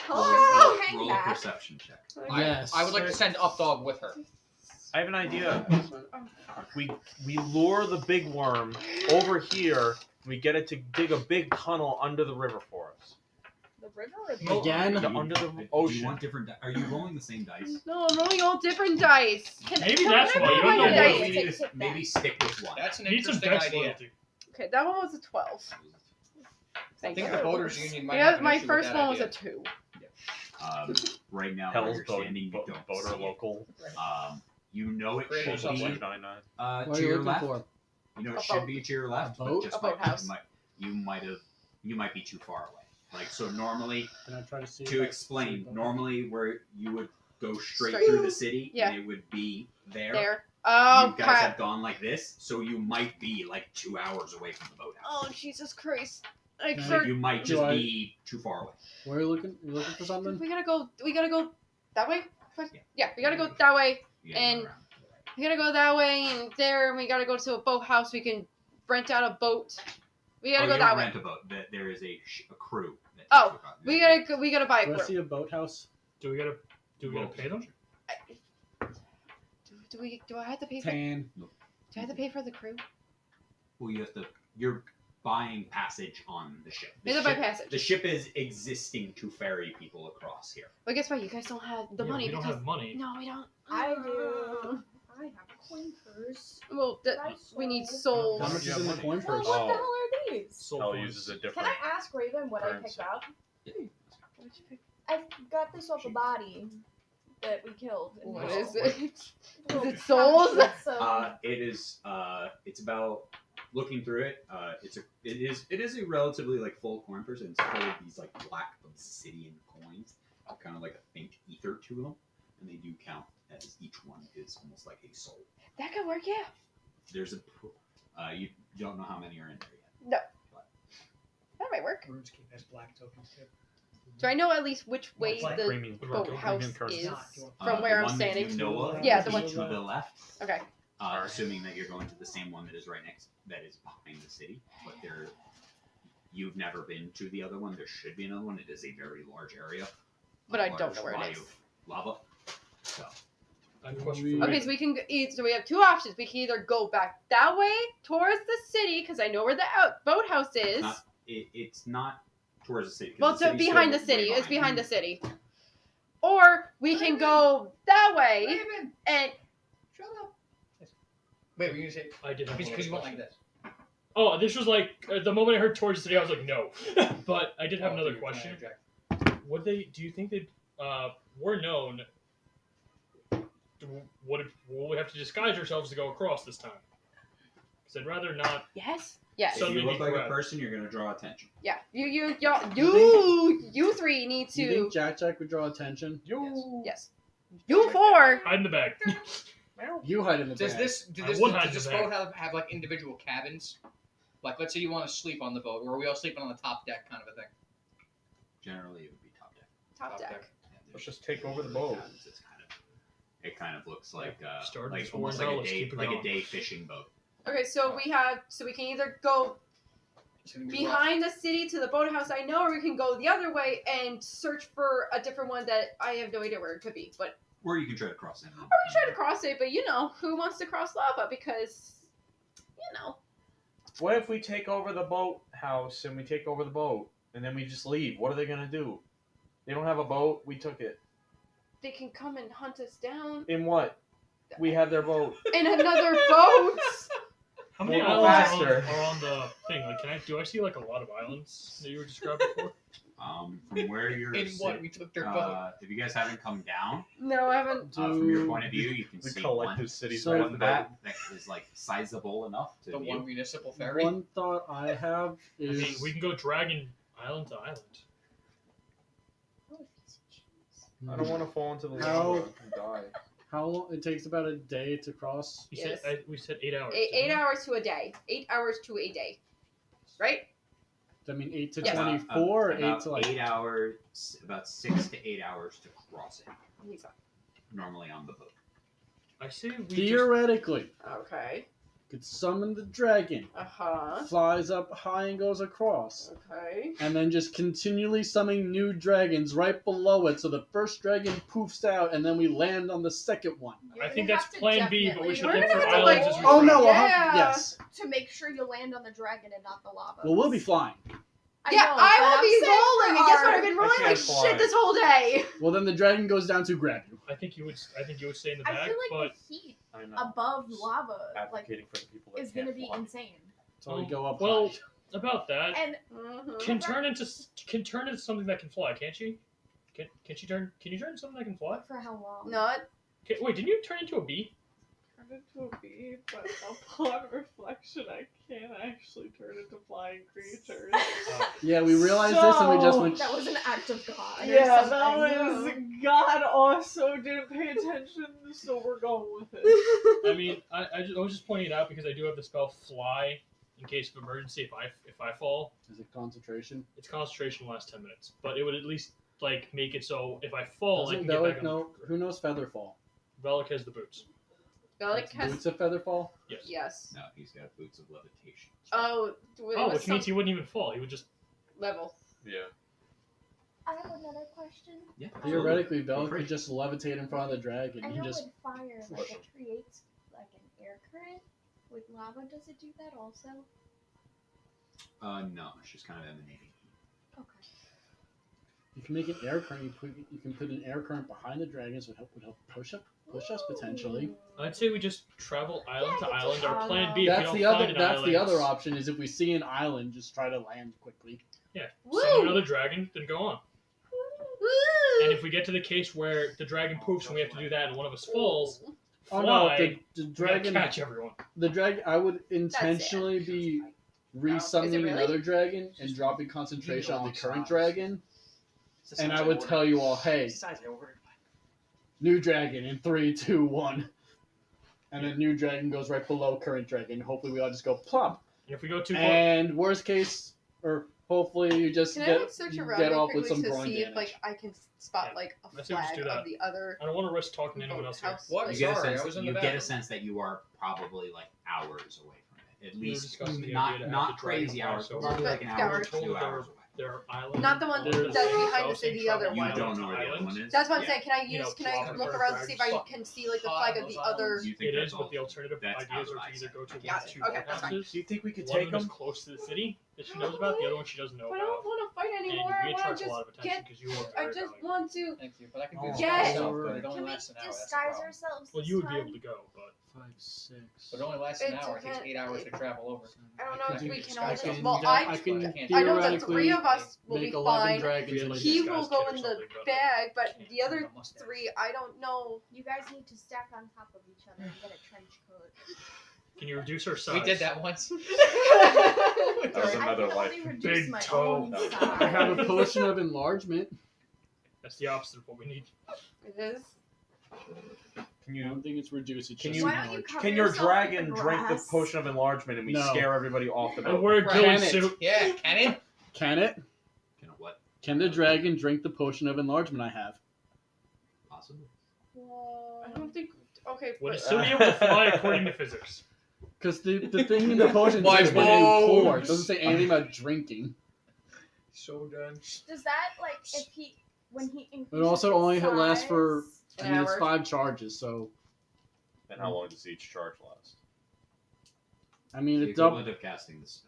Roll, Hello. hang roll a back. perception check. Yes. I would like to send Updog with her. I have an idea. We lure the big worm over here. We get it to dig a big tunnel under the river for us. The river or the No, Again? Under the Do you ocean. want different? Are you rolling the same dice? No, I'm rolling all different dice. Maybe that's I why roll you my don't know dice? what we need Take to that. maybe stick with one. That's an need some interesting dex idea. loyalty. Okay, that one was a 12. I Thank think you. the Boaters Union might Yeah, have an my issue with first that one was idea. a 2. Right now, where Hell's you're boat, standing, you don't boater see it. local. You know it Create should yourself be one. 99. What to are you your looking left. for? You know it A should boat. be to your left, A but boat? just A boathouse. you might be too far away. So normally, Can I try to see? to if I explain, see both? normally where you would go straight Straight. through the city, Yeah. and it would be there. There. Oh, You guys crap. have gone like this, so you might be 2 hours away from the boathouse. Oh, Jesus Christ. Like, Right. for, You might Do just I- be too far away. Where are you looking? You looking for something? we gotta go that way? Yeah. Yeah, we gotta go that way. You gotta go And- around. We gotta go that way and there, and we gotta go to a boathouse. We can rent out a boat. We gotta Oh, go you that don't way. rent a boat. There is a crew. That takes Oh, you across. We gotta buy a Do I crew. see a boathouse? Do we gotta pay them? Do I have to pay for? Tan. Do I have to pay for the crew? Well, you're buying passage on the ship. We have to buy passage. The ship is existing to ferry people across here. But guess what? You guys don't have the Yeah, money we don't because have money. no, we don't. I do. I have a coin purse. Well, we need souls. How much is in the coin Well, purse? what the hell are these? Soul Hell coins. uses a Can different. I ask Raven what I Currency. picked up? I got this off a body that we killed. in What the is wall. it? Is Little it souls? pouch with some- It is. It's about looking through it. It is a relatively full coin purse, and it's full of these black obsidian coins, kind of like a faint ether to them, and they do count as each one is almost like a soul. That could work, yeah. There's you don't know how many are in there yet. That might work. RuneScape has black tokens too. Do I know at least which way Black the Premium. boathouse Premium currency. is Not your- from where the I'm one that standing? you know of Yeah, would the be one- to the left. Okay. Assuming that you're going to the same one that is right next, that is behind the city, but you've never been to the other one. There should be another one. It is a very large area, But a I don't large know where it body is. of lava. So I have a question for Okay, Raven. so we can so we have two options. We can either go back that way towards the city because I know where the boathouse is. it's not towards the city. 'cause Well, the so city's behind the still way city. It's behind the you. city. Or we can go that way Raven, and shut up. Wait, were you gonna say? I did have Because you one went like question. this. Oh, this was the moment I heard towards the city, I was like, no. But I did have Oh, another you're trying to question. interject. Do you think they were known? Will we have to disguise ourselves to go across this time? Because I'd rather not. yes, yes, If So you we look need like to a grab- person, you're gonna draw attention. yeah. You three need You to think Jack would draw attention? yes. You four. Hide in the bag. You hide in the Does bag. this I would hide does this the bag. boat have individual cabins? Like, let's say you want to sleep on the boat, or are we all sleeping on the top deck, kind of a thing? Generally, it would be top deck. Top Top deck. deck. Yeah, Let's there's just take over the usually boat. cabins. It kind of looks like Started like with almost $4, like a let's day keep it going. fishing boat. Okay, so we can either go It's gonna be behind the city to the boathouse I know, or we can go the other way and search for a different one that I have no idea where it could be. But Or you can try to cross in. or we try to cross it, but who wants to cross lava? Because What if we take over the boathouse and we take over the boat and then we just leave? What are they gonna do? They don't have a boat. We took it. they can come and hunt us down In what? We have their boat. in another boat. How many We'll go islands faster. are on the thing? Like, do I see a lot of islands that you were describing before? From where you're in what we took their boat. if you guys haven't come down, No, I haven't. from your point of view, you can The see collective one, cities So right one on the that boat. is sizable enough to The view. one municipal ferry. One thought I have I is mean, we can go dragging island to island. I don't want to fall into the How- lava and die. How long? It takes about a day to cross. You Yes. said, we said 8 hours. Eight didn't we? hours to a day. 8 hours to a day. Right? I mean, 8 to Yes. 24, or 8 about to like. 8 hours, about 6 to 8 hours to cross it. He's Normally on the boat. I say we just... Theoretically, okay. could summon the dragon, Uh-huh. flies up high and goes across, Okay. and then just continually summoning new dragons right below it, so the first dragon poofs out, and then we land on the second one. I think that's plan B, but we should We're look gonna for have to, islands like- as we Oh no! travel. Yeah. Yes. To make sure you land on the dragon and not the lava. Well, we'll be flying. Yeah, I will be rolling, and guess what? I've been I rolling can't like fly. shit this whole day. Well, then the dragon goes down to grab you. I think you would stay in the I back, feel like but the heat I know. above lava like Advocating for the people that is can't gonna be fly. insane. So we go up well, high. about that, And can turn into something that can fly, can't she? Can you turn into something that can fly? for how long? Not. Wait, didn't you turn into a bee? Turn into a bee, but upon reflection, I can't actually turn into flying creatures. Yeah, we realized this, and we just went. That was an act of God. or Yeah, that something. was God also didn't pay attention, so we're going with it. I mean, I was just pointing it out because I do have the spell Fly in case of emergency. If I fall, Is it concentration? it's concentration lasts 10 minutes, but it would at least like make it so if I fall, I Doesn't can get Velik back on. know? Who knows Featherfall? Relic has the boots. Bellic has. Boots of Featherfall? Yes. Yes. No, he's got boots of levitation. Oh, it Oh, was which means he wouldn't even fall. He would just. level. Yeah. I have another question. Yeah. Theoretically, Velik Free. could just levitate in front of the dragon I and know just. with fire, like it creates like an air current. With lava, does it do that also? No, it's just kind of emanating. Okay. You can make an air current. You can put an air current behind the dragons. Would help push us potentially. I'd say we just travel island Yeah, to I island. think Our so. plan B. If That's we the don't other. find an That's the island, other option. Is if we see an island, just try to land quickly. Yeah. Woo! Summon another dragon, then go on. Woo! And if we get to the case where the dragon poofs and we have to do that, and one of us falls, Oh fly, no! The we gotta dragon. catch everyone. The dragon. I would That's intentionally it. be Is resummoning it really? another dragon and dropping concentration on the current dragon. It's the And size I would ordered. tell you all, hey, It's the size I ordered. new dragon in 3, 2, 1. And then new dragon goes right below current dragon. Hopefully we all just go plop. And if we go too far, And worst case, or hopefully you just Can I get, like search you around get real off with quickly some to groin see damage. if like I can spot like a Let's see if we just flag do that. of the other I don't want to risk talking to anyone else here. house? What? You get a Sorry, sense. I was in You the get a bathroom. sense that you are probably like hours away from it. At We were least discussing the idea not to have not the dragon crazy fly, hours, so but probably we're- like an Yeah, hour we're or 2 told hours away. There are islands. Not the one all over that's place, behind so the other travel You one. island don't to know where the other island. one is. That's what I'm Yeah. saying. Can I You know, use? Can I drop look her around to see if I flag. can see like the Hot flag on of the those other? islands. You think It that's is, all? but the alternative That's ideas out of are to either go to Got one it. two Okay, that's fine. warehouses. Do you think we could One take of them is them? close to the city that she knows about. The other one she doesn't know But I about. don't want to fight And anymore. we I want attract to a lot of just attention get. because you are I very just valuable. want to. Thank you, but I can Oh, do this Yes. myself, but it only Can we lasts an hour. That's the disguise problem. ourselves? Well, this you would be time? able to go, but 5, 6. But it only lasts an It hour. It takes depends- 8 hours to travel over. I don't know if we can disguise only. ourselves. Well, I can I know the theoretically three of us will make be 11 fine. dragons in a He day. will Disguise go kit or in the something, but- bag, but Can't the other keep a mustache. 3, I don't know. You guys need to stack on top of each other and get a trench coat. can you reduce our size? We did that once. That was I another can life. only reduce Big my toe. own That was- size. I have a potion of enlargement. That's the opposite of what we need. It is. Can I don't you? think it's reduced. It's Can just you- Why don't you enlarged. cover Can your yourself with dragon the drink the grass? potion of enlargement and we No. scare everybody off the And boat? wear a Right. ghillie Can it? suit. Yeah, can it? Can it? Can it what? Can the dragon drink the potion of enlargement I have? Possibly. I don't think. Okay, Would it but still be able to fly according to physics? Because the thing in the potion My says when you pour. It bones. doesn't say anything about drinking. So done. Does that like if he when he increases It also only its lasts for. size- I An mean, it's hour. 5 charges, so And how long does each charge last? I mean The it double. equivalent of casting the spell.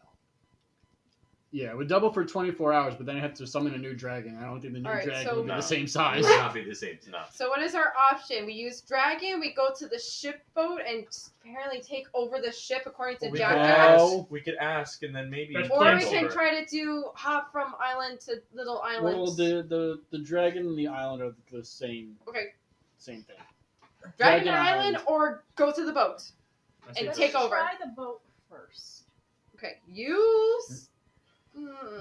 Yeah, it would double for 24 hours, but then I have to summon a new dragon. I don't think the new Alright, dragon so- would be No. the same It size. would not be the same. No. So what is our option? We use dragon. We go to the ship boat and apparently take over the ship according to Well, we Jack. could Jack. ask. Oh. We could ask, and then maybe. That's Or plan we B. can try to do hop from island to little islands. Well, the dragon and the island are the same Okay, thing. dragon, Dragon island, Island. or go to the boat. I And say Let's take over. Try the boat first. Okay, use.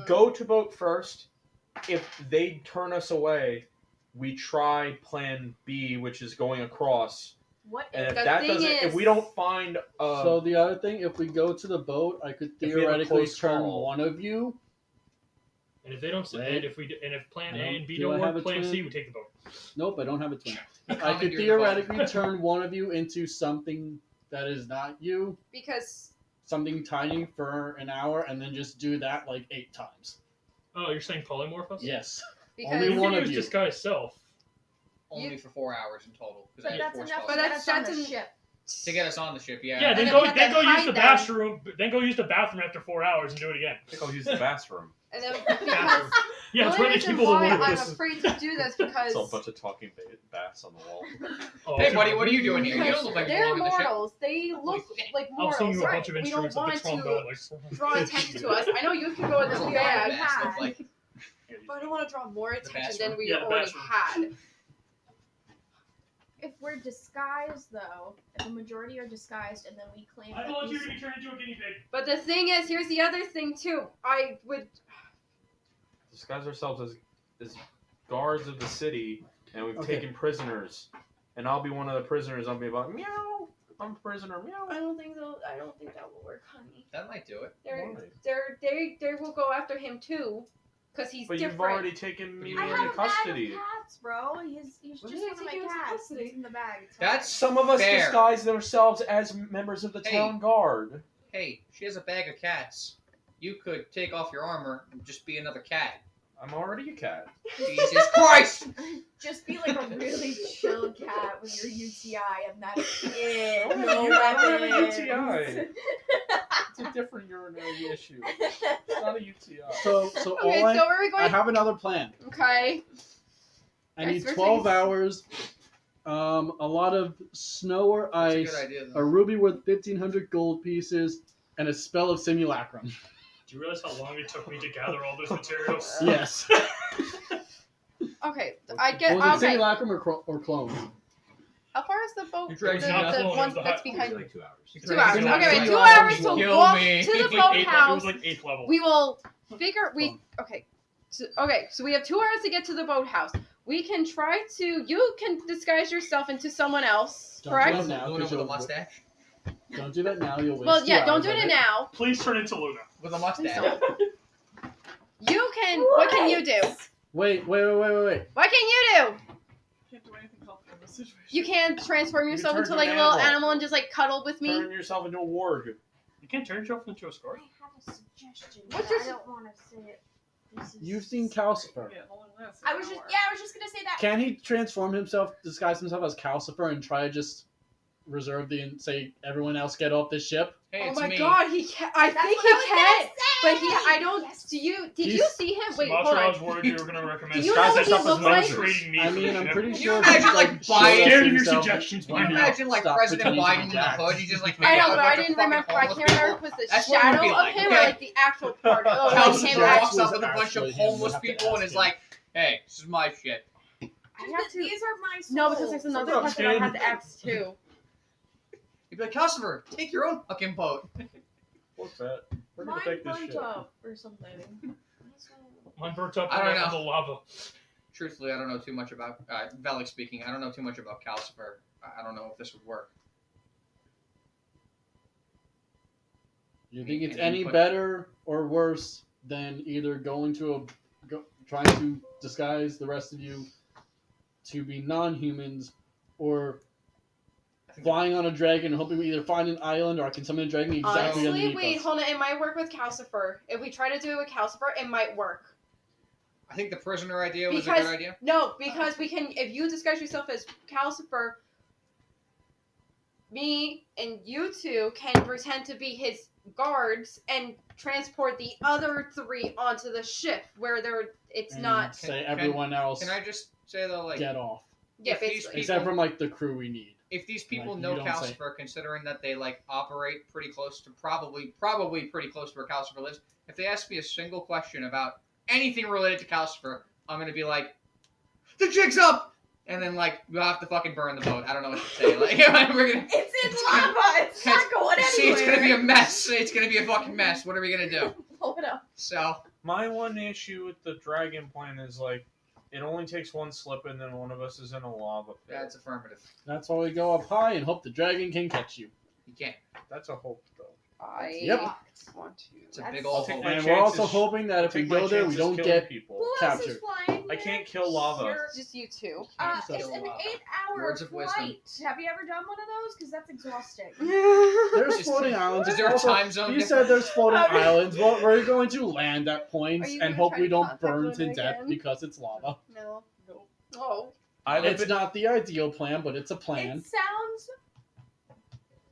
Go to boat first. If they turn us away, we try Plan B, which is going across. What And if The that thing doesn't, is- if we don't find, So the other thing, if we go to the boat, I could If we have a theoretically close turn call. one of you. And if they don't, Right. and if Plan I A don't- and B do don't I have work, a Plan C twin? would take the boat. Nope, I don't have a twin. I could Commandeer the boat. theoretically turn one of you into something that is not you, Because something tiny for an hour, and then just do that like 8 times. Oh, you're saying polymorph us? Yes. because Only You one can of use you. disguise self. Only for 4 hours in total. 'cause I But need that's 4 enough spells. But to get that's- us on that's the en- ship. To get us on the ship, yeah. Yeah, And then then go we have then to go use hide the them. bathroom. Then go use the bathroom after 4 hours and do it again. I think I'll use the bathroom. and then Bathroom. because Yeah, the it's only where they reason keep all the why I'm wood. afraid to do this because It's all a bunch of talking baths on the wall. Oh, Hey, buddy, what are you doing here? You because don't look like you they're belong on the ship. mortals. They look like I'll sing mortals. you a bunch of We don't instruments like the want trombone. to Like, draw attention to us. I know you can go in this Little bag, bass look like- but I don't want to draw more The attention bathroom. than we Yeah, the already bathroom. had. If we're disguised, though, if the majority are disguised, and then we claim I that volunteer these- to be turned into a guinea pig. But the thing is, here's the other thing too. I would. Disguise ourselves as guards of the city, and we've Okay. taken prisoners. And I'll be one of the prisoners. I'll be like, meow. I'm a prisoner. Meow. I don't think so. I don't think that will work, honey. That might do it. They will go after him too, because he's But different. you've already taken me I into have a custody. bag of cats, bro. He's What just did I one of my take you into cats. custody? He's in the bag. It's That's Some of us Fair. disguise ourselves as members of the Hey. town guard. Hey, she has a bag of cats. You could take off your armor and just be another cat. I'm already a cat. Jesus Christ! fine. Just be like a really chill cat with your UTI, and that's it. I don't No have a weapons. UTI. It's a different urinary issue. It's not a UTI. So Okay, all so where are we I going? have another plan. Okay. I Yes, need we're 12 saying- hours, a lot of snow or That's a ice, good idea. a Though. ruby worth 1,500 gold pieces, and a spell of simulacrum. Do you realize how long it took me to gather all those materials? Yes. Okay, I get. Was it Okay. simulacrum or clone? How far is the boat? You're The, dragging not the clone, one it was the that's high- behind. Like 2 hours. 2 hours. Yeah. Okay, wait, 2 Yeah. hours to Kill walk me. to the It was like 8th, it boathouse. was like 8th level. We will figure. Okay. So we have 2 hours to get to the boathouse. We can try to. You can disguise yourself into someone else, Don't correct? do that now, Luna 'cause with a you'll- mustache. Don't do that now. You'll waste Well, 2 yeah, don't hours do of it now. Please turn into Luna. With a mustache. don't. You can. What can you do? Wait. What can you do? Can't do anything helpful in this situation. You can't transform You yourself turn into to like an a little animal. animal and just like cuddle with me. Turn yourself into a warg. You can't turn yourself into a scarf. I have a suggestion. What's but your I don't want to say it. This is- You've seen Calcifer. Yeah, only lasts I an was just hour. I was just gonna say that. Can he transform himself, disguise himself as Calcifer, and try to just reserve and say everyone else get off this ship? Hey, Oh it's my me. god, he can. I That's think what he I was can. gonna But he, say! I don't. Yes. Did you He's- see him? Wait, Sumatra, hold I was on. worried you were going to recommend Do you know what disguise he yourself as looks like? Moses. Trading me I for mean, I'm shit. pretty Can you sure. imagine, he's, like, showing buying- us Scared of your himself suggestions, when Can you why not? imagine like Stop President pretending to be Biden in the Jack. hood? He's just like. I making know, out but with I a bunch of didn't fucking remember. I homeless can't remember if people. it was the That's what it would shadow be of like, him okay? or like the actual part. Oh, like Kelsey him Jack walks was up with a bunch of actually him. homeless We'll have to people and ask is him. like, "Hey, this is my shit." I have But to. these are my souls. No, because there's another What's up, question I Skin? have to ask too. You'd be like, "Customer, take your own fucking boat." What's that? We're Mine gonna take this burnt shit. up or something. Mine burnt up I don't in know. the lava. Truthfully, I don't know too much about Velik speaking. I don't know too much about Calcifer. I don't know if this would work. You think it's And any input. better or worse than either trying to disguise the rest of you to be non-humans, or I think flying on a dragon and hoping we either find an island or I can summon a dragon exactly Honestly, underneath wait, us? hold on. It might work with Calcifer. If we try to do it with Calcifer, it might work. I think the prisoner idea was a Because- good idea. No, because we can. If you disguise yourself as Calcifer, me and you two can pretend to be his guards and transport the other 3 onto the ship where they're. It's And not. say Can- everyone else Can I just say though, like, get off, Yeah, if these basically. except people- from like the crew we need. if these people Like, know you don't say- Calcifer, considering that they like operate pretty close to probably pretty close to where Calcifer lives, if they ask me a single question about anything related to Calcifer, I'm gonna be like, "The jig's up," and then like we'll have to fucking burn the boat. I don't know what to say. Like we're gonna. It's in lava. It's not going anywhere. See, it's gonna be a mess. It's gonna be a fucking mess. What are we gonna do? Blow it up. So My one issue with the dragon plan is like, It only takes one slip, and then one of us is in a lava pit. That's affirmative. That's why we go up high and hope the dragon can catch you. You can't. That's a hope, though. I Yep. want to. It's a big That's- old I'll take hole. my And we're also chances- hoping that if we take my go there, we chances don't killing get people. Who else captured. is flying? I can't kill lava. You're- Just you two. Can't It's kill an lava. 8-hour Words of wisdom. flight. Have you ever done one of those? Because that's exhausting. There's Is- floating islands. Is there a Also, time zone you difference? said there's floating I mean- islands. Well, we're going to land at Are points you and gonna hope try we to don't contact burn to Luna death again? because it's lava. No. Oh. I live It's in not the ideal plan, but it's a plan. It sounds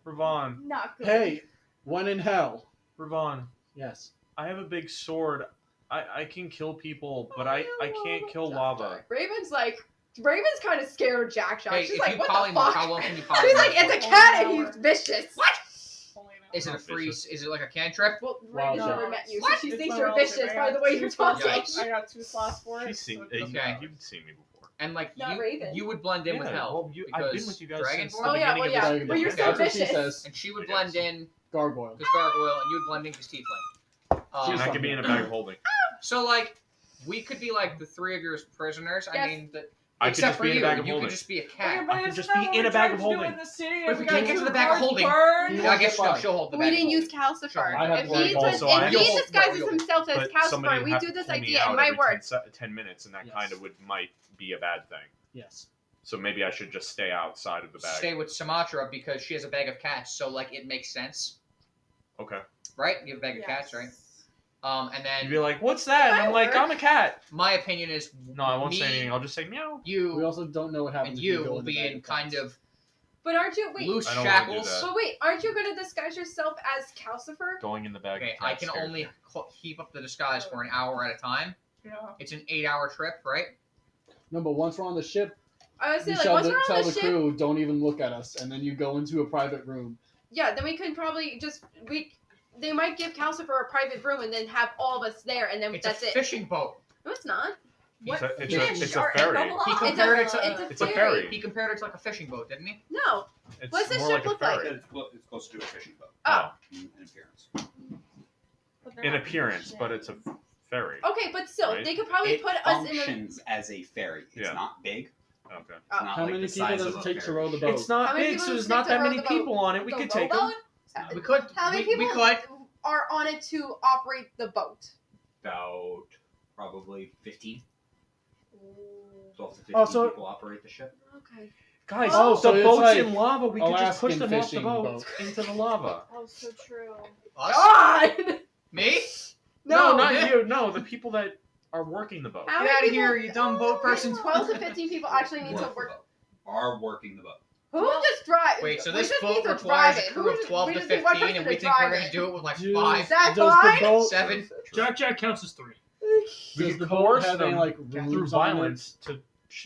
Ravon. not good. Hey, when in hell. Ravon. Yes. I have a big sword. I can kill people, but I can't kill Don't lava. die. Raven's kind of scared of Jackshot. Hey, She's if like, you what the polymorph, fuck? how long can you She's polymorph? like, it's a for? cat and he's vicious. What? Only an Is it a Not free? vicious. Is it like a cantrip? Well, Wow, Raven's shit. never met you, What? so she It's thinks my you're relative. vicious I by got the way two you're slots. talking. Yikes. I got 2 slots for it. She's seen, so it doesn't Okay. matter. You've seen me before. And like Not you, Raven. you would blend in with Yeah, Hell. well, I've been because with you guys Dragonborn? since the Oh, yeah, beginning well, of yeah. this. But you're Okay. still That's what she vicious. says. And she would I blend guess. in Gargoyle. because Gargoyle, and you would blend in because Tiefling. And I could be in a bag of holding. So like, we could be like the three of you as prisoners. Yes. I mean, I could except just for be in you, a bag of you holding. could just be a Yeah, cat. but I could isn't just that be what in we a bag tried of to do holding. in the city? But if We we got can't get to too the bag of hard to holding- burn? Yeah, I guess Fine. she'll hold the We bag. didn't of use Calcifer. I have If one he, also. I if he have- disguises himself as But somebody Calcifer, we would do have to this pull me idea, out it might every work. 10 minutes, and that Yes. kind of might be a bad thing. Yes. So maybe I should just stay outside of the bag. Stay with Sumatra because she has a bag of cats, so like it makes sense, Okay. right? You have a bag of cats, right? And You'd then be like, "What's that?" And I'm like, Firework. "I'm a cat." my opinion is No, I won't me, say anything. I'll just say meow. We You also don't know what happens and if you go will in the be bag in of kind cats. of But aren't you? Wait. loose I don't wanna do shackles. that. But wait, aren't you going to disguise yourself as Calcifer? Going in the bag. Okay, of I cats can scares only me. keep up the disguise for an hour at a time. Yeah. It's an 8-hour trip, right? No, but once we're on the ship, I would say you like tell once the, we're tell on the the ship, crew, don't even look at us, and then you go into a private room. yeah, then we could probably just they might give Calcifer a private room and then have all of us there, and then It's that's a it. fishing boat. No, it's not. It's a, it's Fish a, it's a are ferry. edible? He It's compared it to it's It's a ferry. ferry. he compared it to like a fishing boat, didn't he? No. It's What's this more ship like a look like? ferry. It's close to a fishing boat Oh. in appearance. In appearance, but it's a ferry. Okay, but still, Right. they could probably It put us in a. functions as a ferry. It's Yeah. not big. Okay. It's Oh. not How like many the people size does of it a take to ferry. row the boat? It's not How many big, people so there's does it not take that to row many the boat? people on it. We The could take them. rowboat? We could. How many we people could. are on it to operate the boat? About probably 15. 12 to 15 Oh, so- people operate the ship. Okay. Guys, Oh, so the it's boat's like in lava. We could just push Alaskan them off the fishing boat boat. into the lava. Oh, so true. Us? God! Me? No, not you. No, the people that are working the boat. How Get many outta people- here, you dumb boat person. 12 to 15 people actually need to Work the work. boat. Are working the boat. Who just drive? Wait, so we this just boat need to requires drive a it. crew Who of just- 12 we to just need one 15, person and we to think we're drive going to it. do it with like Dude, 5, Is that does fine? the boat 7. Jack counts as 3. We does could the boat coerce have any them like through rooms on it? violence to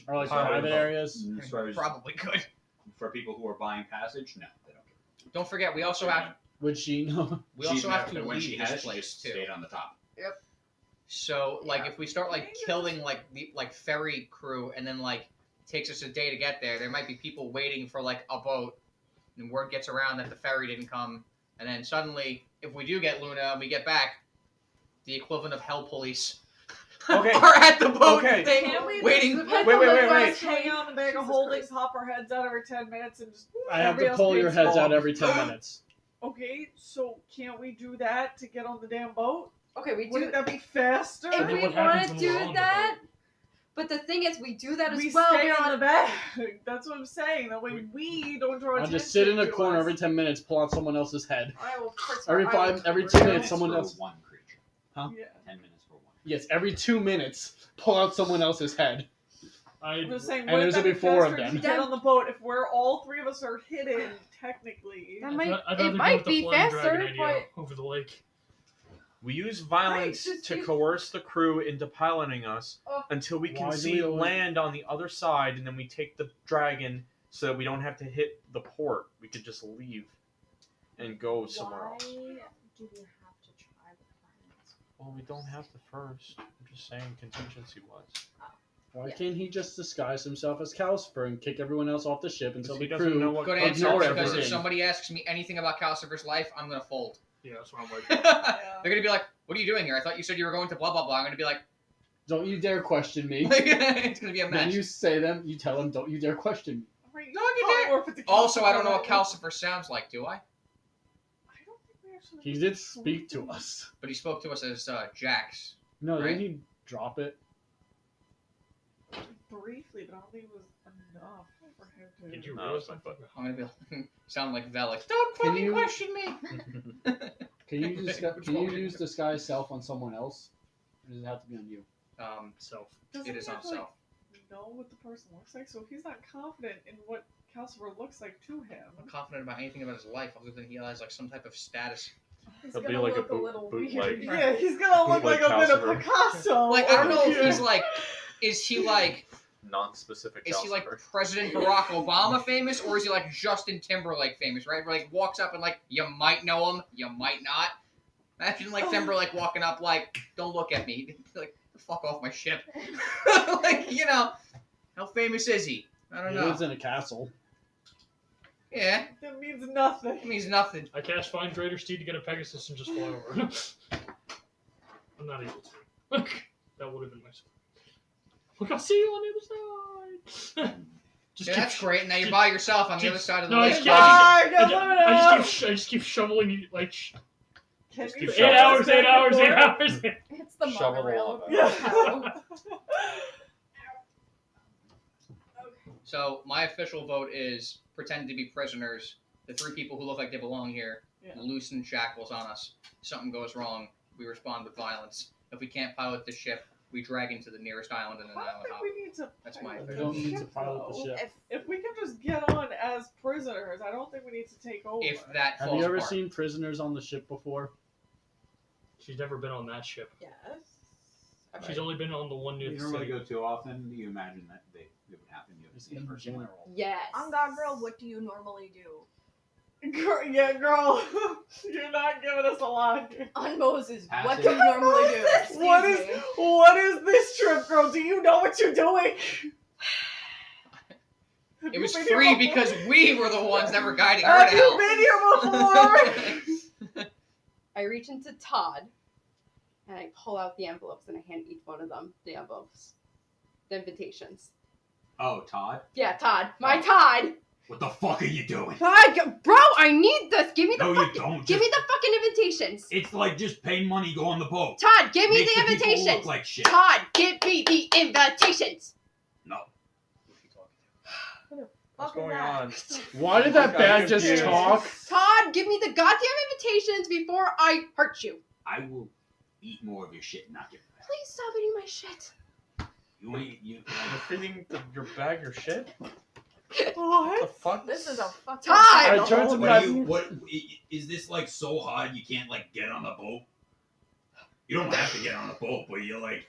Or like pilot private the boat. areas? As far as Probably could. for people who are buying passage, no, they don't care. Don't forget, we also have Would she know? we She's also have never- to when she leave has, this she place just too. stayed on the top. So like Yeah. if we start like killing like the like ferry crew and then like it takes us a day to get there, there might be people waiting for like a boat, and word gets around that the ferry didn't come, and then suddenly if we do get Luna and we get back, the equivalent of hell police Okay. are at the boat. Okay. thing, Can't we waiting. just Wait, wait. just hang out in the bag of Jesus holding, Christ. pop our heads out every 10 minutes, and just I have everybody to else pull your pays heads out for it. every 10 minutes. Okay, so can't we do that to get on the damn boat? Okay, we do. Wouldn't that be faster? If then we what want happens to when do we're on the that, but the thing is, we do that as we well. stay We're on on the bag. That's what I'm saying. That way we don't draw I'll attention just sit in a to corner us. every 10 minutes, pull out someone else's head. I will first Every I five- will- every 2 10 minutes, someone for else. one creature. Yeah. 10 minutes for one. Yes, every 2 minutes, pull out someone else's head. I'm just saying, And wouldn't there's that gonna be be 4 of faster them. to get on the boat if we're all 3 of us are hidden technically? That I'd might, rather it go might with the be flying dragon faster, idea but over the lake. We use violence Right, just to use- coerce the crew into piloting us Oh. until we can Why do see we always- land on the other side, and then we take the dragon so that we don't have to hit the port. We could just leave and go somewhere Why else. do we have to try the planets? Well, we don't have to first. I'm just saying contingency wise. Why Yeah. can't he just disguise himself as Calcifer and kick everyone else off the ship until He the doesn't know crew? what Good Ignore answer, because if everything. somebody asks me anything about Calcifer's life, I'm gonna fold. Yeah, that's what I'm like. They're gonna be like, "What are you doing here? I thought you said you were going to blah blah blah." I'm gonna be like, Don't you dare question me. It's gonna be a Then mess. you tell them, don't you dare question me. Right, No, you can't did. work with the Also, I don't know Calcifer. what Calcifer sounds like, do I? I don't think we actually. He did speak to us. But he spoke to us as Jax. No, Right. didn't he drop it? Briefly, but I don't think it was enough for him to. Did you No, realize it's my that? foot. I'm gonna be sound like Velik. Don't Can fucking you- question me. Can you use disguise self on someone else? Or does it have to be on you? Self. Doesn't It is he on have to, like, self. know what the person looks like? So if he's not confident in what Calcifer looks like to him, I'm not confident about anything about his life other than he has like some type of status. he's That'd gonna be like a look a boot- little bootleg. weird. Yeah, he's gonna look like Bootleg a bit of Calcifer. Picasso. Like I don't know if Yeah. he's like, is he like Non-specific. Is he like Calcifer. President Barack Obama famous, or is he like Justin Timberlake famous? Right, where like walks up and like you might know him, you might not. Imagine like Timberlake walking up like, "Don't look at me," like "Fuck off my ship." Like how famous is he? I don't He know. lives in a castle. Yeah, That means nothing. it means nothing. I cast Find Greater Steed to get a Pegasus and just fly over. I'm not able to. That would have been my sword. Look, I'll see you on the other side. Just Yeah, keep that's great. Now you're by yourself on the keep- other side of the no, I lake. just Bye, I Governor! just keep shoveling you like Can Just you keep show 8 us hours, back 8 hours, and 8 forth? hours. It's the Shovel monorail. the Yeah. So my official vote is pretend to be prisoners. The 3 people who look like they belong here Yeah. loosen shackles on us. Something goes wrong, we respond with violence. If we can't pilot the ship, we drag into the nearest island and an I don't island think hop. we need to. That's my pilot We official don't need to ship, pilot the though. ship. If we can just get on as prisoners, I don't think we need to take over. If that Have falls you ever apart. seen prisoners on the ship before? She's never been on that ship. Yes. She's only been on the one near You the normally city. go too often. You imagine that it would happen to Just you in personally. general. Yes. On God, girl, what do you normally do? Girl, yeah, girl, you're not giving us a lot here. On Moses, what Passive. do you normally do? What Excuse is me. what is this trip, girl? Do you know what you're doing? Have It you was been free here because before? we were the ones that were guiding her Have to you hell. been here before? I reach into Todd and I pull out the envelopes and I hand each one of them the envelopes, the invitations. Oh, Todd, Yeah, Todd, my Oh. Todd. what the fuck are you doing? Bro, I need this. Give me the No, you fucking, don't. give me Just- the fucking invitations. It's like just pay money, go on the boat. Todd, give me Make the people invitations. look like shit. Todd, give me the invitations. No. What's Fucking going that. on? Why did that I'm bag just confused. talk? Todd, give me the goddamn invitations before I hurt you. I will eat more of your shit and not give it back. Please stop eating my shit. You ain't you. You're feeding your bag your shit? What? What the fuck? This is a fucking. Todd! I turned to What my do you? What is this like so hard you can't like get on the boat? You don't have to get on the boat, but you're like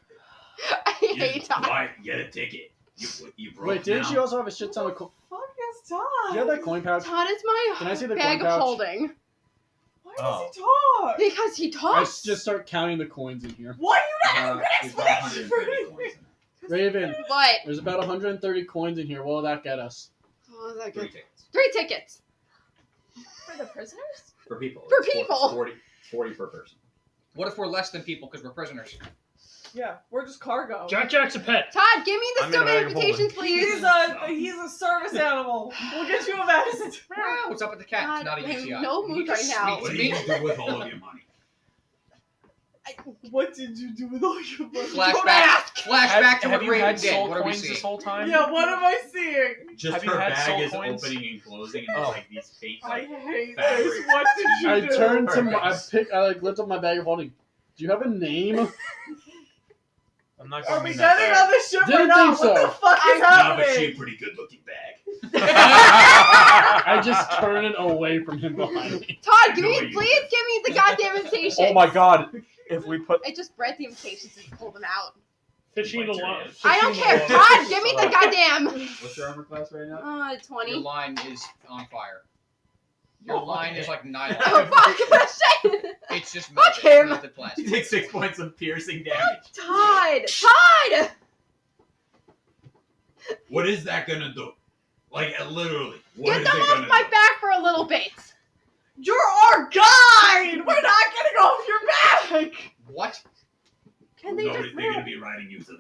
I you hate just Todd. buy, get a ticket. You broke Wait, didn't now. she also have a shit ton of coin? Fuck is Todd? Do you have that coin pouch? Todd is my Can I see the bag coin pouch? holding. Why Oh. does he talk? Because he I talks. just start counting the coins in here. Why you not even There's about gonna explain 130 it for coins me? in there. Raven, What? there's about 130 coins in here. What will that get us? Oh, is that 3 good? tickets 3 tickets. For the prisoners? for people. For It's people. 40 per person. What if we're less than people because we're prisoners? Yeah, we're just cargo. Jack's a pet. Todd, give me the I'm in a stupid bag of invitations, please. He's a service animal. We'll get you a vest. Wow, what's up with the cat? God, It's not a I'm in UTI. no You mood just right now. speak What to do you me. do with all of your money? What did you do with all your money? Flashback. Don't ask. Flashback to have what you Raven had did. soul What are we coins seeing? this whole time? Yeah, what am I seeing? Just Have you her had bag soul is coins? opening and closing, and Oh. there's like these fake. I Like, hate fabric. this. What did you I do? turn to my, Perfect. I like lift up my bag of holding. Do you have a name? I'm not Are going we in that getting bag. on the ship Didn't or not? think What so. the fuck is nah, but she a happening? pretty good looking bag. I just turn it away from him behind me. Todd, give No me, way you please give me the goddamn invitations. Oh my god! If we put I just read the invitations and pulled them out. Fishing the line. I don't care. Todd, give me the goddamn. What's your armor class right now? 20. Your line is on fire. Your line is like nylon. Oh, fuck. Shit. It's just Fuck melted, him. melted You plastic. take 6 points of piercing damage. Todd. Todd. What is that gonna do? Like literally, what Get is them it off gonna my do? back for a little bit. You're our guide. We're not getting off your back. What? Can they Nobody, just they're gonna be riding you to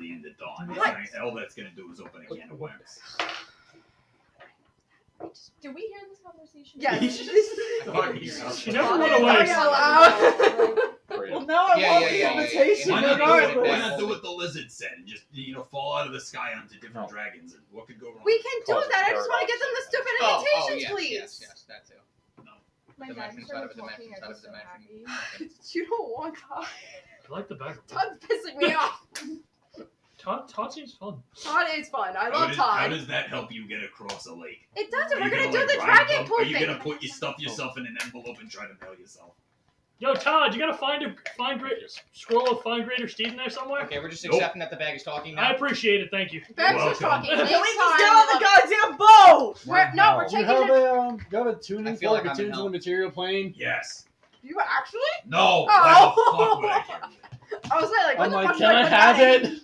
all that's gonna do is open a can of worms. Do we hear this conversation? Yes. She never went Talking away. out loud. Well, now I want the invitation Why not regardless. do what the lizard said and just fall out of the sky onto different dragons? And what could go wrong? We can do that. I just want to get them the stupid invitations, yes, please. yes, that too. My Dimensions dad out of started talking. dimensions I out was of so dimensions. happy. You don't want Todd. I like the back. Todd's pissing me off. Todd seems fun. Todd is fun. I How love does, Todd. How does that help you get across a lake? It doesn't. Are We're you gonna do like, the ride dragon boat? pool Are you thing. gonna put stuff yourself in an envelope and try to mail yourself? Yo, Todd, you gotta find scroll of find greater Steve in there somewhere. Okay, we're just Nope. accepting that the bag is talking now. I appreciate it. Thank you. Bex You're was welcome. talking. Can we Next just time, get on the goddamn boat? we're Do you taking have it. a tuning I feel fork like I'm in attuned to hell. the material plane? Yes. You actually? No. Oh. Why the fuck would I care? I was like, what I'm the like, fuck can I do have put that it?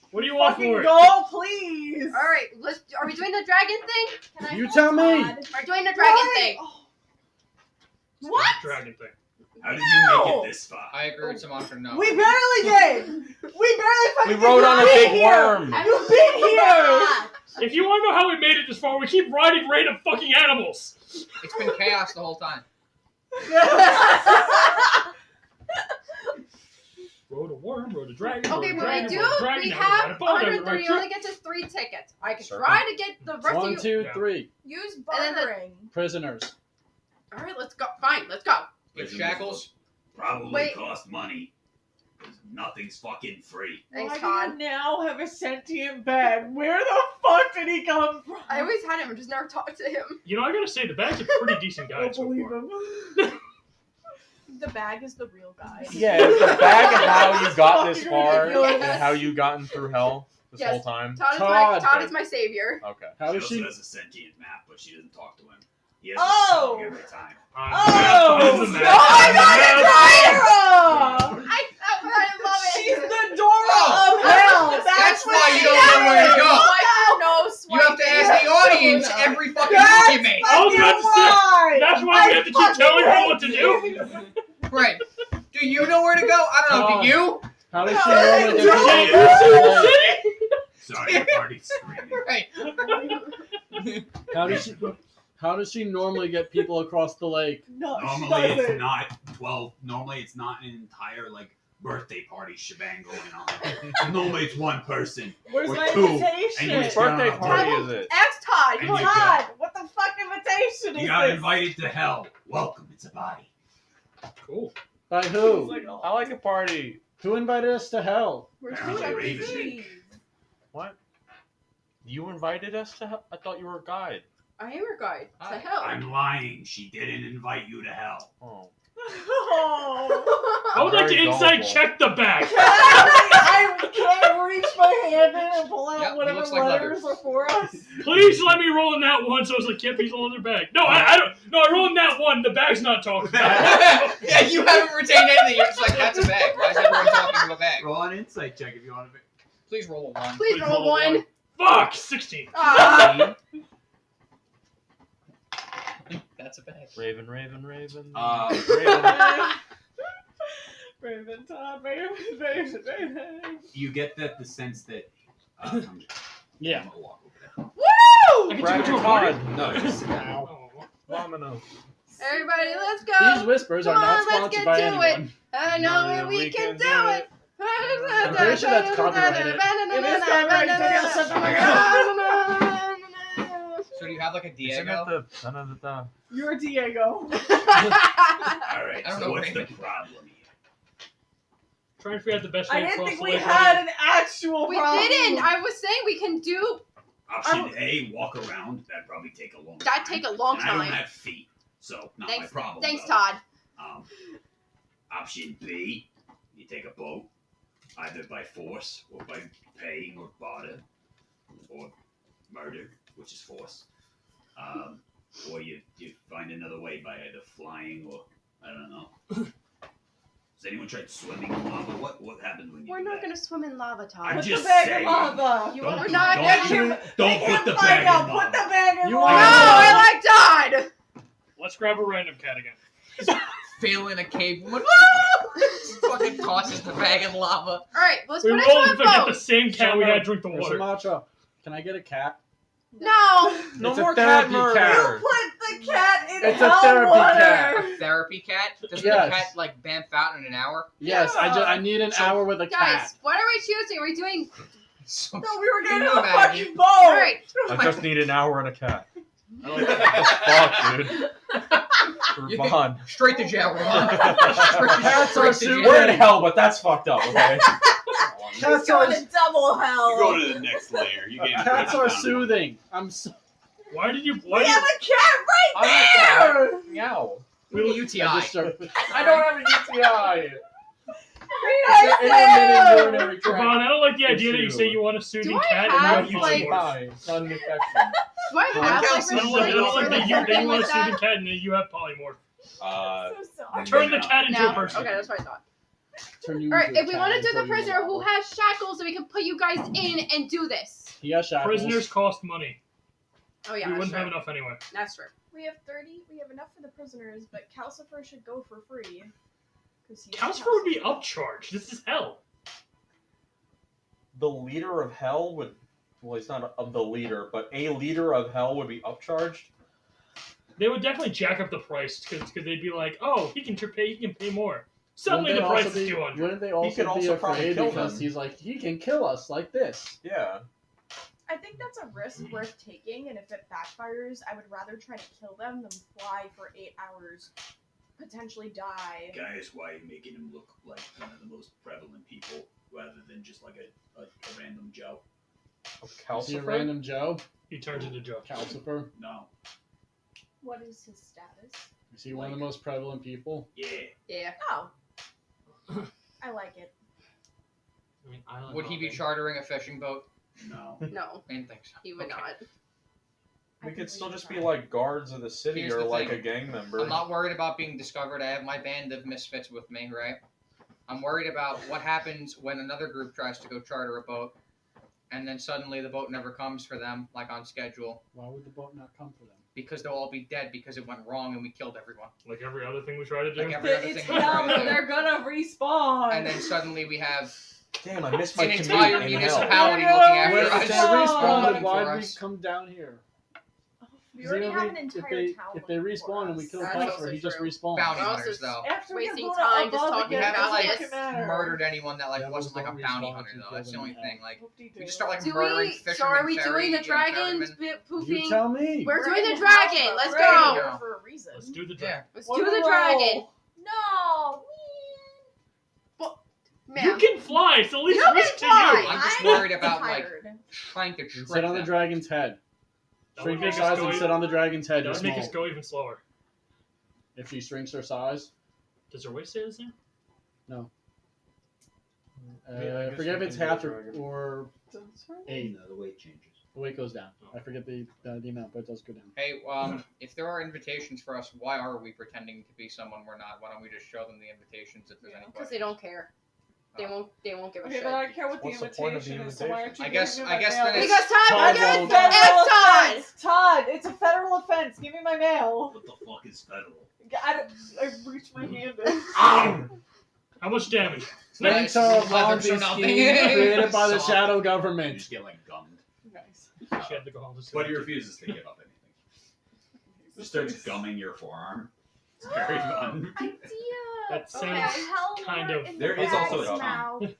What do you want Fucking for it? go, please. in? All right, are we doing the dragon thing? Can I You hold tell me. Todd? We're doing the dragon thing. What? Dragon thing. How did you make No. it this far? I agree with Samantha. No. We barely did. We barely We fucking rode on a been big here. worm. You've been here. If you want to know how we made it this far, we keep riding random fucking animals. It's been chaos the whole time. Rode a worm, rode a dragon. Okay, rode a when dragon, we do, rode a dragon, we now ride a have boat, now we 130. ride You only get to 3 tickets. I can Circle. try to get the rest of 1, you. 2, Yeah. 3. Use And then the- bartering. Prisoners. All right, let's go. Fine, let's go. With shackles. Probably Wait. cost money. Because nothing's fucking free. Thanks, Why Todd. do you now have a sentient bag? Where the fuck did he come from? I always had him. I just never talked to him. You know, I gotta say, the bag's a pretty decent I guy don't so believe far. him. The bag is the real guy. Yeah, it's the bag of how you got this Fucking far ridiculous. and how you gotten through hell this Yes. whole time. Todd is my savior. Okay. How She does also she? has a sentient map, but she doesn't talk to him. He has Oh. a song every time. Oh! He's Oh the my man. god, it's Tyra! I love it. She's the Dora Oh, of hell! that's what why she you don't know where to is! go. No, You have to ask the audience every fucking That's move you make. I was about to say, why! that's why we have to keep telling her what to do. Right. Do you know where to go? I don't know. Do you? How does she No, normally it's get not. people Yeah, across you the see lake? Sorry, your party's screaming. Right. How does she normally get people across the lake? No, she Normally it's doesn't. not 12. Normally it's not an entire birthday party shebang going on. Normally it's one person. Where's or my two, invitation? and you Which birthday Yeah. party is it? Ask Todd. And You you want God, what the fuck invitation You is got this? invited to hell. Welcome. It's a body. Cool. By It's who? like, oh. I like a party. Who invited us to hell? Apparently Raven. What? You invited us to hell? I thought you were a guide. I am your guide. To Hi. hell. I'm lying. She didn't invite you to hell. Oh. Oh. I would like to Very inside gullible. check the bag. I can't reach my hand in and pull out Yep, he whatever looks like letters are for us. Please let me roll in that one so it's like can't be all in their bag. No, I don't. No, I rolled in that one. The bag's not talking. Yeah, you haven't retained anything. You're just like, that's a bag. Why is everyone talking to a bag? Roll an insight check if you want to. Please roll a 1. Please roll one. Fuck, 16. Ah. That's a bag. Raven, Raven, Raven. Raven. Raven, Todd, Raven. You get the sense that. Yeah. I'm gonna walk over Woo! I can Brad take you to a party. there. No, just sit down. Oh. Domino. Everybody, let's go. These whispers are Come not on, let's sponsored get by to anyone. it. I know that we can do it. I'm pretty sure that's copyrighted. It is copyrighted. Danielle, shut the fuck up. So do you have like a Isn't Diego? it the son of the You're Diego. All right. I don't So know what's the Raven. problem here? Trying to figure out the best I way to didn't cross think the we lake. had an actual We problem. didn't. I was saying we can do. Option A, walk around. That'd probably take a long time. That'd take a long And I don't time. have feet, so not my Thanks, problem. thanks, though. Todd. Option B, you take a boat, either by force or by paying or barter, or murder, which is force. Or you find another way by either flying or I don't know. Has anyone tried swimming in lava? What happens when you We're do not that? gonna swim in lava, Todd. I'm Put just the bag saying. in lava. You Don't are do- not. don't Don't shoot- Don't Make put him the find bag out. in Put lava. the bag in You lava. are- No, I like Todd. Let's grab a random cat again. fail in a cave. Just fucking tosses the bag in lava. All right, let's We put will it to a forget the vote. same cat we had drink the Or water. Sumatra. Can I get a cat? No. No It's a more therapy cat murder. cat. Put the cat in It's a hell therapy water. cat. A therapy cat? Doesn't Yes. the cat like bamf out in an hour? Yes, I need an hour with a Guys, cat. what are we choosing? Are we doing? So, No, we were Can getting you a imagine? fucking boat. All right. I just need an hour and a cat. I like that. Fuck, dude. You We're on. straight to jail, Ron. Cats are Straight to super- jail. We're in hell, but that's fucked up, okay? Cats He's going are, to double hell. You go to the next layer. You get cats are soothing. I'm so, Why did you? We Why have did a cat right I'm a cat. there. Meow. UTI. I just start- I don't have a UTI. It's an intermittent urinary Ravon, tract. I don't like the idea that you issue. say you want a soothing Do I cat have, and you like- have Hi, it's not an infection. Do I have like I don't like restrictions that you or want a like soothing that? cat and then you have polymorph. So sorry. Turn the cat into a No. person. Okay, that's what I thought. Turn you All right, into a if we cat want to and do throw the you in prisoner who lava. has shackles, so we can put you guys in and do this. He has shackles. Prisoners cost money. Oh yeah, We that's wouldn't true. have enough anyway. That's true. We have 30. We have enough for the prisoners, but Calcifer should go for free. Calcifer would be upcharged. This is hell. The leader of hell would. Well, he's not of the leader, but a leader of hell would be upcharged. They would definitely jack up the price because they'd be like, "Oh, he can pay more." Suddenly Wouldn't the they price also is be- 200. Wouldn't they could also be also probably afraid kill because them. he's like, he can kill us like this. Yeah. I think that's a risk worth taking, and if it backfires, I would rather try to kill them than fly for 8 hours, potentially die. Guys, why are you making him look like one of the most prevalent people rather than just like a random Joe? Is he a Calcifer? random Joe? He turns into Joe. Calcifer? No. What is his status? Is he one of the most prevalent people? Yeah. Yeah. Oh. I like it. I mean, island Would he be hopping. chartering a fishing boat? No. No, I didn't think so. he would Okay. not. I We think could still should just try. be like guards of the city Here's or the like thing. a gang member. I'm not worried about being discovered. I have my band of misfits with me, right? I'm worried about what happens when another group tries to go charter a boat, and then suddenly the boat never comes for them, like on schedule, Why would the boat not come for them? because they'll all be dead because it went wrong and we killed everyone. Like every other thing we try to do. Like every other It's thing we try hell, to but do. they're gonna respawn. And then suddenly we have Damn, I missed my an commute entire in hell. municipality hell. looking Wait, after if us. they Oh, respawn, looking then for why'd we us. come down here? We already have an If entire they, town. if they looking for respawn and we us. kill That's Calcifer, also he just true. respawns. Bounty Also hunters, true. though. After we wasting go time just above talking You again, haven't about like this. murdered anyone that like Yeah, wasn't like a those don't bounty respawn hunter if you though. kill That's the them only in thing. Like Whoop-de-doo. we just start like Do murdering we? fishermen. So are we doing the ferry, dragons ferrymen. poofing? You tell me. We're doing in the hell, dragon. but Let's we're go. here for a reason. Let's do the Yeah. dragon. Let's What do a the roll. dragon. No, Man. You can fly. It's the least You can risk to fly. you. I'm just I'm worried about like tired. trying to trick Sit on the them. dragon's head. That Shrink would your make us size go and even- sit on the dragon's head. That You're would make us small. go even slower. If she shrinks her size, Does her waist stay the same? Yeah, I guess forget if we it's can do half the or, dragon. or eight. No, the weight changes. The weight goes down. I forget the amount, but it does go down. Hey, if there are invitations for us, why are we pretending to be someone we're not? Why don't we just show them the invitations if there's any Because questions? they don't care. They Oh. won't give a Okay, shit. but I don't care what the What's the point of the invitation is, so why aren't you I guess- giving me I my guess mail? then it's- Because Todd, Todd It's won't. It's federal Todd. offense. Todd, it's a federal offense. Give me my mail. What the fuck is federal? I reached my hand in. How much damage? Spring Nice. to a 11 Ponzi for scheme nothing. created by the Soft. shadow You government. just get like gummed. Nice. She had to go home to But he refuses to give up anything. He starts gumming your forearm. It's very fun. Idea. That sounds. Hell kind more of- in There the is also a bag's tongue. mouth.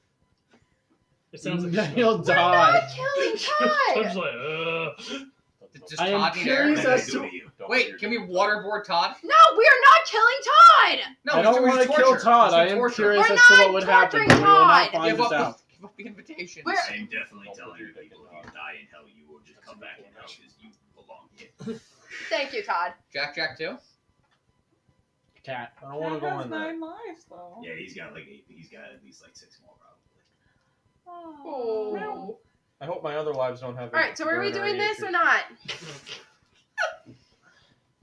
It sounds like. Yeah, he'll We're die. not killing I'm Todd. just like, Does I am Todd need curious air? What as do they to- do you? Wait, can we waterboard Dodd? No, we are not killing Todd. No, I he's don't doing want to torture. kill Todd. He's I doing am torture. curious We're as to not what would happen. torturing but we will not Todd. find Give this up, out. give up the invitations. We're- I'm definitely Don't telling do you that, people Todd. if you die in hell, you will just come back in hell because you belong here. Thank you, Todd. Jack too? Cat. I don't want to Cat go has in there. 9 lives though. Yeah, he's got like 8. He's got at least like 6 more probably. Oh. I hope my other lives don't have. All right, so are we urinary doing this issues. or not?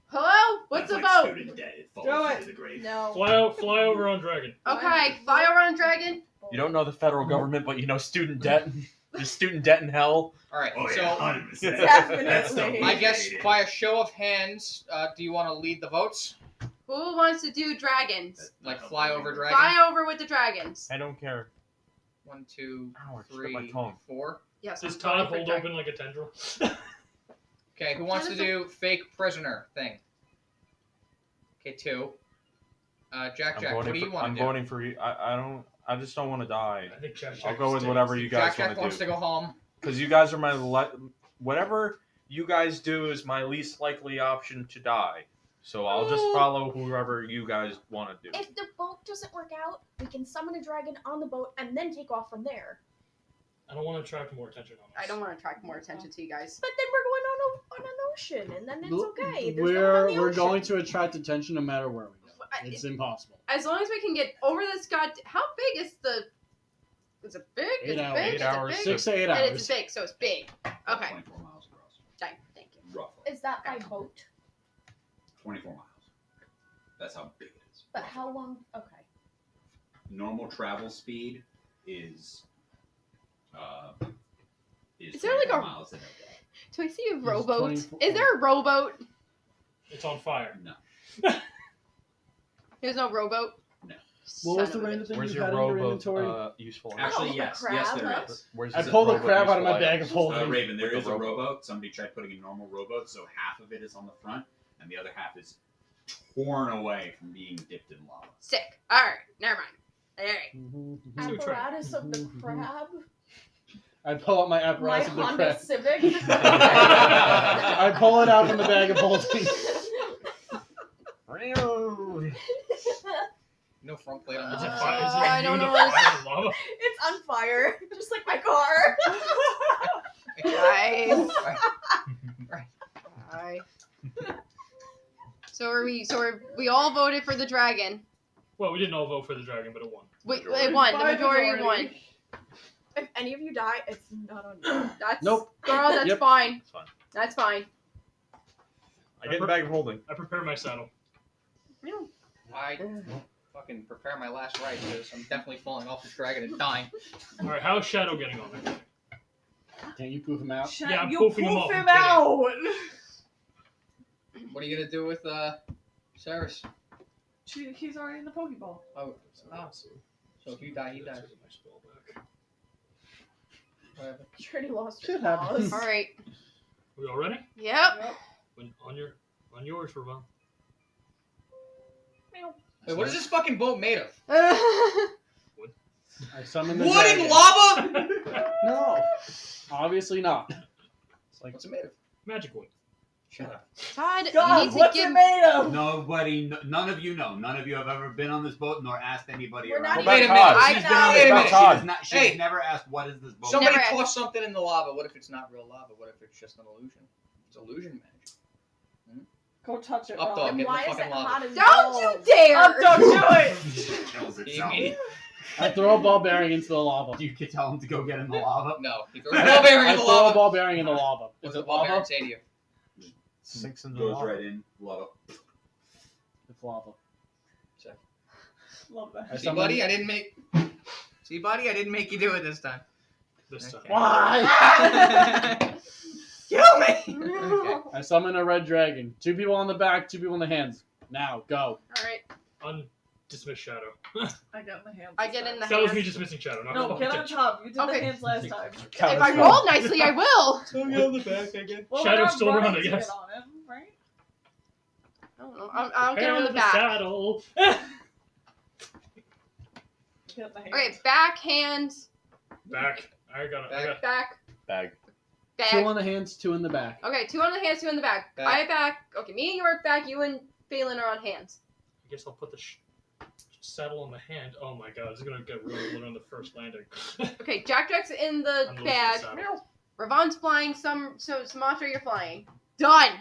Hello? What's That's the like vote? student debt. It falls Do it. into the grave. No. fly over on dragon. Okay, fire on dragon. You don't know the federal government, but you know student debt. There's student debt in hell. Alright, Oh so yeah, 100%. Definitely. That's the I guess motivated. by a show of hands, do you want to lead the votes? Who wants to do dragons? Like fly over dragon. Fly over with the dragons. I don't care. 1, 2, Ow, I tripped my 3, tongue. 4. Yes. Does I'm Todd going for hold dragon. open like a tendril? Okay, who wants to do fake prisoner thing? Okay, 2. Jack, what do you want I'm to do? voting for you. I just don't want to die. I think Jack. I'll go with whatever you guys Jack want wants to to do. go home. Because you guys are my whatever you guys do is my least likely option to die. So I'll just follow whoever you guys want to do. If the boat doesn't work out, we can summon a dragon on the boat and then take off from there. I don't want to attract more attention on us. I don't want to attract more attention to you guys. But then we're going on an ocean, and then it's okay. There's no one We're on the we're ocean. going to attract attention no matter where we go. It's impossible. As long as we can get over this how big is the... Is it big? Is 8 it hours. big? 8 Is it hours. big? 6 to 8 And hours. it's big, so it's big. Okay. 24 miles across, Thank you. roughly. Is that by boat? 24 miles. That's how big it is. But how long? Okay. Normal travel speed is Is there like 24 a- miles in a day. Do I see a It's rowboat? 24 Is there a rowboat? It's on fire. No. There's no rowboat? No. What was Son the of a random thing Where's you your had in your rowboat inventory? useful? Actually, the yes, crab, yes, there huh? is. Where's I the pulled the rowboat crab out of useful my bag item? of holding. Raven, there With is the a rowboat. rowboat. Somebody tried putting a normal rowboat, so half of it is on the front, and the other half is torn away from being dipped in lava. Sick. Alright, never mind. Alright. Apparatus of the crab. I pull out my My apparatus of the Honda crab. Civic. I pull it out from the bag of holding. No front plate on Is this. it fire? Is I it don't immune know. to fire and lava? It's on fire, just like my car. Guys. Right. Hi. So we all voted for the dragon. Well, we didn't all vote for the dragon, but it won. It won. The By majority won. If any of you die, it's not on you. That's Nope. girl, that's Yep. fine. It's fine. That's fine. I get the bag of holding. I prepared my saddle. I fucking prepare my last ride because I'm definitely falling off this dragon and dying. All right, how's Shadow getting on there? Can't you poof him out? Yeah, I'm you poofing him off, poof I'm him kidding. out. What are you gonna do with Cyrus? He's already in the Pokeball. Oh, so if you die, he dies. Whatever. You already lost Shit your happens. claws. All right. We all ready? Yep. On yours, Ravon. Wait, what is this fucking boat made of? I summon the Wood dragon. and lava? No. Obviously not. It's like What's it made of? Magic wood. Shut up. Todd, you God, need to what's give. it made of? Nobody, none of you know. None of you have ever been on this boat nor asked anybody We're around. not Wait a even. minute. I She's been on Wait this a boat. minute. She has not. She's Hey. never asked what is this boat. Somebody Never- toss something in the lava. What if it's not real lava? What if it's just an illusion? It's illusion magic. Go touch it. Up Rob. dog. And Get in the why is fucking it lava. hot as Don't you balls? dare! Don't do it. Kills He itself. immediately- I throw a ball bearing into the lava. You could tell him to go get in the lava. No. He throws a ball bearing I in the throw a lava. ball bearing in the lava. What Is does it the ball bearing lava? say to you? Sinks in the Goes lava. right in lava. It's lava. Love that. I See, summon- buddy, I didn't make. See, buddy, I didn't make you do it this time. This time. Why? Kill me. Okay. I summon a red dragon. 2 people on the back, 2 people on the hands. Now, go. Alright. Dismiss Shadow. I got my hands. I get in the That was hands. me dismissing Shadow, not No, the get on top. You did Okay. the hands last time. If I roll nicely, I will. So get on the back again. Well, Shadow's we're not still around, running I to guess. get on him, right? I don't know. I'll get on the Prepare back. saddle. Get the hands. Okay, back, hands, Back. I got it. back, Bag. Two back. on the hands, 2 in the back. Okay, 2 on the hands, 2 in the back. Back. I back. Okay, me and you are back. You and Phelan are on hands. I guess I'll put the saddle on the hand. Oh my god, it's gonna get really lit on the first landing. Okay, Jack's in the I'm losing bag. the saddle. Ravon's flying. Sumatra, you're flying. Done.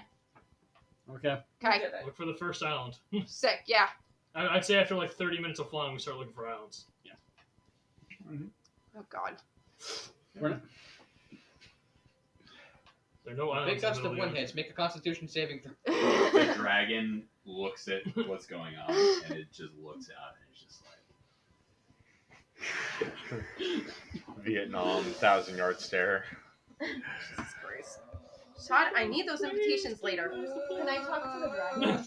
Okay. You Okay, did it. Look for the first island. sick. Yeah. I'd say after like 30 minutes of flying, we start looking for islands. Oh God. We're not- There are no islands. Big in the gust middle of the wind ocean. hits. Make a Constitution saving throw. The dragon looks at what's going on and it just looks out and it's just like. Vietnam 1,000-yard stare. Jesus Christ. Todd, I need those invitations later. Can I talk to the dragon?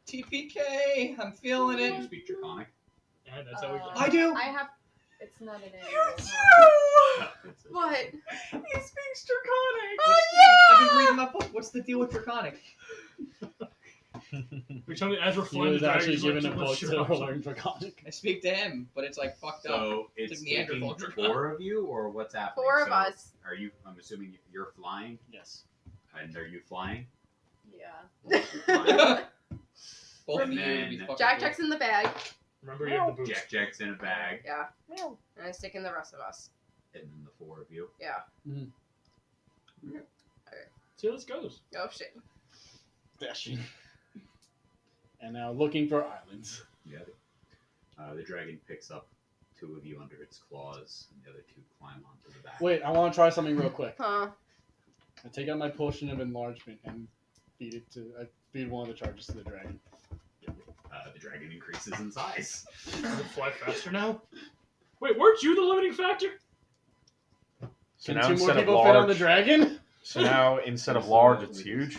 TPK, I'm feeling Do you it. speak Draconic? Yeah, that's how we go. I do. I have. It's not an animal. What? He speaks Draconic. I've been reading my book. What's the deal with Draconic? We tell me as we're He flying was the actually dragon, given a book let's to shoot off learn Draconic. I speak to him, but it's like fucked up. So it's like Neanderthal taking Draconic. 4 of you, or what's happening? 4 of So us. Are you? I'm assuming you're flying, Yes. and are you flying? Yeah. Flying? Both of And you would be then- fucking Jack cool. Jack's in the bag. Remember, you have the boots. Jack's in a bag, Yeah. And I stick in the rest of us. and then the 4 of you. Yeah. See how this goes. Oh shit. Dashing. And now looking for islands. Yeah. The dragon picks up 2 of you under its claws, and the other 2 climb onto the back. Wait, I want to try something real quick. Huh. I take out my potion of enlargement and feed one of the charges to the dragon. The dragon increases in size. Does it fly faster now? Wait, weren't you the limiting factor? So Can now 2 more instead of people fit on the large, dragon? so now instead of large, it's huge,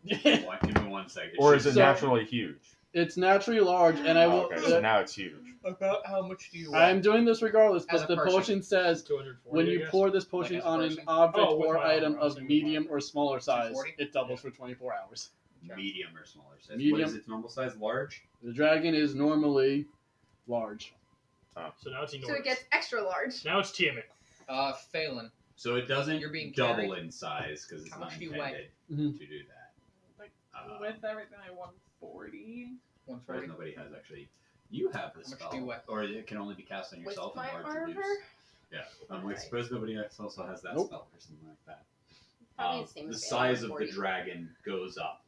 Give me 1 second. or is it So- naturally huge? It's naturally large, and I will. Oh, okay, so now it's huge. About how much do you I'm doing this regardless, As but a the person. potion says 240. when I you guess. pour this potion Like as a on an person? object Oh, with or my item armor, I was of thinking with medium or smaller size, 240? it doubles for 24 hours. medium or smaller size. What Medium. is its normal size? Large? The dragon is normally large. So now it's enormous. So it gets extra large. Now it's Tiamat. Phelan. So it doesn't You're being double carried. in size because it's How not much do you intended Mhm. to do that. Like Uh, with everything, I 140. 140. Nobody has actually. You have the How much spell, do you weigh? or it can only be cast on With yourself my and large armor? reduce. Yeah, I Alright. suppose nobody else also has that Nope. spell or something like that. Probably the same The as size of 40. the dragon goes up.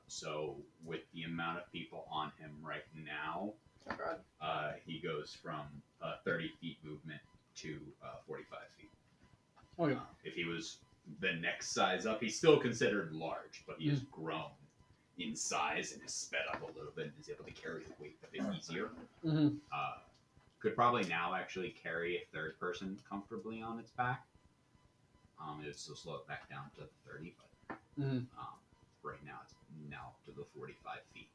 So with the amount of people on him right now, Oh god. he goes from 30 feet movement to 45 feet. Okay. If he was the next size up, he's still considered large, but he has grown in size and has sped up a little bit and is able to carry the weight a bit easier. Mm-hmm. Could probably now actually carry a 3rd person comfortably on its back. It would still slow it back down to 30, but Mhm. right now it's now to the 45 feet.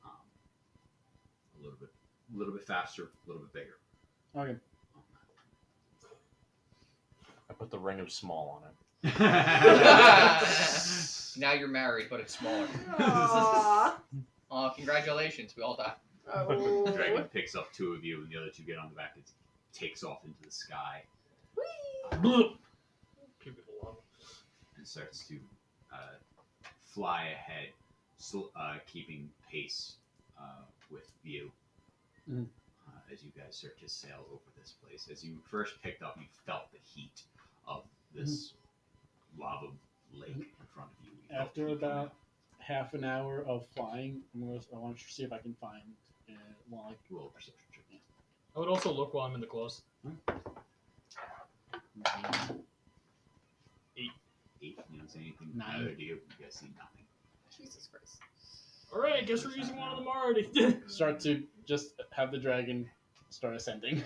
A little bit faster, a little bit bigger. Okay. I put the ring of small on it. Now you're married, but it's smaller. Aww. Congratulations. We all died. The dragon Oh. picks up 2 of you, and the other 2 get on the back. It takes off into the sky and starts to fly ahead, keeping pace with you Mhm. as you guys start to sail over this place. As you first picked up, you felt the heat of this lava lake in front of you. You felt After heat coming about up. half an hour of flying, I want to see if I can find like Roll a perception check. I would also look while I'm in the close. 8. You don't see anything. 9. Neither do you. You guys see nothing. Jesus Christ. Alright, I guess we're using one of them already. start to just have the dragon start ascending,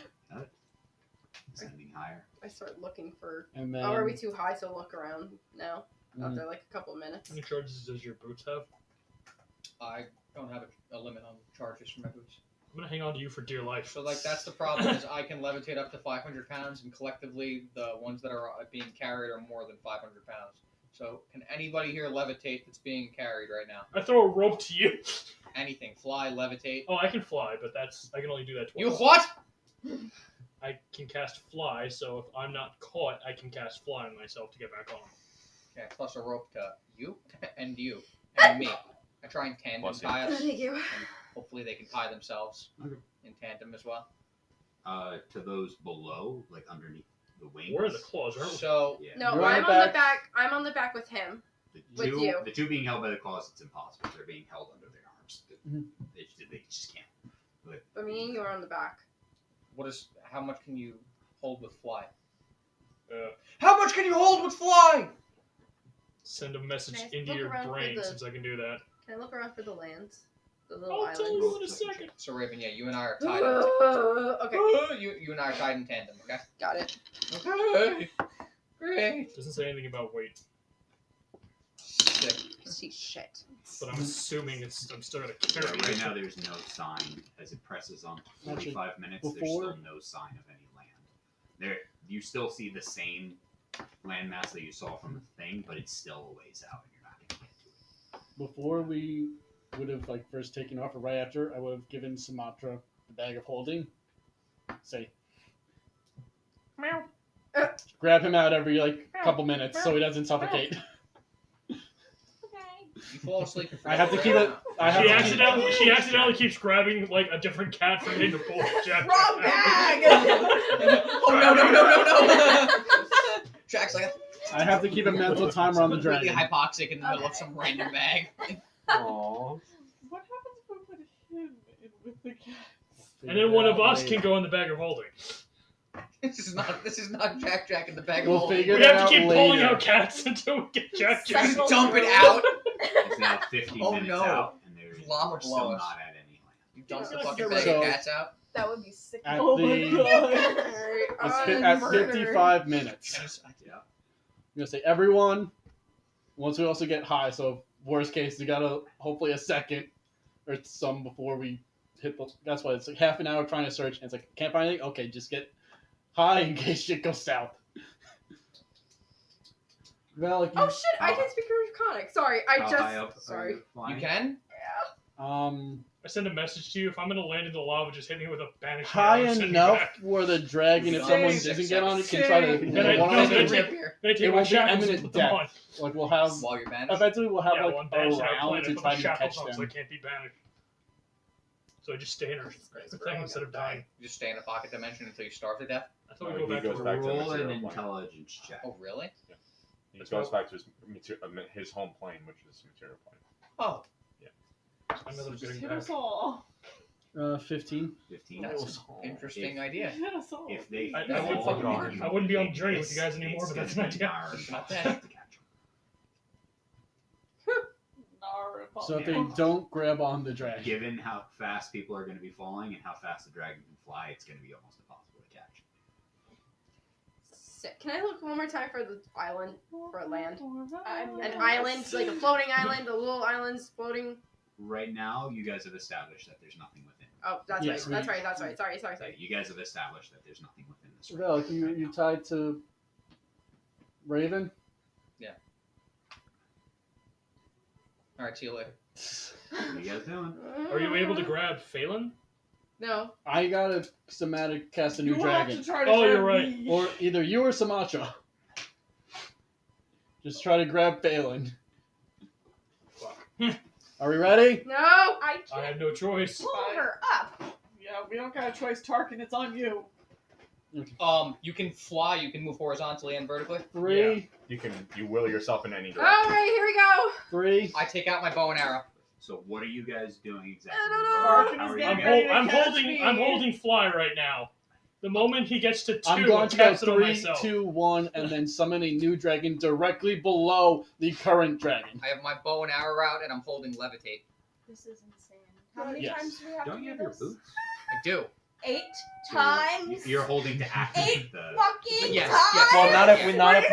Ascending higher. I start looking for. and then Oh, are we too high to look around now? Mhm. After like a couple of minutes. How many charges does your boots have? I don't have a limit on charges for my boots. I'm gonna hang on to you for dear life. So like that's the problem is I can levitate up to 500 pounds, and collectively the ones that are being carried are more than 500 pounds. So can anybody here levitate that's being carried right now? I throw a rope to you. Anything, fly, levitate. Oh, I can fly, but I can only do that twice. You what? I can cast fly, so if I'm not caught, I can cast fly on myself to get back on. Okay, plus a rope to you and me. I try and tandem Plus tie us. Thank you. And hopefully they can tie themselves in tandem as well. To those below, like underneath the wings. We're in the claws, aren't we? So Yeah. No, You're on I'm the on the back. back. I'm on the back with him. The with you. The 2 being held by the claws, it's impossible. They're being held under their arms. Mhm. They just can't. But me and you are on the back. how much can you hold with fly? Uh, How much can you hold with fly? Send a message Can I into look your around for brain the- since I can do that. Can I look around for the lands? The little I'll tell islands. you in a second. So Raven, yeah, you and I are tied. Okay, You and I are tied in tandem. Okay. got it. Okay. Great. Doesn't say anything about weight. Sick. see shit. But I'm assuming I'm still gonna carry Yeah, it. right now there's no sign as it presses on to 45 minutes. There's before- still no sign of any land. There, you still see the same landmass that you saw from the thing, but it's still a ways out, and you're not gonna get to it. Before we would have like first taken off, or right after, I would have given Sumatra the bag of holding. Say, Meow. grab him out every like couple minutes so he doesn't suffocate. You fall asleep. I have to keep it. I have She to keep- accidentally keeps grabbing like a different cat from in the pool. Wrong bag! Oh no! Jack's like I have to keep a mental timer on the completely dragon. hypoxic in the middle of some random bag. Aww. What happens if we put him in with the cat? And then one of us can go in the bag of holding. This is not Jack in the bag of We'll holding. figure We that have out to keep pulling later. out cats until we get Jack. Just dump it out. It's now 15 Oh, minutes no. out, and there's Llama we're still blow us. not at any land. You dump the Yeah. fucking So- bag of cats out. That would be sick. At Oh my the god. at 55 minutes. Yeah. I'm gonna say everyone. Once we also get high, so worst case, we gotta hopefully a second or some before we hit the. That's why it's like half an hour trying to search, and it's like can't find anything. Okay, just get high in case shit goes south. Well, like you, Oh shit! I can speak Draconic. Sorry, I How just. high up are Sorry. you flying? You can? I send a message to you. If I'm gonna land in the lava, just hit me with a banish. high arrow, send me enough back. where the dragon, if someone Six doesn't get on it, can try to. seconds. Then I- one no, of us then I can- take- Here. Then I take It my won't be shackles and imminent put them on. death. Like we'll have. While you're banished. Eventually, we'll have Yeah, like one a banished round airplane, to I put try my to shackles catch on so I them. can't be banished. So I just stay in her thing instead of dying. You just stay in a pocket dimension until you starve to death. I thought No, we go he back goes to back to the Roll an material plane. intelligence check. Oh, really? He goes back to his home plane, which is material plane. Oh, another Just getting hit back. us all. 15. 15. that's an interesting idea. Hit us all. If they I fall, wouldn't fucking you mind. I wouldn't be on the make journey with this, you guys anymore, it's but that's gonna an be idea. darn It's not impossible that. to catch 'em. So if they don't grab on the dragon, Given how fast people are going to be falling and how fast the dragon can fly, it's going to be almost impossible to catch. Sick. Can I look one more time for the island, for land? I'm An gonna- island, like a floating island, the little islands floating. Right now, you guys have established that there's nothing within. Oh, that's Yes, right. That's right. That's right. Sorry. You guys have established that there's nothing within this. well, like range right you now. tied to Raven. All right, see you later. What are you guys doing? Are you able to grab Phelan? No. I gotta somatic cast a new You dragon, have to try to Oh, you're grab right. me. or either you or Sumatra. Just try to grab Phelan. Fuck. Are we ready? No. I I can't had no choice. pull her up. Yeah, we don't got a choice, Tarkin. It's on you. You can fly. You can move horizontally and vertically. 3, You will yourself in any All direction. right. Here we go. 3. I take out my bow and arrow. So what are you guys doing exactly? I don't know. How Tarkin is are you getting guys- ready to catch holding. me. I'm holding fly right now. The moment he gets to 2, I'm I'm going to go cast it on 3, myself. 2, 1, and then summon a new dragon directly below the current dragon. I have my bow and arrow out, and I'm holding levitate. This is insane. How many Yes. times do we have Don't to you do have your this? boots? I do. 8 So times. You're holding to activate the. Fucking Yes, times. yes. Well, not if we land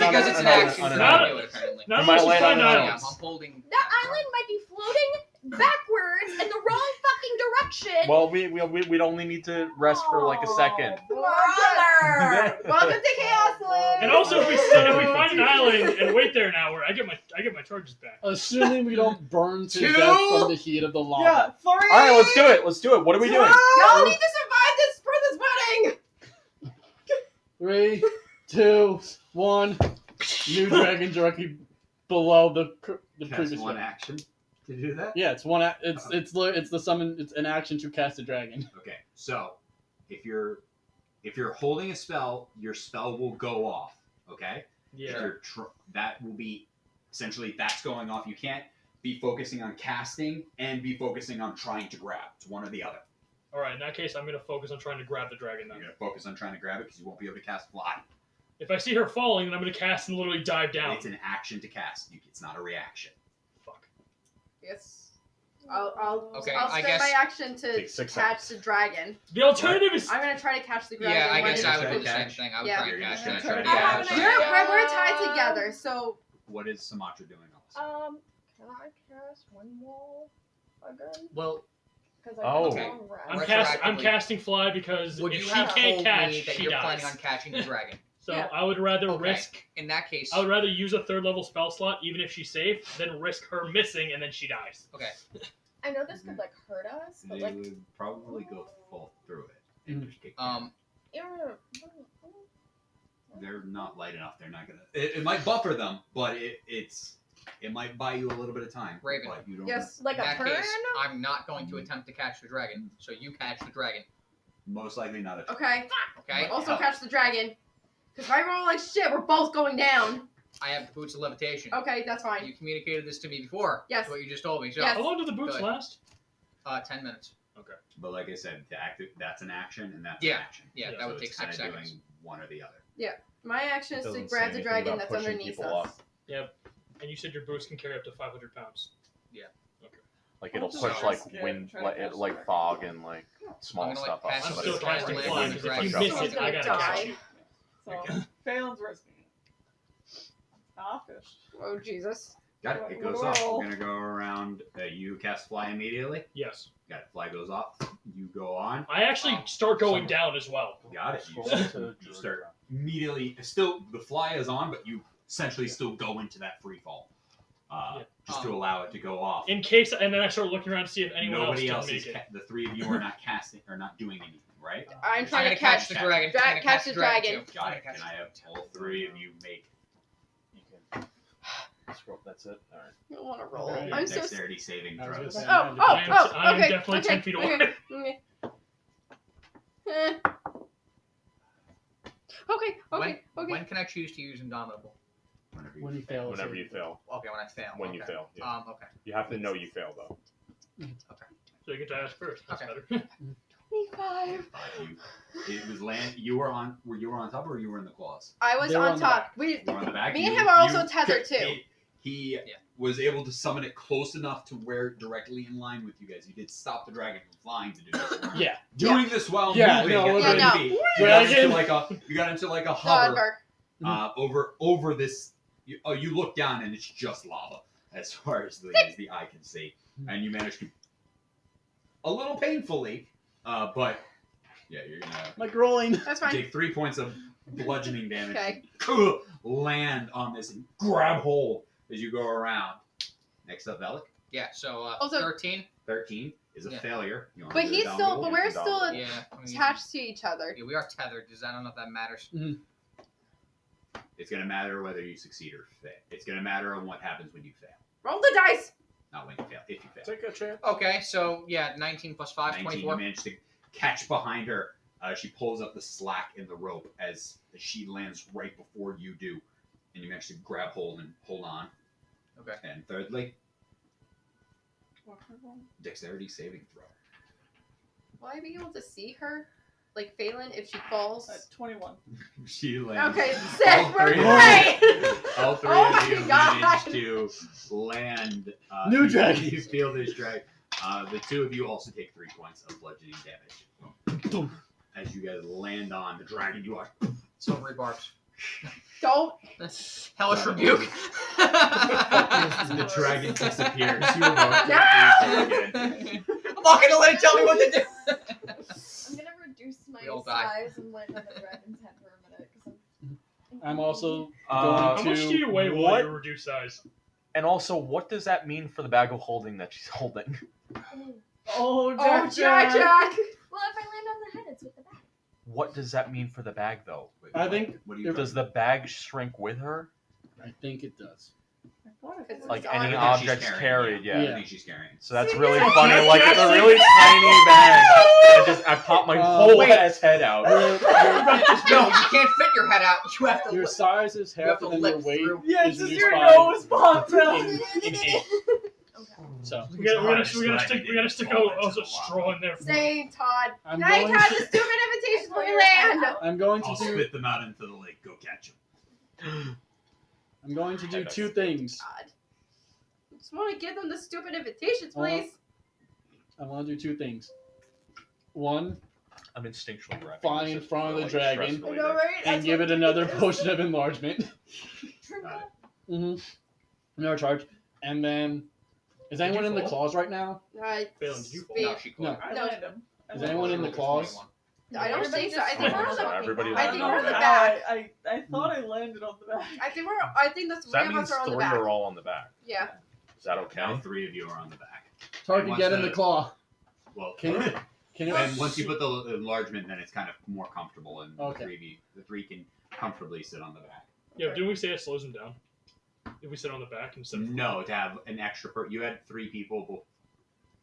on Because it's an another- action. on so another- I do it, apparently. Not We might unless you land find on an Yeah, islands. I'm holding. That island might be floating backwards in the wrong fucking direction. Well, we'd only need to rest for like a second. Brother. Welcome to Chaos Land. And also, if we find an island and wait there an hour, I get my charges back. Assuming we don't burn to 2. death from the heat of the lava. Yeah, 3. All right, let's do it. Let's do it. What are we doing? Y'all need to survive this for this wedding. 3, 2, 1. New dragon directly below the Cast previous one one. action to do that. Yeah, it's one. It's the summon. It's an action to cast a dragon. Okay, so if you're holding a spell, your spell will go off. Okay. If Yeah. you're that will be essentially that's going off. You can't be focusing on casting and be focusing on trying to grab. It's one or the other. All right. In that case, I'm gonna focus on trying to grab the dragon You're then. gonna focus on trying to grab it because you won't be able to cast fly. If I see her falling, then I'm gonna cast and literally dive down. It's an action to cast. It's not a reaction. Fuck. Yes. I'll Okay, I'll I spend guess- my action to Take 6 catch seconds. the dragon. The alternative is. I'm gonna try to catch the dragon. Yeah, I when guess it's- I would do Try the to same catch. thing. I would Yeah. try You're and gonna catch try it. to I have an catch. idea. We're tied together, so What is Sumatra doing also? Can I cast one wall again? Well, Because I Oh. got Okay. long rest. I'm Retroactively. casting fly because would if you she have can't told catch, me that she you're dies. planning on catching the dragon? So Yeah. I would rather Okay. risk. In that case, I would rather use a 3rd level spell slot, even if she's safe, than risk her missing and then she dies. okay. I know this could like hurt us, but They like, would probably go fall through it and just kick yeah, they're not light enough. They're not gonna. It might buffer them, but it might buy you a little bit of time. Raven. But you don't. Yes. like In a that turn. case, I'm not going to attempt to catch the dragon. So you catch the dragon. Most likely not a. Okay. Okay. Also catch the dragon. Because if I roll like shit, we're both going down. I have the boots of levitation. Okay, that's fine. You communicated this to me before. Yes. What you just told me. So, Yes. How long do the boots Good. last? 10 minutes. But like I said, to active, that's an action, and that's Yeah. an action. Yeah, Yeah, that would So take it's 6 kinda seconds. doing one or the other. My action It is to doesn't grab say the anything dragon about that's pushing underneath people us. up. And you said your boots can carry up to 500 pounds. Like it'll I'm push just like scared wind, trying to catch like the fog and like I'm small gonna, like, stuff up. pass I'm But still it's fine casting to fly land because the if you dragon. miss Someone's it, I gonna gotta die. catch you. So, Phelan's risking it. Ah, fish. Oh, Jesus. Got it. It goes off. We're gonna go around. You cast fly immediately. Yes. Got it. Fly goes off. You go on. I actually start going Some- down as well. Got it. You, Scroll to you start immediately. Still, the fly is on, but you essentially still go into that free fall. Just to allow it to go off. In case, and then I start looking around to see if anyone Nobody else else can is. make it. The 3 of you are not casting or not doing anything, right? I'm I'm trying gonna to catch catch the dragon. Dra- I'm gonna catch the dragon. too. Got I'm it. gonna Can catch I have all 3 of you make You can scroll. That's it. All right. I don't want to roll. Okay. I'm so. dexterity saving I was gonna throws? say- Oh, I am okay. definitely okay, 10 feet away. Okay. Okay. When can I choose to use Indomitable? Whenever When you fail, Whenever you fail. Okay, when I fail. When okay. you fail. Yeah. Okay. You have to know you fail though. So you get to ask first. That's Okay. better. 25. It was land. You were on. You were on top, or you were in the claws? I was They were on on the top. We. You were on the back. Me and You- him are also you- tethered, too. He was able to summon it close enough to where directly in line with you guys. You did stop the dragon from flying to do this. You weren't Yeah. Doing this while Yeah, moving. no, at we're 30 good. feet. Dragon. You got into like a hover Hover. over this. You look down and it's just lava as far as the eye can see, and you managed to a little painfully, but yeah, you're gonna My groin. That's fine. take 3 points of bludgeoning damage. Okay. Land on this and grab hold as you go around. Next up, Velik. Yeah. So Also- 13. 13 is a Yeah. failure. You wanna But do he's the still. downward But roll? we're Use the still downward Yeah. I'm gonna use- attached to each other. Yeah, we are tethered. I don't know if that matters. It's gonna matter whether you succeed or fail. It's gonna matter on what happens when you fail, Roll the dice. not when you fail. If you fail. Take a chance. Okay, so yeah, 19 plus 5, 19, 24. you manage to catch behind her. She pulls up the slack in the rope as she lands right before you do, and you manage to grab hold and hold on. Okay. And thirdly, dexterity saving throw. Will I be able to see her, like Phelan, if she falls? 21. She lands. Okay, All sick. We're three of great. All 3 Oh of you my God. manage to land. New dragon. You feel this drag. The 2 of you also take 3 points of bludgeoning damage. As you guys land on the dragon, you are. Silvery barbs. Don't. Hellish rebuke. The dragon disappears. You are both No! again. I'm not gonna let it tell me what to do. I'm gonna reduce my We all die. size and land on the dragon's head for a minute because I'm also Uh, going How much do you weigh while what? you reduce size? And also, what does that mean for the bag of holding that she's holding? Oh, Oh, Jack. Jack. Well, if I land on the head, it's with the back. What does that mean for the bag, though? Wait, I think What do you? Does the bag shrink with her? I think it does. It's Like on any her. I think she's objects carrying, carried, I yeah. think she's carrying. So that's See, really yeah. funny. Like it's a really Yes. tiny bag. I pop my whole Wait. ass head out. No, you can't fit your head out. You have to. Your size is You have half to and then your lick weight through. Yeah, is just reduced your by nose popped out. in 8. Okay. So We gotta stick a straw in there. Same, Todd. I'm Can I going have to- the stupid invitations when we land? I'm going I'll to do spit them out into the lake. Go catch them. I'm going to do 2 things. God. I just want to give them the stupid invitations, Oh. please. I want to do 2 things. One, I'm instinctually grabbing Fly this in just front of for, the like, dragon. stress I relief. know, right? and That's give what it another is. potion of enlargement. Trinkle. Mm-hmm. Another charge. And then, is anyone you in the fall? claws right now? Phelan, did you fall? No, she No. caught. I No. landed him. Is anyone in the claws? I don't think so. I think we're on the. Everybody I think we're on the No, back. I thought I landed on the back. I think the So three that of means us are on the three back. are all on the back. Yeah. Is that okay? Now 3 of you are on the back. Tarkin, once get in the- the claw. Well, Can you? Can you? and once you put the enlargement, then it's kind of more comfortable, and Okay. the three can comfortably sit on the back. Yeah, didn't we say it slows him down? If we sit on the back instead of No, to have an extra you had 3 people,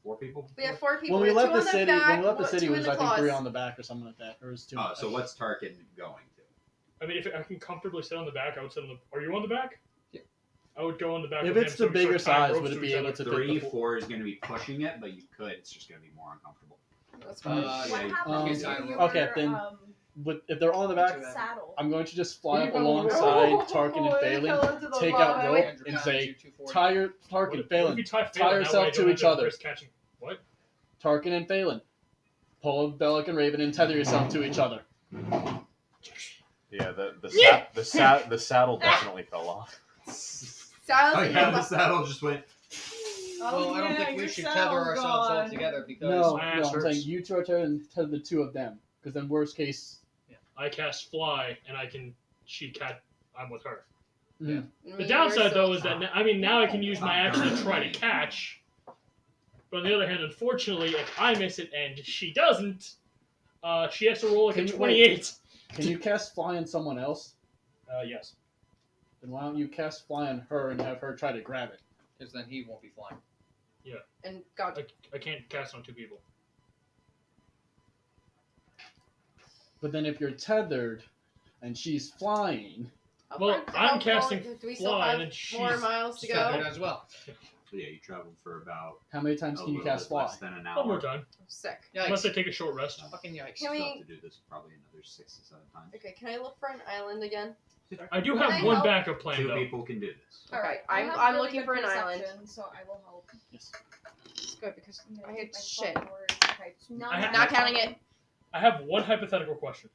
4 people. We have 4 people. When we have left 2 the on city, back, when we left the 2 city, it in was the I think 3 claws. on the back or something like that, or it was 2. Oh, so what's Tarkin going to? I mean, if I can comfortably sit on the back, I would sit on the. Are you on the back? Yeah. I would go on the back. If with it's him, so the we start bigger tying size, ropes would it to be each able other. to 3, fit the 4 is going to be pushing it, but you could. It's just going to be more uncomfortable. That's fine. Yeah, What you happens can't if you okay, were, then- But if they're on the back, saddle? I'm going to just fly up Oh, alongside Tarkin and Phelan, take out Andrew rope, Pounds, and say, 240. tie What Tarkin, if Phelan, we tie tie Phelan, that way yourself I to don't each have other. risk catching. What? Tarkin and Phelan, pull a Bellic and Raven and tether yourself to each other. Yeah, the saddle definitely fell off. Saddles Oh and yeah, the heels. saddle just went. Well, I don't think we should tether ourselves all together because No, my no, ass I'm hurts. saying you two are tether and tether the 2 of them, because then worst case. I cast fly, and I can. I'm with her. Mhm. The downside, though, is that now I can use my action to try to catch. But on the other hand, unfortunately, if I miss it and she doesn't, she has to roll like a Can you- 28. Can you cast fly on someone else? Yes. Then why don't you cast fly on her and have her try to grab it? because then he won't be flying. And God. I can't cast on 2 people. But then if you're tethered and she's flying, Well, I'm casting do we still fly, have and then more she's miles to She's tethered go? as well. So yeah, you traveled for about how many times a can you little cast bit fly? less than an one more hour. time. Sick. Unless I Yikes. take a short rest. Fucking yikes. Can we- Still have to do this probably another 6 to 7 times. Okay, can I look for an island again? I do Can have I one help? backup plan, 2 though. people can do this. All right, I I'm have I'm really looking good for an island. perception, so I will help. Yes. It's good because I'm gonna I take hate my shit. fucking words. Okay, I have- Not counting it. I have one hypothetical question.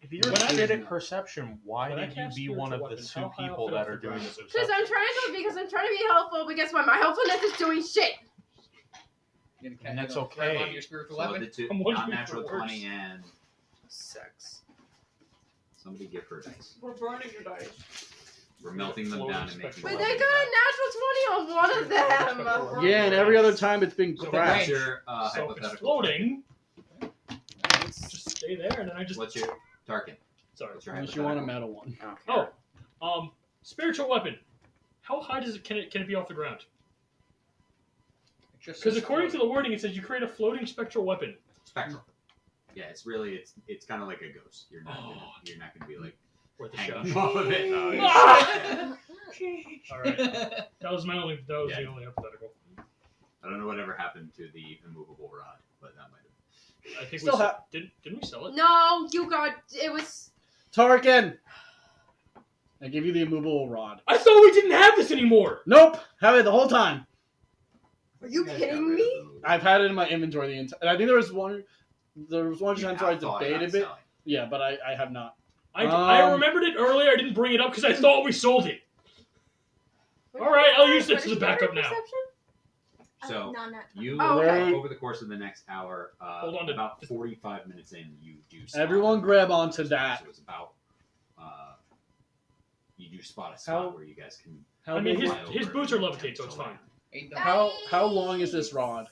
If you're When I- good at perception, why when I did you cast be spiritual one of the weapons, 2 how high people off that the are doing the ground is it? Because I'm perception? trying to be helpful, but guess what? My helpfulness is doing shit. And that's Grab okay. onto your spiritual So weapon. the 2 I'm wondering not if it natural works. 20 and 6. somebody give her dice. We're burning your dice. We're melting them Floating down and making. spectral But them they got a natural 20 on one of them. Yeah, and every other time it's been So crap. What's your So if it's hypothetical? floating, just stay there, and then I just. What's your Tarkin? Sorry. What's your Unless you want a hypothetical? metal one. Spiritual weapon. How high can it be off the ground? It just Because says according to floating. the wording, it says you create a floating spectral weapon. Spectral. Yeah, it's kind of like a ghost. You're not gonna be like Worth a hanging shot. off of it. No, All right. That was the only Yeah. hypothetical. I don't know whatever happened to the immovable rod, but that might have. I think Still didn't we sell it? No, you got it was. Tarkin! I give you the immovable rod. I thought we didn't have this anymore. Nope! Have it the whole time. Are you guys got kidding rid of me? the immovable I've had it in my inventory the entire. And I think there was one rod. time where I thought debated about a bit. selling. Yeah, but I have not. I remembered it earlier. I didn't bring it up because I thought we sold it. All right, I'll use this as a backup now. So not you Oh, okay. over the course of the next hour, Hold on to- about 45 minutes in, you do. Spot Everyone a- grab onto that. So it's about. You do spot a spot How- where you guys can. How I mean, big- his boots are levitate, so it's fine. Ain't no- how long is this rod?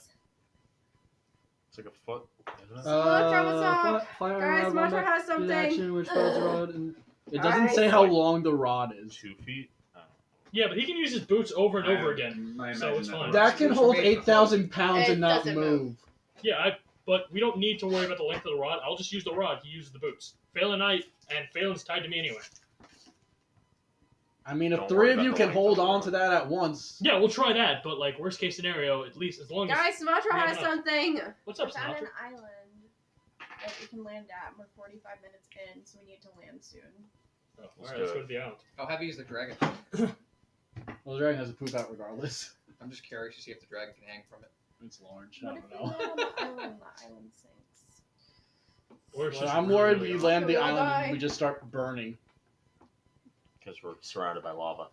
It's like a foot, isn't it? Smotra, what's up? Fire Guys, rod, Smotra one has something. action, which spells the rod, and it doesn't Alright. say how long the rod is. 2 feet. Oh. Yeah, but he can use his boots over and over again. I So imagine it's that fine. the That rod- can Boots hold are made for 8,000 pounds It and not doesn't move. Yeah, but we don't need to worry about the length of the rod. I'll just use the rod. He uses the boots. Phelan and Phelan's tied to me anyway. I mean, if Don't 3 worry of about you the can length hold of the on rod. to that at once. Yeah, we'll try that. But like worst case scenario, at least as long as. Guys, Sumatra We have has enough. something. What's up, I found Sinatra? an island that we can land at. We're 45 minutes in, so we need to land soon. Oh, all right, let's go to the island. How heavy is the dragon? Well, the dragon has to poop out regardless. I'm just curious to see if the dragon can hang from it. It's large. I What don't if we know. land on the island? The island sinks. Or it's Well, just I'm really, worried really we hot. land the We'll island die. and we just start burning. Because we're surrounded by lava.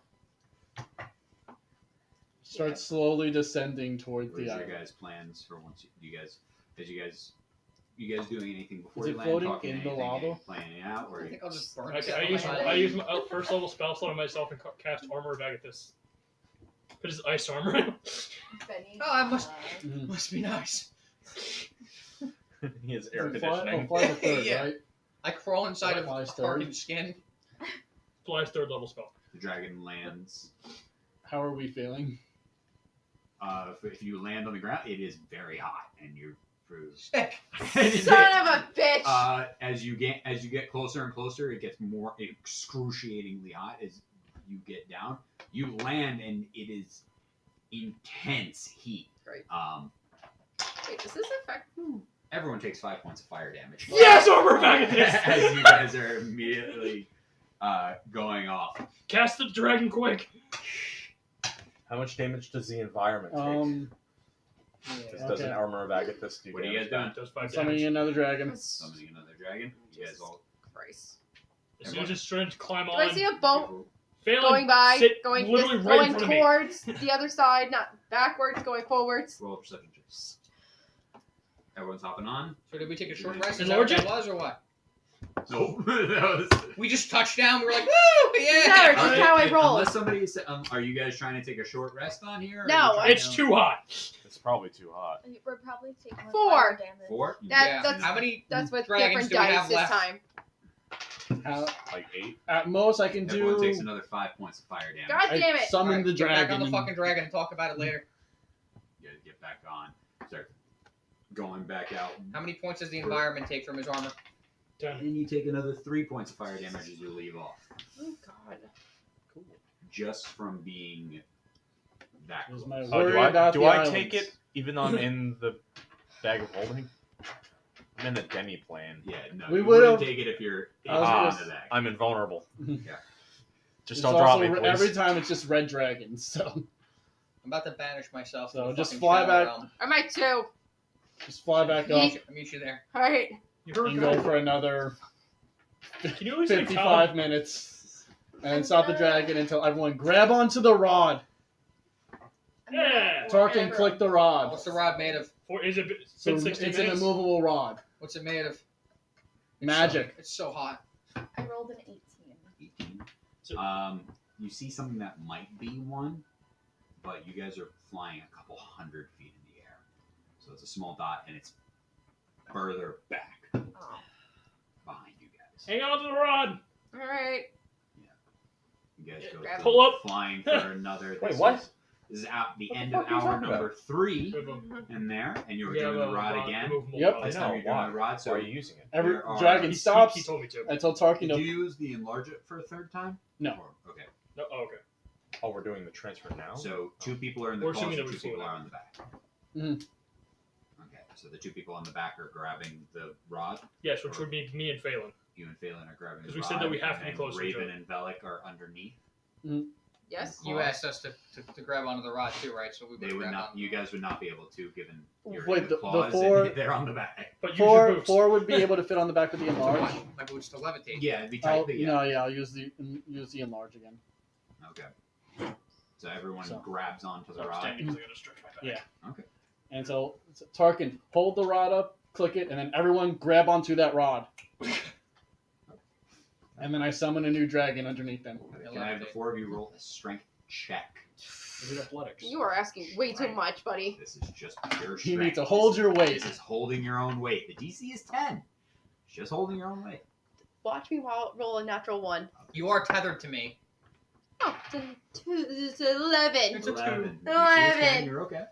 Start slowly descending toward What the is your island. guys' plans for once you guys doing anything before Is you it land? floating Talking in the anything, lava? planning it out, or I think I'll just burn I, it I down use my I use my first level spell slot on myself and cast Armor of Agathis. It is ice armor. Oh, that must be nice. He has air Fly conditioning. the third, Yeah. right? I crawl inside of Flies third. Harken's skin. Flies 3rd level spell. the dragon lands. How are we feeling? If you land on the ground, it is very hot, and you're Sick. Son of a bitch! As you get closer and closer, it gets more excruciatingly hot as you get down. You land, and it is intense heat. Great. Wait, does this affect? Everyone takes 5 points of fire damage. Yes, Armor of Agathis! As you guys are immediately going off. Cast the dragon quick. How much damage does the environment take? Does an armor of Agathis do What are you damage? guys doing? Does 5 Summoning damage. another dragon. Summoning another dragon. You guys all. Christ. As soon as it's trying to climb Do on. I see a boat Phelan, going by, sit going literally this, right going in front of me. towards the other side, not backwards, going forwards? Roll a perception checks. Everyone's hopping on. So did we take a short rest? And Is that what Lord that was or what? Nope. That was. We just touched down. We were like, woo, yeah. Never, just how I roll. Unless somebody said, are you guys trying to take a short rest on here? or No, are you trying It's to- too hot. It's probably too hot. We're probably taking like 4. fire damage. 4? That's How many That's with dragons different do we dice have this left? time. Like 8? At most, I can Everyone do. takes another 5 points of fire damage. God damn it! Summon Alright, the get dragon. back on the and- fucking dragon and talk about it later. You guys get back on. Start going back out. How many points does the environment take from his armor? 10. And you take another 3 points of fire damage as you leave off. Oh God. Cool. Just from being that Is close. my Oh, worry about do the I islands. take it even though I'm in the bag of holding? I'm in the demi plane. Yeah, no. We you would've- wouldn't take it if you're I was in the bag. I'm invulnerable. Yeah. Just It's don't drop also me, please. every time it's just red dragons. So I'm about to banish myself. So to the just fucking fly shadow back. realm. I'm at 2. just fly back I'll up meet you there. All right. You heard and that? go for another Can you at least say 55 minutes, and then stop the dragon until everyone grab onto the rod. Yeah. Tarkin, click the rod. What's the rod made of? Is it So been it's 60 an minutes? immovable rod. What's it made of? Magic. It's so hot. I rolled an 18. 18. So- You see something that might be one, but you guys are flying a couple 100 feet in the air. So it's a small dot, and it's further back Oh. behind you guys. Hang on to the rod. All right. You guys go Grab through Pull up. flying for another. Wait, this what? This is at the What the end fuck of are you hour talking number 3 Mm-hmm. in there, and you were Yeah, doing the rod rod, again. removable Yep. rod. I This time know, you're doing why? the rod, Why so are you using it? Every There are- dragon He stops told me to. until Tarkin. Did you use the enlarge it for a third time? No. Or- okay. No, oh, okay. Oh, we're doing the transfer now? So 2 people are in the We're closet, assuming that 2 we flew people it are out. on the back. Mhm. Okay, so the 2 people on the back are grabbing the rod. Yes, which would be me and Phelan. You and Phelan are grabbing the rod. Because we said that we have to be and close to each Raven other. and Velik are underneath. Yes. You asked us to grab onto the rod too, right? So we They would grab not. onto You the rod. guys would not be able to, given you're Wait, in the the claws four- and they're on the back. But use your boots. Four would be able to fit on the back with the So enlarge. what? My boots to levitate. Yeah, it'd be tight. Oh, but yeah. no, yeah, I'll use the enlarge again. Okay. So everyone So- grabs onto the I'm rod. standing 'cause I gotta stretch my back. Yeah. Okay. And so Tarkin, hold the rod up, click it, and then everyone grab onto that rod. And then I summon a new dragon underneath them. Can I have the 4 of you roll a strength check? Is it athletics? You are asking way too much, buddy. This is just pure strength. You need to hold your weight. This is holding your own weight. The DC is 10. It's just holding your own weight. Watch me roll a natural 1. You are tethered to me. Oh, it's 11. It's a 11. two. The DC is 10. 11. You're okay.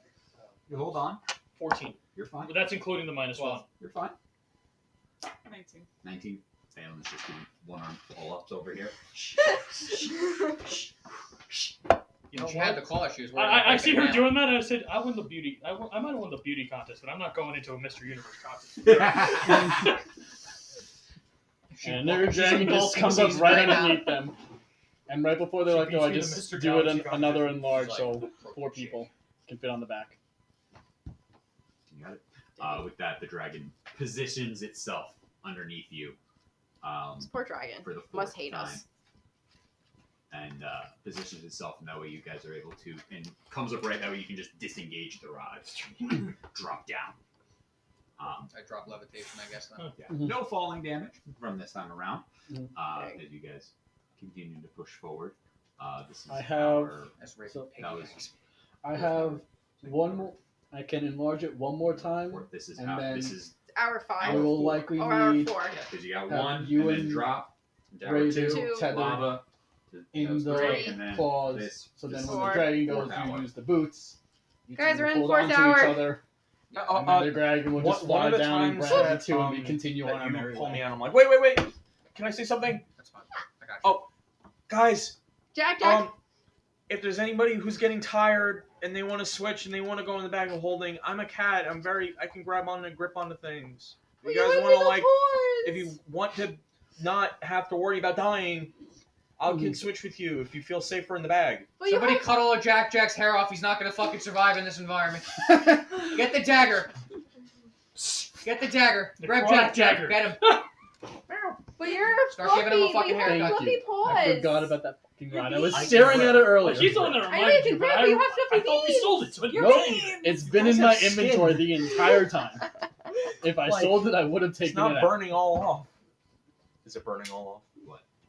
You hold on. 14. You're fine. But that's including the minus Well, 1. You're fine. 19. 19. Phelan's just doing one arm pull-ups over here. You know She had the what? claw. She was wearing I a see blanket her now. doing that, and I said, I won the beauty. I might have won the beauty contest, but I'm not going into a Mr. Universe contest. And their She's dragon in just bulking comes up season right right now. underneath them. And right before they She let go, beats I me in the just Mr. do it Galaxy another competition. enlarge, She's so like, 4 people can fit on the back. You got it. With that, the dragon positions itself underneath you. This poor dragon For the 4th must hate time. us. and positions itself in that way you guys are able to, and comes up right that way you can just disengage the rod, drop down. I drop levitation, I guess. Then. Yeah. No falling damage from this time around. Okay. As you guys continue to push forward. This is I have- our, That's Raven So- Piggy. that was I have one more. I can enlarge it one more time. this is and how then this is Hour I 5. will likely Or hour need 4. because you got Have one you and then and drop tower Raven 2 tethered lava that in was the great, and then claws. this, So then this when Four. the dragon goes, Fourth you hour. use the boots. You Guys, two we're in hold fourth onto hour. each other, and then the dragon will just one fly of the down and times grab you that, two, and we um, continue on that our you merry pull way. me out. I'm like, wait. Can I say something? That's fine. I got you. Oh, guys, Jack. if there's anybody who's getting tired and they want to switch and they want to go in the bag of holding, I'm a cat. I can grab on and grip onto things. If you guys want to like, if you want to not have to worry about dying, I can switch with you if you feel safer in the bag. Well, Somebody cuddle a Jack's hair off. He's not gonna fucking survive in this environment. Get the dagger. Get the dagger. Grab Necrotic Jack. dagger. Get him. But you're Start giving him a fluffy. fucking You have haircut. fluffy paws. I forgot about that fucking rod. I was I staring can at it earlier. He's the one that I know you reminded can you, but grab, but you have I fluffy thought we beans. sold it, so I didn't Nope. tell you. It's been in Guys my have skin. inventory the entire time. If I Like, sold it, I would have It's taken not it out. burning all off. Is it burning all off?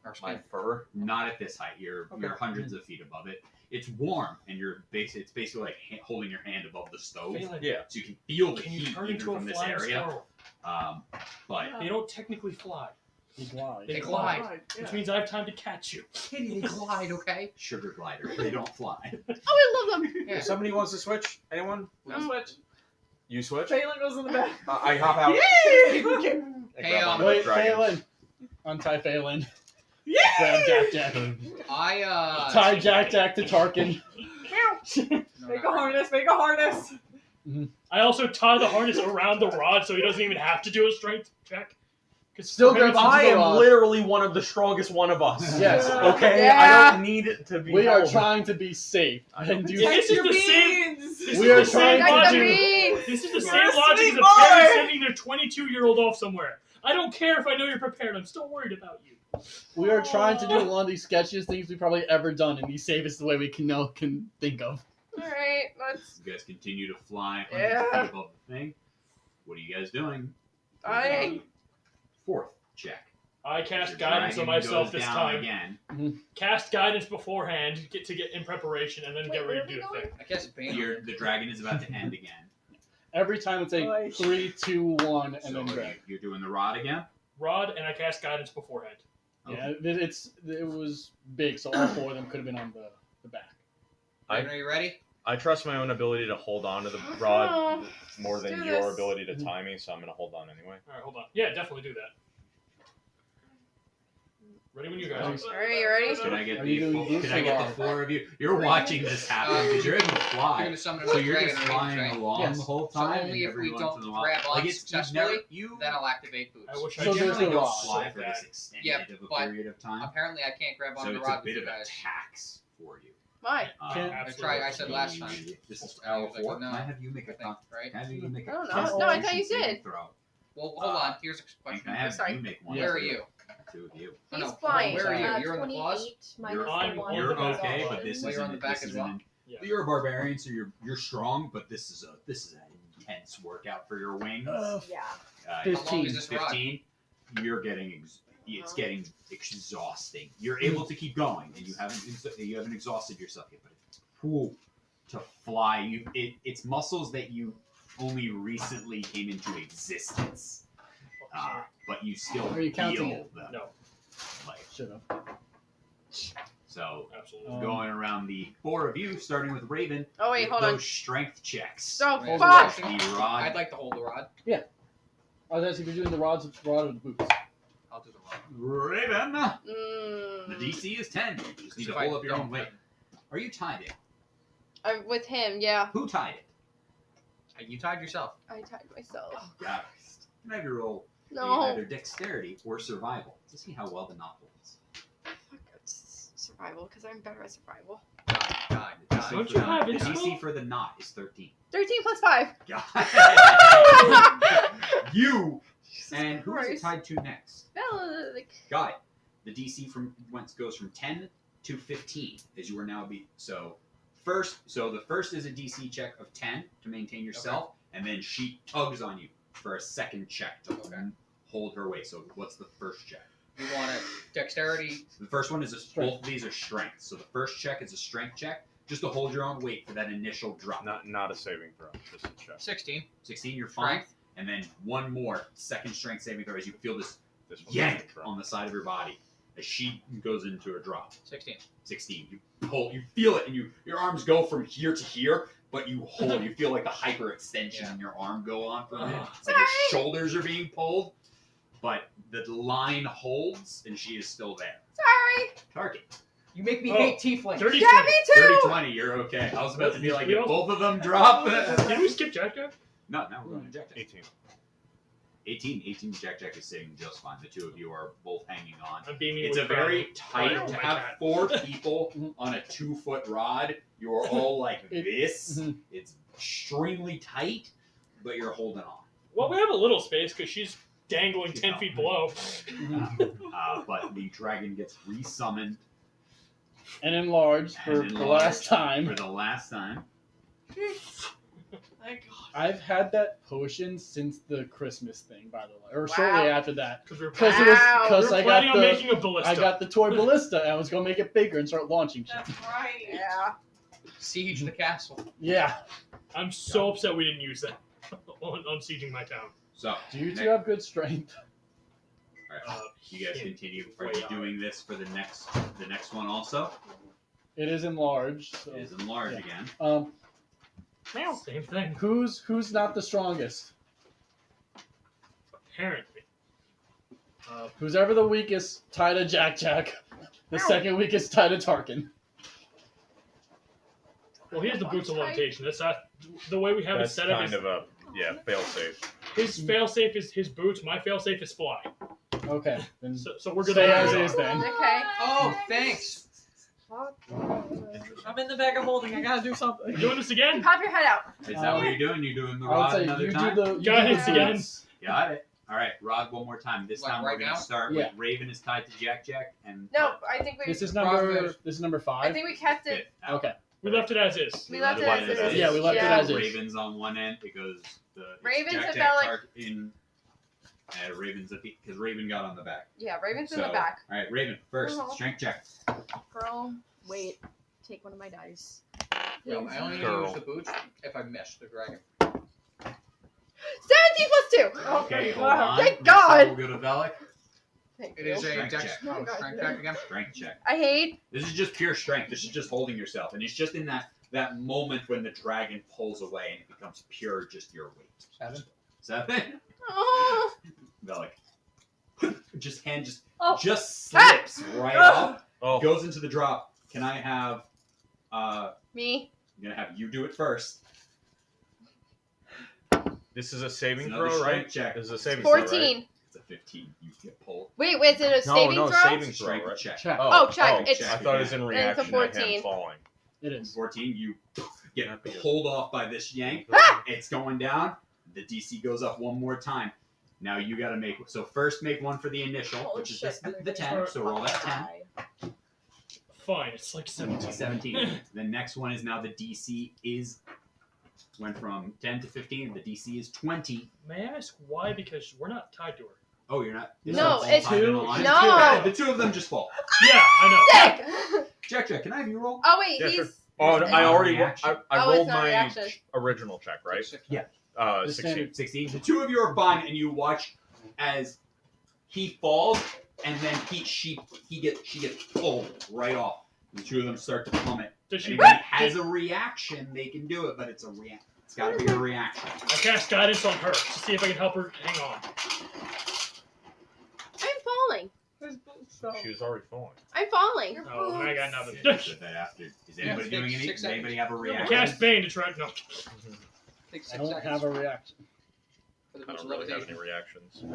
Our My skin. fur? not at this height. You're hundreds of feet above it. It's warm, and it's basically like holding your hand above the stove, Phelan, Yeah. so you can feel the Can you heat turn even into a from this flying area. squirrel? But They don't technically fly. You glide. They glide. Yeah. Which means I have time to catch you. Kitty, they glide, okay? sugar glider, they don't fly. Oh, I love them. Yeah. If somebody wants to switch, anyone? Switch. You switch? Phelan goes in the back. I hop out. Hey, grab onto the Wait, dragon. Phelan. Untie Phelan. Grab Jack. I Tie Jack to Tarkin. Make a harness. Make a harness. I also tie the harness around the rod so he doesn't even have to do a strength check. 'Cause Still for him, grabs it's- I the am rod. literally one of the strongest one of us. Yes. Okay? Yeah. I don't need it to be We are held. trying to be safe. And do This is Your the same. beans. This We is are the same trying to Protect the do- logic. beans. This is the You're same a logic sweet as a parent boy. sending their 22-year-old off somewhere. I don't care if I know you're prepared. I'm still worried about you. We are trying to do one of these sketchiest things we've probably ever done, and the safest way we can think of. All right, let's. You guys continue to fly Yeah. 100 feet above the thing. What are you guys doing? I. Fourth check. I cast Your guidance on dragon myself goes this down time. again. Cast guidance beforehand, get in preparation, and then Wait, get ready where to are do we the thing. I guess ban. The dragon is about to end again. Every time it's a Like- 3, 2, 1, and So then grab. you're doing the rod again? Rod, and I cast guidance beforehand. Yeah, it was big, so all four of them could have been on the back. Are you ready? I trust my own ability to hold on to the Oh, rod more let's than do your this. ability to tie me, so I'm gonna hold on anyway. All right, hold on. Yeah, definitely do that. Ready when you guys are. All right, you ready? Can I get Are you the doing boots can I or get rod? the four of you? You're watching this happen because you're able to You're fly. gonna summon So a you're dragon just range, flying right? along Yes. the whole So time. only and if every we once don't in a while- grab on like you've successfully, you then I'll activate boots. I wish So I there's generally the don't rod. fly Like for that. this extended Yeah, of a but period of time. Apparently, I can't grab So onto the it's a rod bit with of you a guys. tax for you. Why? Can- I tried. I said last time. This is I was hour like, 4. no, Can I have you make I a think, right? Can I have you make a I don't know. Constitution No, I thought you saving did. throw? Well, hold on. Here's a question. Can I have sorry. you make one? Where are you? Two of you. Oh, He's no. flying. Where are you? Uh, You're in the claws? 28 minus You're, the I'm one. you're on the back. okay, but this Well, is you're on the back as well? Yeah. You're a barbarian, so you're strong, but this is an intense workout for your wings. Yeah. How long 15. is this rod? 15. You're getting it's getting exhausting. You're able to keep going, and you haven't exhausted yourself yet. But to fly, it's muscles that you only recently came into existence, but you still Are you counting feel it? them. No. Like, Should have. so Absolutely. going around the four of you, starting with Raven. Oh wait, with hold those on. strength checks. So Wait, fuck. The rod. I'd like to hold the rod. I was asking if you're doing the rod or the boots. I'll do the rod. Raven. The Mm. DC is 10. You just need to If I hold up your don't, own weight. Are you tied it? I'm with him. Yeah, Who tied it? You tied yourself. I tied myself. Oh, God. Can I have you roll No. either dexterity or survival to see how well the knot holds? Fuck, it's survival because I'm better at survival. Die. The Die. Don't DC you for have the it, DC Will? for the knot is 13. 13 plus 5. You and who is it Christ. tied to next? Like, Got it. The DC goes from 10 to 15, as you are now so the first is a DC check of 10 to maintain yourself, and then she tugs on you for a second check to hold her weight. So what's the first check? You want a dexterity. The first one is both of these are strength. So the first check is a strength check, just to hold your own weight for that initial drop. Not a saving throw, just a check. 16. 16, you're fine. Strength. And then one more second strength saving throw as you feel this This one's yank a on the side of your body as she goes into a drop. 16. 16. You feel it, and your arms go from here to here, but you hold. You feel like the hyperextension in your arm go on for a minute. It's like your shoulders are being pulled, but the line holds, and she is still there. Sorry. Target. You make me hate tieflings. 30 Yeah, me too. 30-20, you're okay. I was about to be like, We if all- both of them drop. Did we skip Jack Jack? No, now we're going to Jack Jack. 18. 18 Jack Jack is sitting just fine. The two of you are both hanging on. I'm beaming. It's a with very pride. tight to My have cat. 4 people on a 2-foot rod. You're all like this. Mhm. It's extremely tight, but you're holding on. Well, we have a little space because she's dangling 10 Yeah. feet below. But the dragon gets resummoned And enlarged for and the last for time. the last time. Thank God. I've had that potion since the Christmas thing, by the way, or Wow. shortly after that. Because we're Because planning, it was Wow. because we're I planning got on the making a ballista. I got the toy ballista, and I was gonna make it bigger and start launching shit. That's right. Yeah. Siege the castle. Yeah. I'm so upset we didn't use that on sieging my town. So, Do you two next- have good strength? all right, you guys shit. continue. Are you doing this for the next one also? It is enlarged. So. It is enlarged Yeah. again. Same thing. Who's not the strongest? Apparently. Who's ever the weakest, tie to Jack Jack. The second weakest, tie to Tarkin. Well, he has the boots of levitation. That's not the way we have That's it set up. kind Is of a fail safe. his failsafe is his boots. My failsafe is fly. Okay. Then So we're good. stay to as go. is then. Okay. Oh, thanks. I'm in the bag of holding. I gotta do something. We're doing this again. Pop your head out. Is that what you're doing? You're doing the I would rod say another you time? do the. You Got do it the again. boots. Got it. All right, rod one more time. This Like time right we're going now? to start Yeah. with Raven is tied to Jack Jack, and No, I think we. This is Rod number. goes. This is number I 5. think we kept it. Okay. We left it as is. We left it left as it is. Yeah, we left it as is. Raven's on one end. It goes the it's Raven's Jack at Jack Bellic. Tark in. Raven's at the because Raven got on the back. Yeah, Raven's in So, the back. All right, Raven first. Uh-huh. Strength check. Girl, wait. Take one of my dice. No, I only Girl. use the boots if I miss the dragon. 17 plus 2. Okay, hold wow. on. Thank Next God. time We'll go to Bellic. Thank It you. is a Strength dex check. oh, strength check again. Strength check. I hate. This is just pure strength. This is just holding yourself, and it's just in that moment when the dragon pulls away and it becomes pure, just your weight. 7. 7. Oh. Bellic. Just Oh. just slips right off. Oh, Goes into the drop. Can I have? Me. I'm gonna have you do it first. this is a It's saving another throw, strength right? check. This is a saving throw, right? 14. It's a 15. You get pulled. Wait, is it a No, saving no, throw? saving throw, Strength right? check. Check. Oh, check. It's- I thought it was in Then it's a reaction to him 14. falling. It is. 14. You get pulled off by this yank. Ah! It's going down. The DC goes up one more time. Now you got to make. So first, make one for the initial, Holy which is shit, the 10. So roll that 10. Fine. It's like 17. 17. The next one is now the DC is went from 10 to 15. The DC is 20. May I ask why? Because we're not tied to her. Oh, you're not. No, not all it's tied in a two- line? no. Yeah, the two of them just fall. Yeah, I Sick. Jack, can I have you roll? Oh wait, Yeah, he's. sure. Oh, no, I Not a already reaction. I Oh, it's rolled not a my reaction. original check, right? Yeah. The 16. standard. 16. The two of you are fine, and you watch as he falls, and then she gets pulled right off. The two of them start to plummet. Does she? Anybody has a reaction, they can do it, but it's a reaction. It's got to be a reaction. I cast guidance on her to see if I can help her hang on. I'm falling. His boots, so. She was already falling. I'm falling. Oh, I got nothing. Is anybody Yeah, doing six any? Does seconds. anybody have a I reaction? cast Bane to try. No. Take 6 I don't seconds have a reaction. for the I boots don't of really have any levitation. reactions.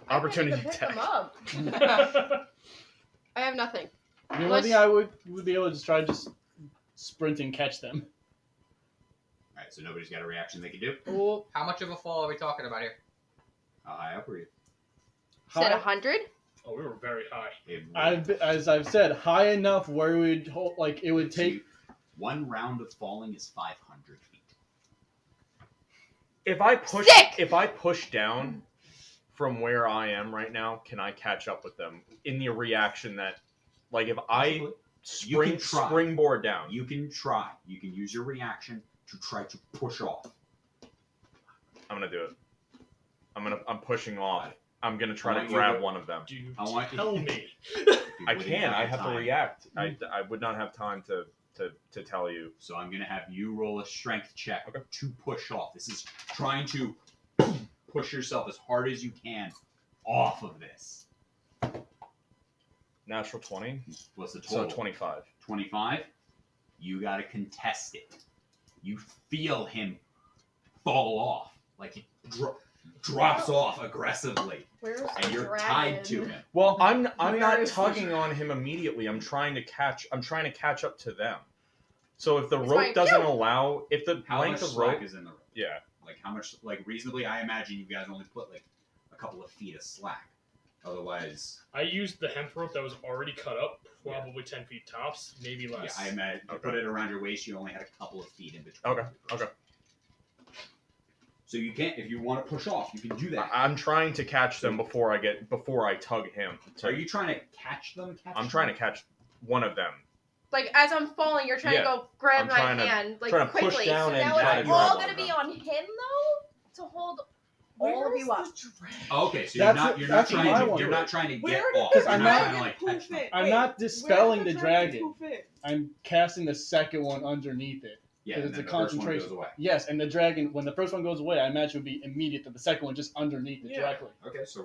I Opportunity can't even pick attack. them up. I have nothing. The only thing I would be able to just try to just sprint and catch them. Alright, so nobody's got a reaction they can do? Oh. How much of a fall are we talking about here? How high up were you? Said Hi. 100. Oh, we were very high. As I've said, high enough where we would hold, like it would take. One round of falling is 500 feet. If I push, Sick! if I push down from where I am right now, can I catch up with them in the reaction that, like, if I You can try. springboard down? You can try. You can use your reaction to try to push off. I'm gonna do it. I'm pushing off. I'm gonna try I to want you grab to- one of them. Do you I want you- tell me? I can. I have to time. react. I would not have time to tell you. So I'm going to have you roll a strength check to push off. This is trying to push yourself as hard as you can off of this. Natural 20. What's the total? So 25. 25. You got to contest it. You feel him fall off. Like he drops off aggressively. Where's And the you're dragon? tied to him. Well, I'm Where not is the tugging on him immediately. I'm trying to catch up to them. So if the It's rope fine. doesn't Phew! allow, if the How length much of slack rope, is in the rope? yeah, Like how much, like reasonably, I imagine you guys only put like a couple of feet of slack. Otherwise, I used the hemp rope that was already cut up, probably 10 feet tops, maybe yeah, less. I imagine you Okay. put it around your waist. You only had a couple of feet in between. Okay, okay. So you can't, if you want to push off, you can do that. I'm trying to catch them before I tug him. Are you trying to catch them? I'm trying to catch one of them. Like as I'm falling, you're trying Yeah. to go grab I'm my trying to- hand like trying to push quickly. down So and now try to it's grab all one gonna of be them. on him though to hold all of you up. Oh, okay, so you're not that's what I trying to want. you're not trying to get Where did off. the You're I'm not not- trying to like catch them. I'm not dispelling the dragon. I'm casting the second one underneath it. Yeah, Because and it's a then the first one concentration. goes away. Yes, and the dragon, when the first one goes away, I imagine would be immediate. That the second one just underneath it Yeah. directly. Okay, so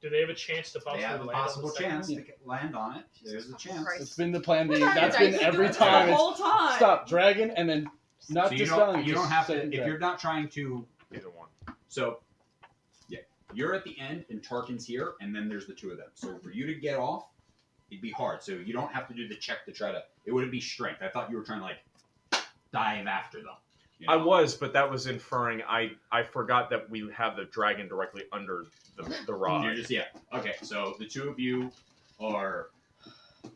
Do they have a chance to they possibly have a land on possible the second chance one? to land on it. There's a chance. Christ. It's been the plan. We're not That's gonna been die. every We're time. The It's whole time. stop dragon and then not So dispelling. you don't just have to second if dragon. you're not trying to. Either one. So, yeah, you're at the end and Tarkin's here, and then there's the two of them. So for you to get off, it'd be hard. So you don't have to do the check to try to. It wouldn't be strength. I thought you were trying to like dive after them. You know? I was, but that was inferring. I forgot that we have the dragon directly under the rod. You're just okay. So the two of you are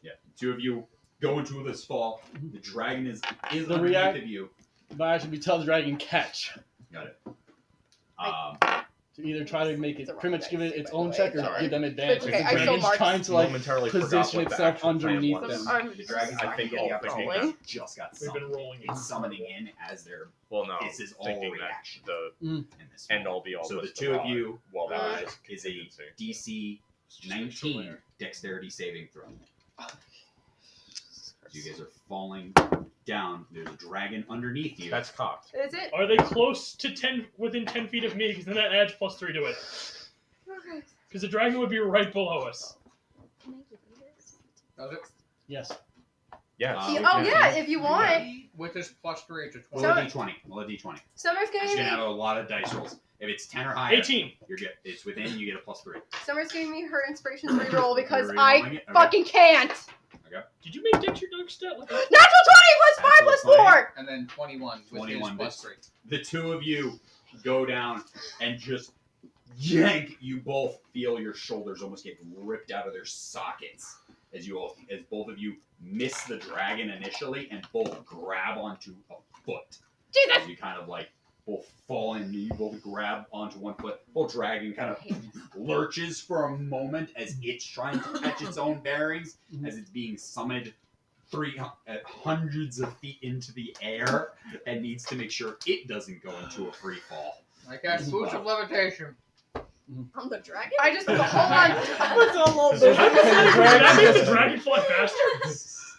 the two of you go into this fall. The dragon is The underneath react- of you. But actually, we tell the dragon catch Got it. to either try to make it It's the wrong pretty much give it dice, its by own the way, check or sorry. give them advantage. It's okay, The I still dragon's marked- trying to like momentarily forgot position what the itself actual plan underneath was. them. The dragon's I not think getting all the thinking opportunity. that- Just got We've been summoned. rolling. It's summoning in as their Well, no, This is all thinking reaction. that the in this. end all be all. So the was two of rod. you Well, that was uh, just is a contingency. DC 19 dexterity saving throw. You guys are falling down. There's a dragon underneath you. That's cocked. Is it? Are they close to within 10 feet of me? Because then that adds +3 to it. Okay. Because the dragon would be right below us. Does it? Yes. Yes. Oh yeah, if you want. With this +3, it's a 20. Roll a d20. Roll a d20. Summer's It's giving gonna have me a lot of dice rolls. If it's 10 or higher, 18. you're good. It's within. You get a +3. Summer's giving me her inspiration to reroll because You're I re-rolling it? Okay. fucking can't. Did you make Dex your dark stat? Like Natural 20 plus 5 plus Absolute 4. And then 21 with 21 his +3. The two of you go down and just yank. You both feel your shoulders almost get ripped out of their sockets as both of you miss the dragon initially and both grab onto a foot. Jesus. As you kind of like both fall in, you both grab onto one foot. Both dragon kind of lurches for a moment as it's trying to catch its own bearings as it's being summoned hundreds of feet into the air and needs to make sure it doesn't go into a free fall. I cast Boots of Levitation. On the dragon? I just hold on. What's all over? Does that make the dragon fly faster?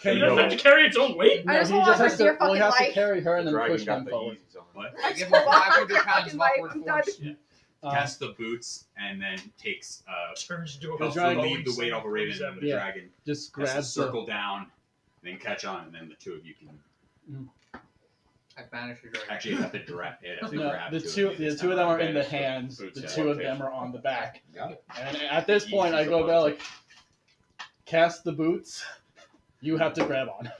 Can It doesn't have to carry its own weight? I just he hold on just for has to, dear well, he fucking has to life. carry her and then Dragon push got them the forward. easies on. What? I give him 500 pounds Fucking of life, upward I'm done. force. Cast the boots and then takes Turns into a The helps dragon- relieve the weight off a raven and the Yeah. dragon Just has to grabs the circle down, then catch on, and then the two of you can I banish the dragon. actually have to grab. no, grab the two of you the this two of time. them are in the Boots, hands. boots, The yeah. two of them are on the back. Got it. And at this point, I go about like cast the boots. You have to grab on.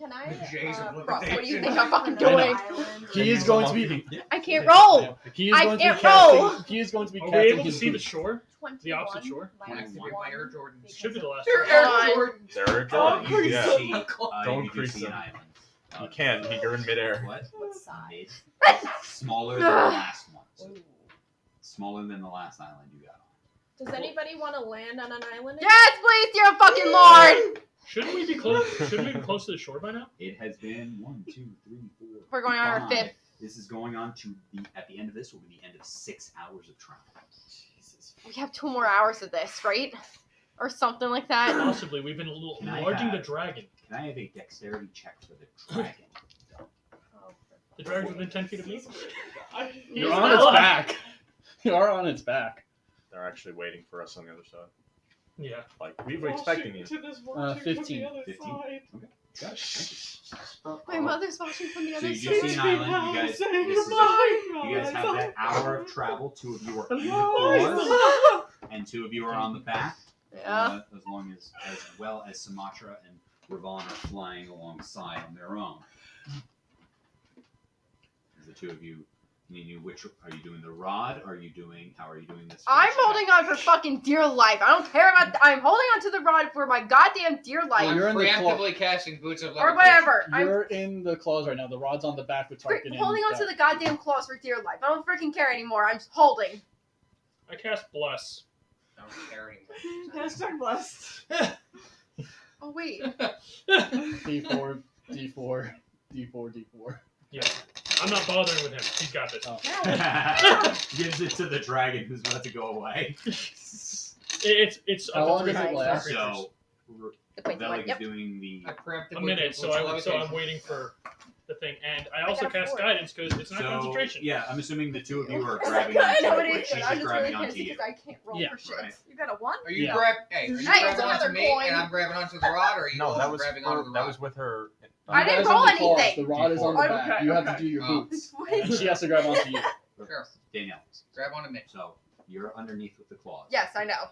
Can I? The J's of Ross, what do you levitation. think I'm fucking on doing? an island? He is going to be. I can't roll. He is I going to be can't roll. casting. He is going to be Are we casting able to his see the boots. shore? 21 The opposite shore? minus Activate one my Air Jordans. because Should be the of- last Your one. Air Jordan. There are Oh, Jordans. crease Yeah. See, Don't you do crease see an them. island. You can. You're in midair. What? What size? Smaller than the last one. So smaller than the last island you got on. Does anybody want to land on an island? Yes, please, you're a fucking lord. Shouldn't we be close? Shouldn't we be close to the shore by now? It has been 1, 2, 3, 4. We're going on our 5. fifth. This is going on to the at the end of this will be the end of 6 hours of travel. We have 2 more hours of this, right? Or something like that. Possibly. We've been Can I enlarging the have- dragon. Can I have a dexterity check for the dragon? The dragon's within 10 feet of me. You're on its back. You are on its back. They're actually waiting for us on the other side. Yeah. Like we were expecting you. 15. 15. Okay. Got it. Thank you. My mother's watching from the So other you side. just see an island. You guys, you guys have that hour of travel. 2 of you are in the claws, and 2 of you are on the back. Yeah. As long as well as Sumatra and Ravon are flying alongside on their own. The 2 of you. Which are you doing? The rod? Are you doing? How are you doing this? I'm holding on for fucking dear life. I don't care about. I'm holding on to the rod for my goddamn dear life. Well, I'm you're in the claw. preemptively casting boots of Or levitation. whatever. You're in the claws right now. The rod's on the back with Tarkin. I'm holding on to the goddamn claws for dear life. I don't freaking care anymore. I'm just holding. I cast bless. I don't care anymore. Hashtag blessed. Oh wait. D4, D4, D4, D4. Yeah. I'm not bothering with him. He's got this. Oh. Gives it to the dragon who's about to go away. It's How up long to does it 3 last? So, Wait, Velig is yep. doing the. I preemptively a minute, cast so boots of I'm levitation. waiting for the thing, and I I also got a cast 4. guidance because it's not So concentration. yeah, I'm assuming the 2 of you are I grabbing know onto what it. it Like is, she's but just I'm just grabbing really onto pissed you. because I can't roll Yeah, for shit. right. You got a 1? Are you Yeah. are you Hey, it's grabbing another onto me coin. and I'm grabbing onto the rod, or are you No, both that was grabbing onto for, the that rod? was with her. I You didn't guys roll on the claws. anything. The rod is on the D4. back. Okay, You have to okay. do your Oh. boots. What? And she has to grab onto you. Sure. Danielle. Grab onto me. So you're underneath with the claws. Yes, I know.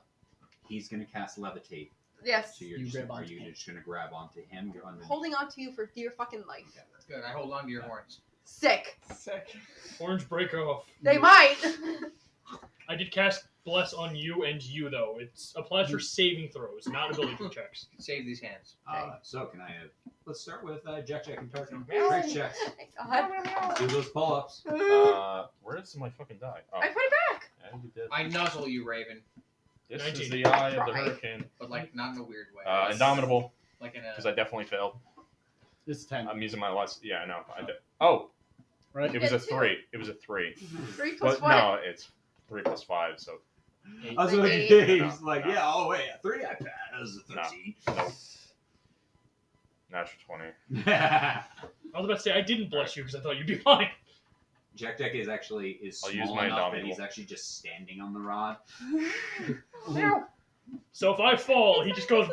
He's gonna cast levitate. Yes. So you're You just, grab are onto you him. just gonna grab onto him? You're underneath. Holding on to you for dear fucking life. Good. I hold on to your horns. Sick. Sick. Orange break off. They might. I did cast bless on you and you though. It's applies for saving throws, not ability checks. Save these hands. So can I have? Let's start with Jack and Tarkin. Strength checks. God. Let's do those pull-ups. Where's my fucking die? Oh, I put it back. yeah, you did. I nuzzle you, Raven, This 19. is the eye of the Right. hurricane. but like not in a weird way. Indomitable, Like in because a. I definitely failed. It's 10. I'm using my last. Yeah, I know. I did. Oh, Right? it was a get two. 3. It was a 3. 3 plus But what? no, it's 3 plus 5. So I was like, Eight. he's like, yeah, oh wait, a 3 I passed. That was a 13. nope. Natural 20. I was about to say I didn't bless you because I thought you'd be fine. Jack is actually I'll small use my enough that indomitable. he's actually just standing on the rod. Meow. So if I fall, he just goes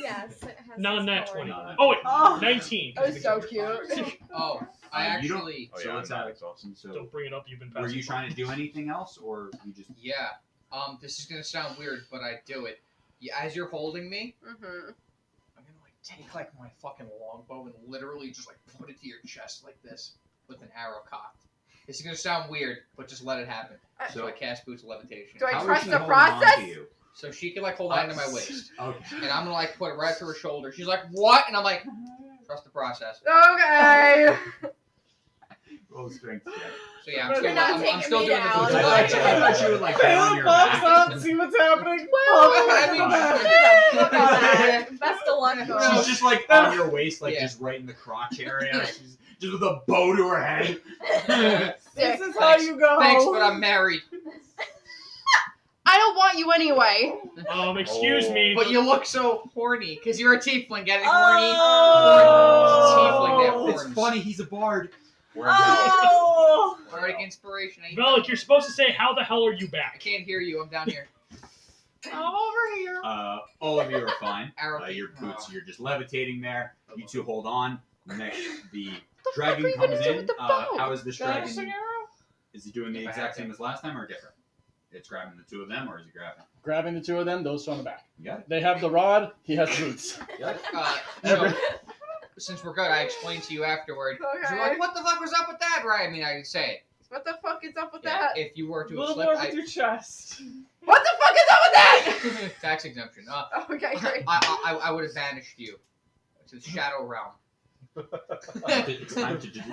Yes, it has. non-nat its 20. color. Oh wait, Oh. 19. That was so cute. Oh, I You don't- actually. Oh So yeah, it's I'm not out. exhausted. So Don't bring it up. You've been were passing. you trying to do anything else, or you just? Yeah. This is gonna sound weird, but I do it. Yeah, as you're holding me, Mm-hmm. I'm gonna like take like my fucking longbow and literally just like put it to your chest like this with an arrow cocked. This is gonna sound weird, but just let it happen. So- So I cast boots of levitation. Do I How is trust she the holding on to process? you? So she can like hold on to my waist, Okay. and I'm gonna like put it right to her shoulder. She's like, "What?" And I'm like, "Trust the process." Okay. Roll strength check. So yeah, You're I'm not still taking doing me the down. boots of I thought levitation. you would like get on Caleb your pops back. up, see what's happening. Well, best of luck, girl. She's just like on your waist, like Yeah. just right in the crotch area. She's just with a bow to her head. This Sick. is how you go. Thanks, but I'm married. I don't want you anyway. Excuse me. But you look so horny because you're a tiefling. Getting Oh. horny. Tiefling, they have It's horns. funny, he's a bard. Where am I? Oh. Bardic inspiration. ain't Velik, you're supposed to say, "How the hell are you I back?" can't hear you. I'm down here. I'm over here. All of you are fine. Arrow Your feet. boots, you're just levitating there. You two hold on. Next, the What the fuck are dragon you gonna comes do in. with the bow? How is this dragon? Dashing arrow? Is he doing the If I exact have same to. as last time or different? It's grabbing the 2 of them, or is he grabbing? Grabbing the 2 of them, those two on the back. You got it. They have the rod, he has boots. You got it. So, Every- since we're good, I explained to you afterward. Okay. You're like, what the fuck was up with that, right? I mean, I can say it. What the fuck is up with Yeah, that? if you were A to little have more slipped, with your chest. What the fuck is up with that? tax exemption. Okay, great. I would have banished you to the shadow realm. It's time to Duel.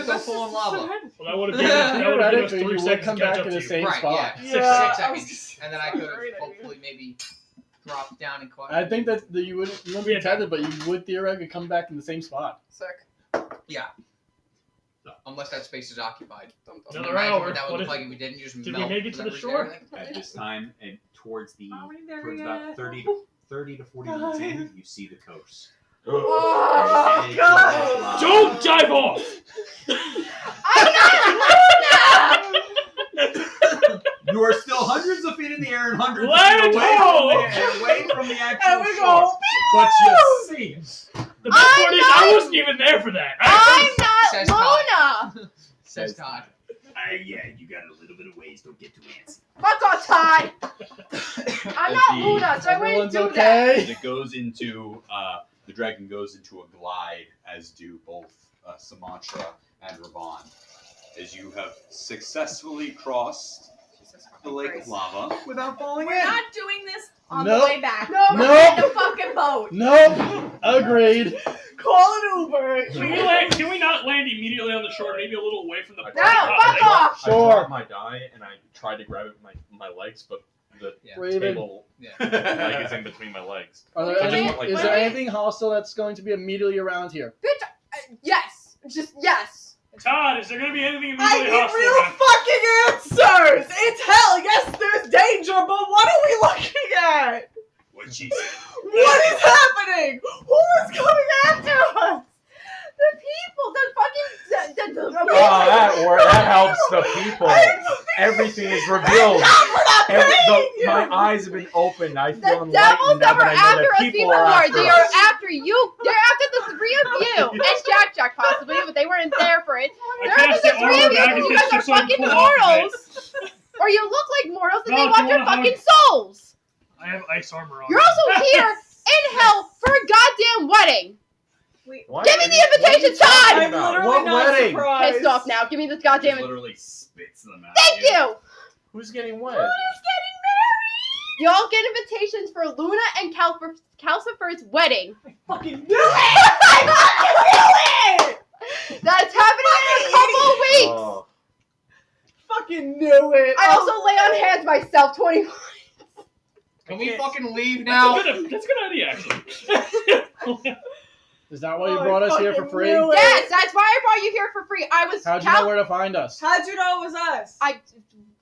Go full in lava. Well, that would have given us Theoretically, 3 you would seconds come to catch back up in to the you. same Right, spot. yeah. Yeah, 6 I was seconds. And then I could have Great idea. hopefully maybe dropped down and caught I think that you wouldn't be tethered, but you would theoretically come back in the same spot. Sick. Yeah. Unless that space is occupied. Another Imagine hour. what that would What look if- like if we didn't just Did we melt. make it to Would the that shore? reset everything? At this time, and towards about yet? 30 to 40 minutes in, you see the coast. Oh, Edge of God. lava. Don't dive off! You are still hundreds of feet in the air and hundreds Let of it feet go! away from the And actual we shore. go. But you see, The best part is I wasn't even there for that. I'm Says not Luna. Says Todd. Yeah, you got a little bit of ways. Don't get too antsy. Fuck off, Todd. I'm not Luna, so I wouldn't Everyone's do okay. it goes into the dragon goes into a glide, as do both Sumatra and Ravan, as you have successfully crossed the lake of lava without falling We're in. not doing this on Nope. the way back. No. We're Nope. in the fucking boat. Nope. Agreed. Call an Uber. Can we not land immediately on the shore, maybe a little away from the No, fuck off. I Sure. dropped my die and I tried to grab it with my legs, but the Yeah. Raven. table Yeah. leg is in between my legs. Are there I just any, want, like, is that. there anything hostile that's going to be immediately around here? Yes. Just yes. Todd, is there going to be anything I immediately need hostile real around? fucking answers. It's hell. Yes, there's danger, but what are we looking at? What she said. What is happening? Who is coming after us? The people, the That helps the people. Everything is revealed. My eyes have been opened. I feel The devils enlightened that now were that I know after that us people before, are after they us. are after you. They're after the three of you. And Jack possibly, but they weren't there for it. I They're cast after the that three of armor you back because and you guys are just so I can fucking pull off of it. mortals. Or you look like mortals and No, they do want you your wanna fucking souls. I have ice armor on. You're also here in hell for a goddamn wedding. What? Give me the invitation, Todd! I'm literally What not wedding? surprised. Pissed off now. Give me this goddamn. Literally spits them out. Thank you! Who's getting wet? Y'all get invitations for Luna and Calcifer's wedding. Fucking do it! I fucking knew it! That's happening in a couple of weeks! Oh. Fucking knew it! I also lay on hands myself 21. Can we fucking leave now? That's a good idea, actually. Is that why you Oh, brought I us here for fucking free? knew it. Yes, that's why I brought you here for free. I was How'd you know where to find us? How'd you know it was us? I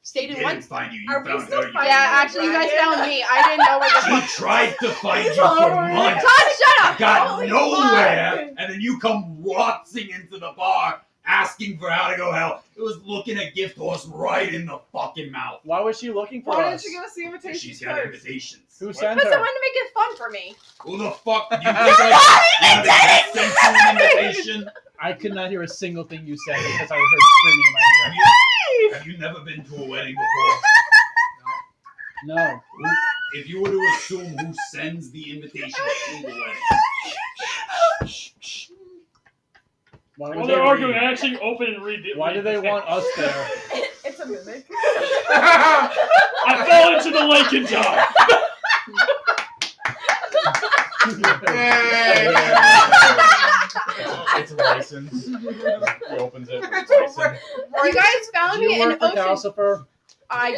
stayed in Didn't one. find you. You Are we found still her. fighting? Yeah, actually, you guys found me. I didn't know where the fuck. She tried to find you It's for alright. months. Todd, shut up! Got Holy nowhere, fuck. and then you come waltzing into the bar asking for how to go hell. It was looking a gift horse right in the fucking mouth. Why was she looking for Why us? didn't you give us the invitations She's got first? invitations. Who sent Because I her? wanted to make it fun for me. Who the fuck did you think I sent you an invitation? I could not hear a single thing you said because I heard screaming in my ear. Have you never been to a wedding before? No. If you were to assume who sends the invitation to the wedding, Why While would they're they arguing, read? I actually open and read it. Why do they want us there? It's a mimic. I fall into the lake and die. It's licensed. He opens it. It's licensed. You guys found Do me you in work for Ocean. Calcifer?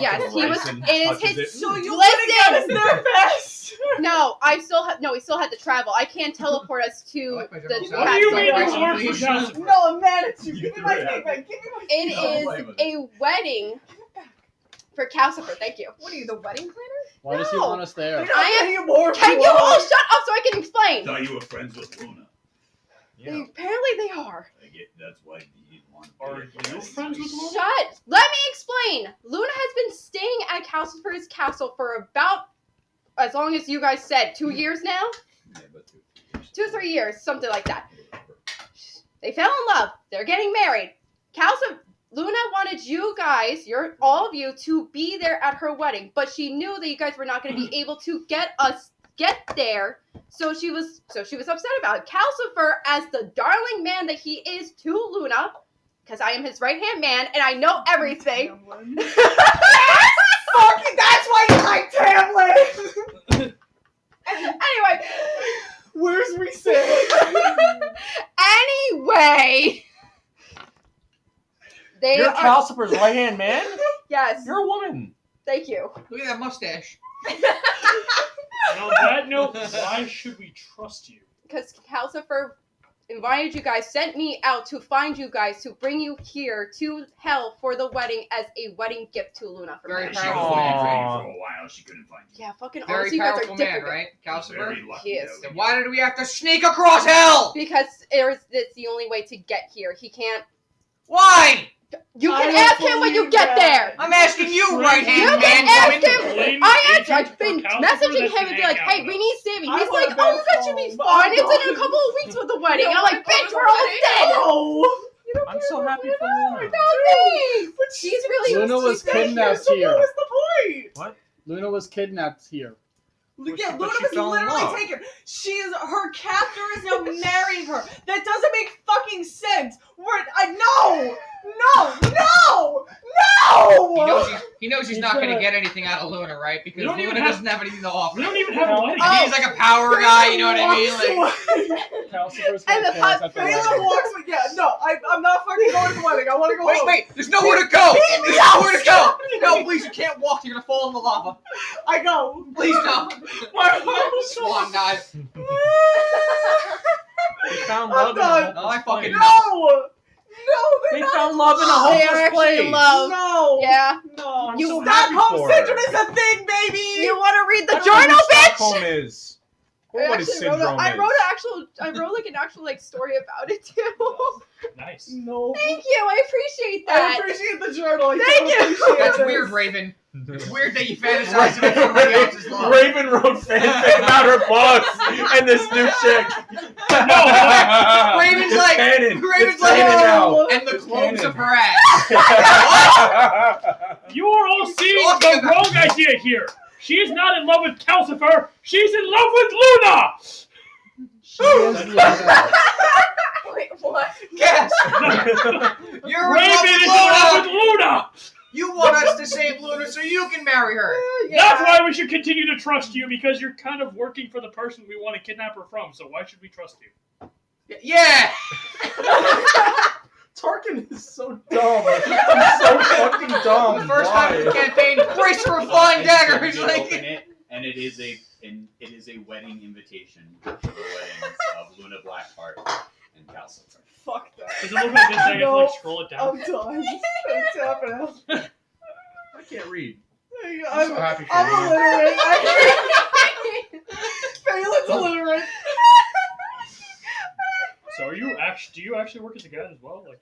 Yes, he was. Bryson It is touches his. it. So you Listen! would've got us there fast! No, I still had. No, we still had to travel. I can't teleport us I to like my the general What do you mean Bryson, you work please. for Calcifer? No, I'm mad at you. Give me my Yeah. cake back. Give me my It No, is wait a minute. a wedding for Calcifer. Thank you. What are you, the wedding planner? Why does he No. want us there? You're not I am- getting more Can you all shut up so I can explain? thought you were friends with Luna. Yeah. Apparently they are. I get that's why you want. Are you friends with Luna? Shut. Let me explain. Luna has been staying at Calcifer's castle for about as long as you guys said 2 years now. Yeah, but 2 3 years, something like that. They fell in love. They're getting married. Luna wanted you guys, all of you, to be there at her wedding, but she knew that you guys were not going to be able to get us get there. So she was upset about it. Calcifer, as the darling man that he is to Luna, because I am his right-hand man and I know everything. Fucking, that's why you like Tamlin! Anyway. Where's Reset? Anyway. They You're are... Calcifer's right-hand man? Yes. You're a woman. Thank you. Look at that mustache. And on that note, why should we trust you? Because Calcifer invited you guys, sent me out to find you guys, to bring you here to hell for the wedding as a wedding gift to Luna. For Very marriage. She was powerful looking man. for you for a while. She couldn't find you. Yeah, fucking Very honestly, you guys are powerful man, different. right? Calcifer? Very lucky, Yes. though. Then why did we have to sneak across hell? Because it's the only way to get here. He can't. Why? You I can don't ask him when you believe get that. there. I'm asking you, You right-hand can man, ask woman. him. Agent I've for been Calcifer messaging that's him and be gonna like, hang hey, out we with need Sammy. I He's wanna like, go oh, that should be home. fun. I It's in a don't- couple of weeks with the wedding. You And I'm like, don't bitch, wanna we're almost dead. No! I'm so happy for Luna. No, thanks. But She's really Luna was she's not kidnapped so here. What was the point? Luna was kidnapped here. Yeah, but Luna she was fell in literally love. taken. She is her captor is now marrying her. That doesn't make fucking sense. No! He knows he's He's not going to gonna- get anything out of Luna, right? Because We don't even Luna have- doesn't have anything to offer. We don't even have a wedding. Oh. He's like a power guy, you know what I mean? Like, Calcifer's And gonna the kill us at the Phelan wedding. walks with I'm not fucking going to the wedding. I want to go home. wait, there's nowhere to go! There's nowhere to go! No, please, you can't walk, you're going to fall in the lava. I go. Please, no. Swan dive. They found I'm love in a done. hopeless Oh, I fucking place. No! No, They they're not. found love in a They hopeless are actually in place. love. No. Yeah. No. I'm You- so happy Stockholm for her. syndrome is a thing, baby. You want to read I the don't know journal, what bitch? Stockholm is. Or what his syndrome I is. wrote like an actual like story about it too. Nice. No. Thank you, I appreciate I that. appreciate the journal. I Thank don't you. appreciate That's this. weird, Raven. It's weird that you fantasize about somebody else's love. Raven wrote fanfic about her boss and this new chick. Raven's It's like, canon. Raven's It's like, canon now. and the cloves canon. of her ass. You are all seeing talking the wrong idea here. She is not in love with Calcifer. She's in love with Luna. She is Luna. Wait, what? Yes. You're in Raven is in love love with with Luna. Luna. You want us to save Luna so you can marry her. That's why we should continue to trust you, because you're kind of working for the person we want to kidnap her from. So why should we trust you? Yeah. Tarkin is so dumb. He's so fucking dumb. The first time in the Why? campaign, brace for a flying dagger. He's Open like, it, and it is a wedding invitation for the weddings of Luna Blackheart and Calcifer. Fuck that. Does it look like this? I have to like scroll it down. I'm done. I'm tapping out. I can't read. I'm so happy for I'm you. illiterate. Phelan's illiterate. So are you do you actually work as a guide as well? Like,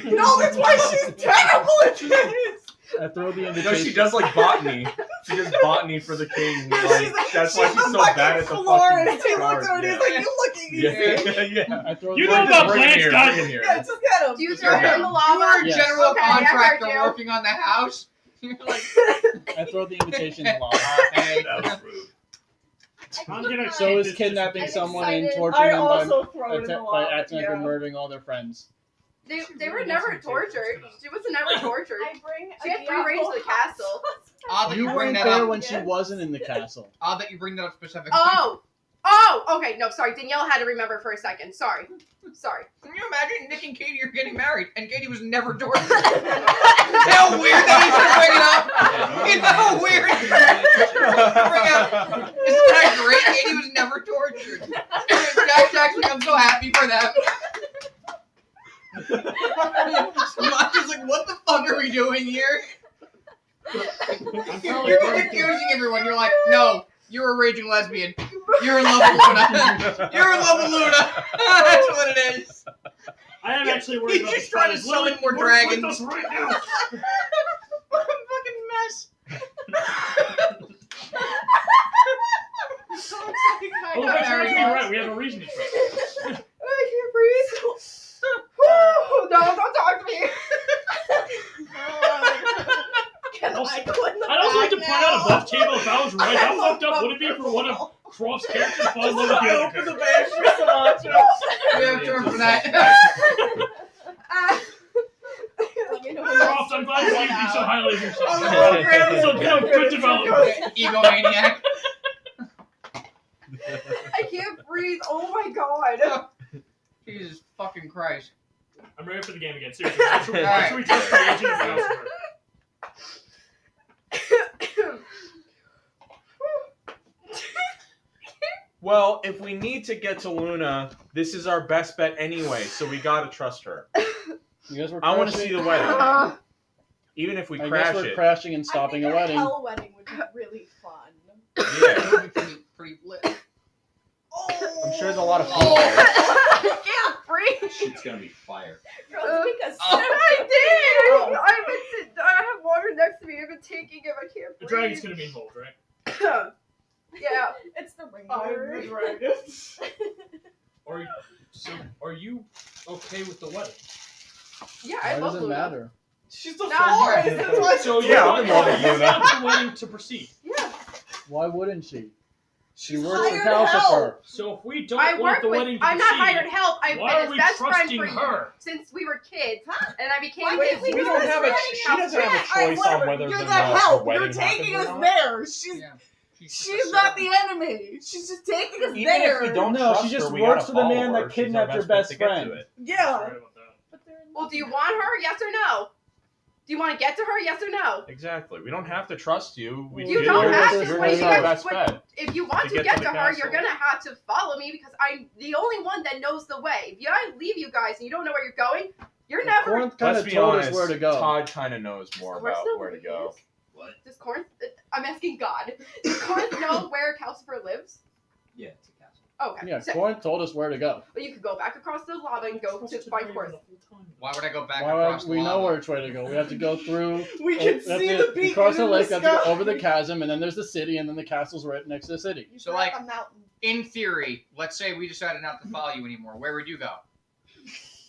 No, that's why she's terrible at this. I throw the No, invitation. she does like botany. She does botany for the king. Like, that's why she's so fucking bad at the florist. He fucking looks at her and he's like, you looking easy. Yeah. I throw You the know about Bring it plants, here, guys. bring it here. Yeah, just get him. Do you Just throw get her in him. the you lava? were a Yes. general Okay, I heard contractor you. working on the house. You're like, I throw the invitation in the lava. hey. That was rude. I'm gonna So keep is this kidnapping I'm someone and excited. torturing I them also throw it in the by lava. accidentally Yeah. murdering all their friends. They were never tortured. She was never tortured. I bring She had free range to the castle. Odd that You you bring weren't that there up. when she wasn't in the castle. Odd that you bring that up specifically. Oh, okay. No, sorry. Danielle had to remember for a second. Sorry. Can you imagine Nick and Katie are getting married and Katie was never tortured? How weird that is to bring it up. It's so weird. Bring up. Isn't that great? Katie was never tortured. That's actually, I'm so happy for them. I'm just like, what the fuck are we doing here? You're confusing everyone. You're like, no, you're a raging lesbian. You're in love with Luna. You're in love with Luna. That's what it is. I am actually worried He's about just the trying to spiders. summon Lily, more work dragons. with us right now. What a fucking mess. Well, if I try to be right, we have a reason to trust. I can't breathe. No, don't talk to me. Can Also, I go in the I'd also like to back point out now? above table if I was right. How fucked up would it be for one of Croft's character falls in love with the I other open the character. bag for cilantro. We have time for that. Let me know when Croft, I'm glad you think so highly of yourself. Oh, Brandon, So, good development. Egomaniac. I can't breathe. Oh my god. Jesus fucking Christ. I'm ready for the game again. Seriously, what should Alright. we test the agent of Calcifer? Well, if we need to get to Luna, this is our best bet anyway, so we gotta trust her. You guys were I want to crashing- see the wedding. Even if we I crash guess we're it. crashing and stopping I a think wedding. hell wedding would be really fun. It would be pretty lit. I'm sure there's a lot of people. I can't breathe. Shit's gonna be fire. Girls, because I did. I've been sitting, I have water next to me. I've been taking it. I can't The breathe. dragon's gonna be involved, right? Yeah. it's the ring. I'm lord. the dragon. Are you okay with the wedding? Yeah, Why I love does it Luna. matter? She's the Nah, forest. yeah. That's why So Yeah, I'm involved with you Luna. want the wedding to proceed. Yeah. Why wouldn't she? She She's works for hired Calcifer. help. So if we don't I want work the with. wedding to I'm not proceed, hired help. I've why been are his we best friend trusting for her? since we were kids, and I became Why his. can't we We go don't to have this a. wedding She house? doesn't have a Alright, choice whatever. on whether You're the, the the help. wedding You're taking happens us or not. there. She's Yeah. she's not the enemy. She's just taking us Even there. if we don't No, trust she just her, we works gotta for the man follow that her. She's our kidnapped your bet best to get to friend. it. Yeah. Sorry about that. But they're in Well, love. do you want her? Yes or no? Do you want to get to her? Yes or no? Exactly. We don't have to trust you. We You did- don't you're have just- to. You're What do just you our guys- best what- bet. If you want To to get get to to the her, you're castle. gonna have to follow me because I'm the only one that knows the way. If I leave you guys and you don't know where you're going, you're never. Corinth kind Let's of be told honest. us where to go. Todd kind of knows more Where's about the where to go. Does Corinth? I'm asking God. Does Corinth know where Calcifer lives? Yeah, it's a castle. Okay. Yeah, So, Corinth told us where to go. but you could go back across the lava and go to find Corinth. Why would I go back Why across would the we know lava? which way to go? We have to go through. We we can have see to the beacon across the in lake. the We have to sky. go over the chasm, and then there's the city, and then the castle's right next to the city. You So, brought like, a mountain. In theory, let's say we decided not to follow you anymore. Where would you go?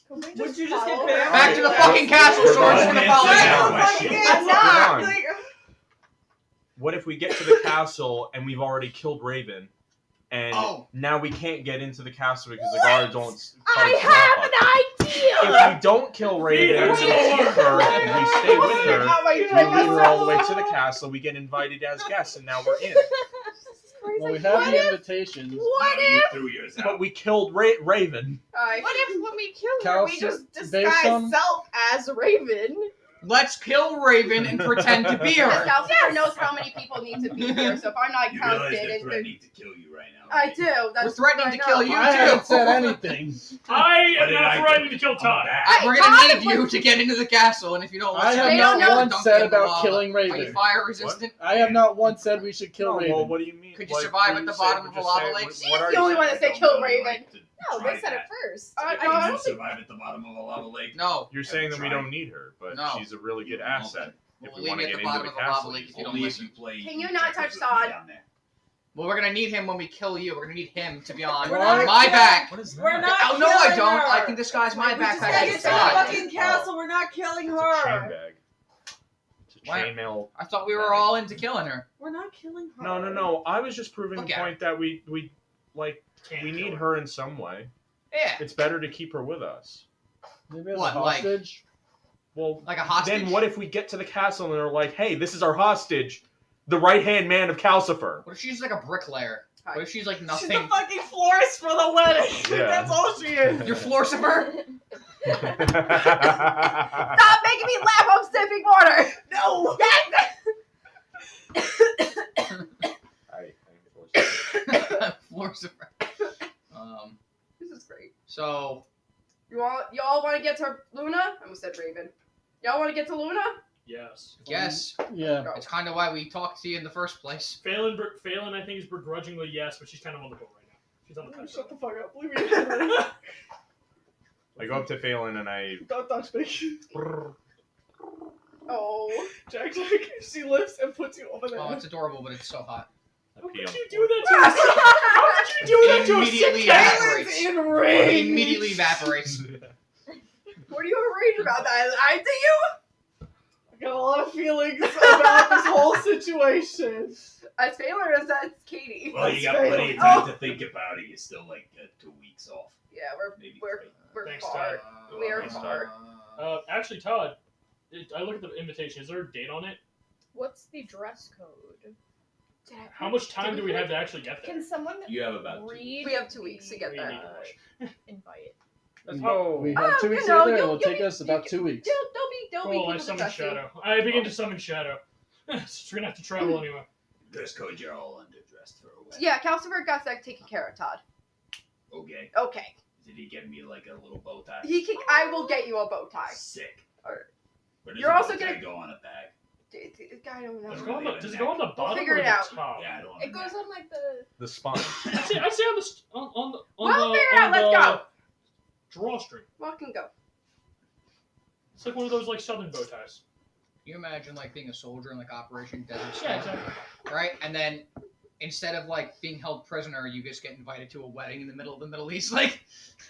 Could we Would you just get follow back? her? Back to the Yeah. fucking castle, We're Swords going gonna into follow that you. question. I'm not. Hold on. What if we get to the castle and we've already killed Raven, and Oh. now we can't get into the castle because the guards don't. I can't have stop us? an idea. If we don't kill Raven and we keep her and we stay with her, Oh my we leave God. her all the way to the castle. We get invited as guests, and now we're in. Well, we have the invitations. What You if? threw yours But out. we killed Raven. I What if when we kill her, Khaos, we just based disguise on- self as Raven? Let's kill Raven and pretend to be her. Calcifer knows how many people need to be here, so if I'm not You realize counted, they're and threatening to kill you right now. I right? do. That's We're threatening I to know. kill you I haven't too. said anything. I What am did not I threatening do? to kill I'm Todd. back. Hey, We're gonna Todd need you was- to get into the castle, and if you don't, I let's have They not don't know- once dunk said you in the about lava. killing Are you Raven. fire resistant? I have not once said we should kill No, Raven. well, what do you mean? Could you Like, survive what at do the you say? bottom We of a just lava say- lake? what She's are the you only one saying? that said Don't kill know, Raven. like, to No, try they said it that. first. I Can know, I you don't think. survive at the bottom of a lava lake? No. You're saying that we Try. don't need her, but No. she's a really good asset if We'll we leave want you to at get the into bottom the of a lava castle. lake if you don't Only if listen. you play. Can you not touch Checkers Sod? down there. Well, we're gonna need him when we kill you. We're gonna need him to be on We're not my killing- back. What is that? We're not Oh no, I killing don't. her. I can disguise my We just backpack gotta as get a to the Sod. fucking castle. We're not killing It's a chain her. bag. It's a Why- chainmail. I thought we were all into killing her. We're not killing her. No. I was just proving Look the at point that we like Can't we kill need her. her in some way. Yeah. It's better to keep her with us. Maybe as a What, like- hostage. Well, Like a hostage. then what if we get to the castle and they're like, "Hey, this is our hostage, the right-hand man of Calcifer." What if she's like a bricklayer? What if she's like She's nothing? the fucking florist for the wedding. Yeah. That's all she is. You're Florcifer? Stop making me laugh! I'm sipping water. No. Florcifer. This is great. So Y'all want to get to Luna? I almost said Raven. Y'all want to get to Luna? Yes. yes, Yeah. it's kind of why we talked to you in the first place. Phelan, I think is begrudgingly yes, but she's kind of on the boat right now. She's on the boat. Shut the fuck up. Leave me alone. I go up to Phelan and I. Don't touch me. Oh. Jack, she lifts and puts you over there. Oh, it's adorable, but it's so hot. How pee could on you the do that to us? How could you do that to us? Immediately Phelan's evaporates. in It rage. immediately evaporates. What are you enraged about? That I to you? I got a lot of feelings about this whole situation. As Baylor as that's Katie. Well, you got That's plenty of fair. time to think about it. You're still like 2 weeks off. Yeah, we're Maybe we're 3. we're Thanks, far. Todd. We are Thanks, far. Actually, Todd, I look at the invitation. Is there a date on it? What's the dress code? How much time do we have to actually get there? Can someone You have about 2 read? We have 2 weeks to get We there. need to rush. Invite. We Oh. have 2 Oh, weeks you know, together. It you'll will take be- us about 2 weeks. Don't be Cool, I people to summon trust you. Shadow. I begin to summon Shadow. So we're gonna have to travel anyway. Dress code, you're all underdressed for a wedding. Yeah, Calcifer got that taken care of, Todd. Okay. Okay. Did he get me like a little bow tie? I will get you a bow tie. Sick. Alright. Where does You're the also bow tie gonna- go on a bag? I don't Does it know. go on the, does it go on the bottom figure or it the out. top? Yeah, I don't. It goes on like the. The spine. I say on the on the We'll the, figure it out. on Let's the go. drawstring. Walk and go. It's like one of those like southern bow ties. You imagine like being a soldier in like Operation Desert Yeah, Storm, exactly. right? And then instead of like being held prisoner, you just get invited to a wedding in the middle of the Middle East. Like,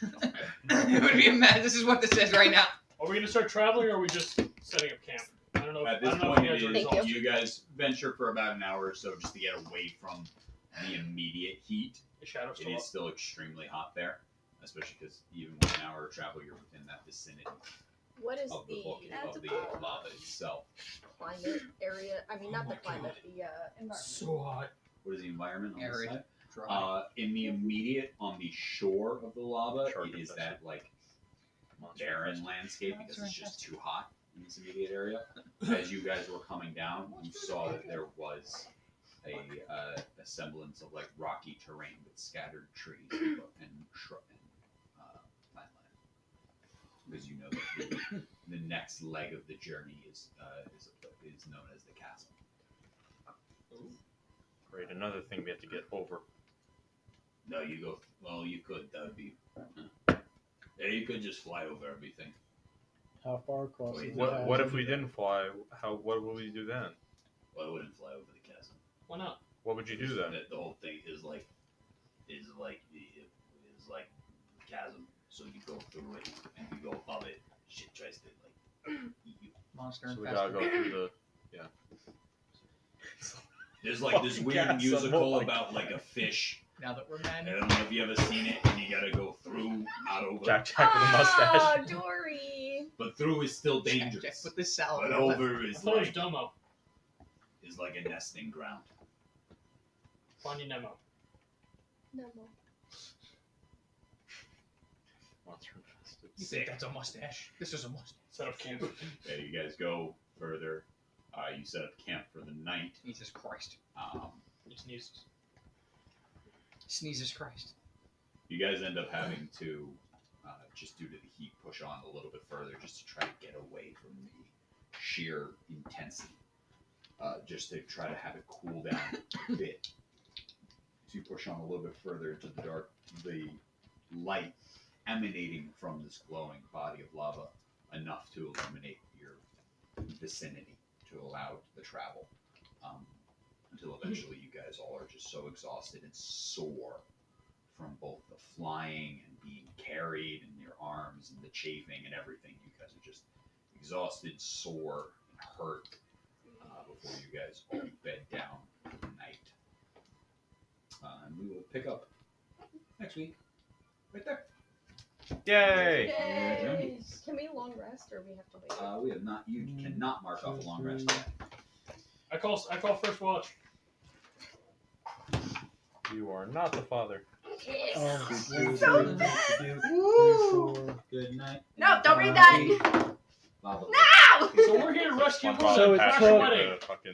it would be a mess. This is what this is right now. Are we gonna start traveling, or are we just setting up camp? I don't know. At I this don't know point, if it you is, guys are Thank resolved. you guys venture for about an hour or so just to get away from the immediate heat. The shadow's It still up. is still extremely hot there, especially because even with an hour of travel, you're within that vicinity What is of the the lava itself. climate area? I mean, Oh not my the climate, the environment. So hot. What is the environment on this Arid. side? Dry. In the immediate, on the shore of the lava, Shark it is infested. that like Monster barren infested. landscape because it's just too hot in this immediate area. As you guys were coming down, you saw that there was a semblance of like rocky terrain with scattered trees and shrub and plant land. Because you know that the next leg of the journey is known as the castle. Great, another thing we have to get over. No, you go. Well, you could. That would be. Yeah, you could just fly over everything. How far across? Wait, is What the What chasm? if we didn't fly? What would we do then? Well, I wouldn't fly over the chasm. Why not? What would you do then? The whole thing is like chasm. So you go through it and you go above it. Shit tries to like eat you. Monster So we gotta infested. go through the. There's like this Fucking weird chasm, musical oh my about like a fish. Now that we're I men. don't know if you ever seen it, and you gotta go through, not over. Jack with a mustache. Ah, Dory. But through is still Check dangerous. with this salad. But over I is thought it was like Domo. a nesting ground. Finding Nemo. No more. Monster infested. You think that's a mustache? This is a mustache. Set up camp. Okay, you guys go further. You set up camp for the night. Jesus Christ. He sneezes. Sneezes Christ. You guys end up having to, just due to the heat, push on a little bit further just to try to get away from the sheer intensity. Just to try to have it cool down a bit. So you push on a little bit further into the dark, the light emanating from this glowing body of lava enough to illuminate your vicinity to allow the travel. Until eventually you guys all are just so exhausted and sore from both the flying and being carried in your arms and the chafing and everything. You guys are just exhausted, sore, and hurt before you guys all bed down for the night. And we will pick up next week, right there. Yay! Yay. Can we long rest or we have to wait? We have not. You cannot mark off a long rest yet. I call first watch. You are not the father. Oh, So Woo! Good night. No, don't read that. Bye-bye. No! So we're here to rescue My Luna father and it crash took- a wedding. fucking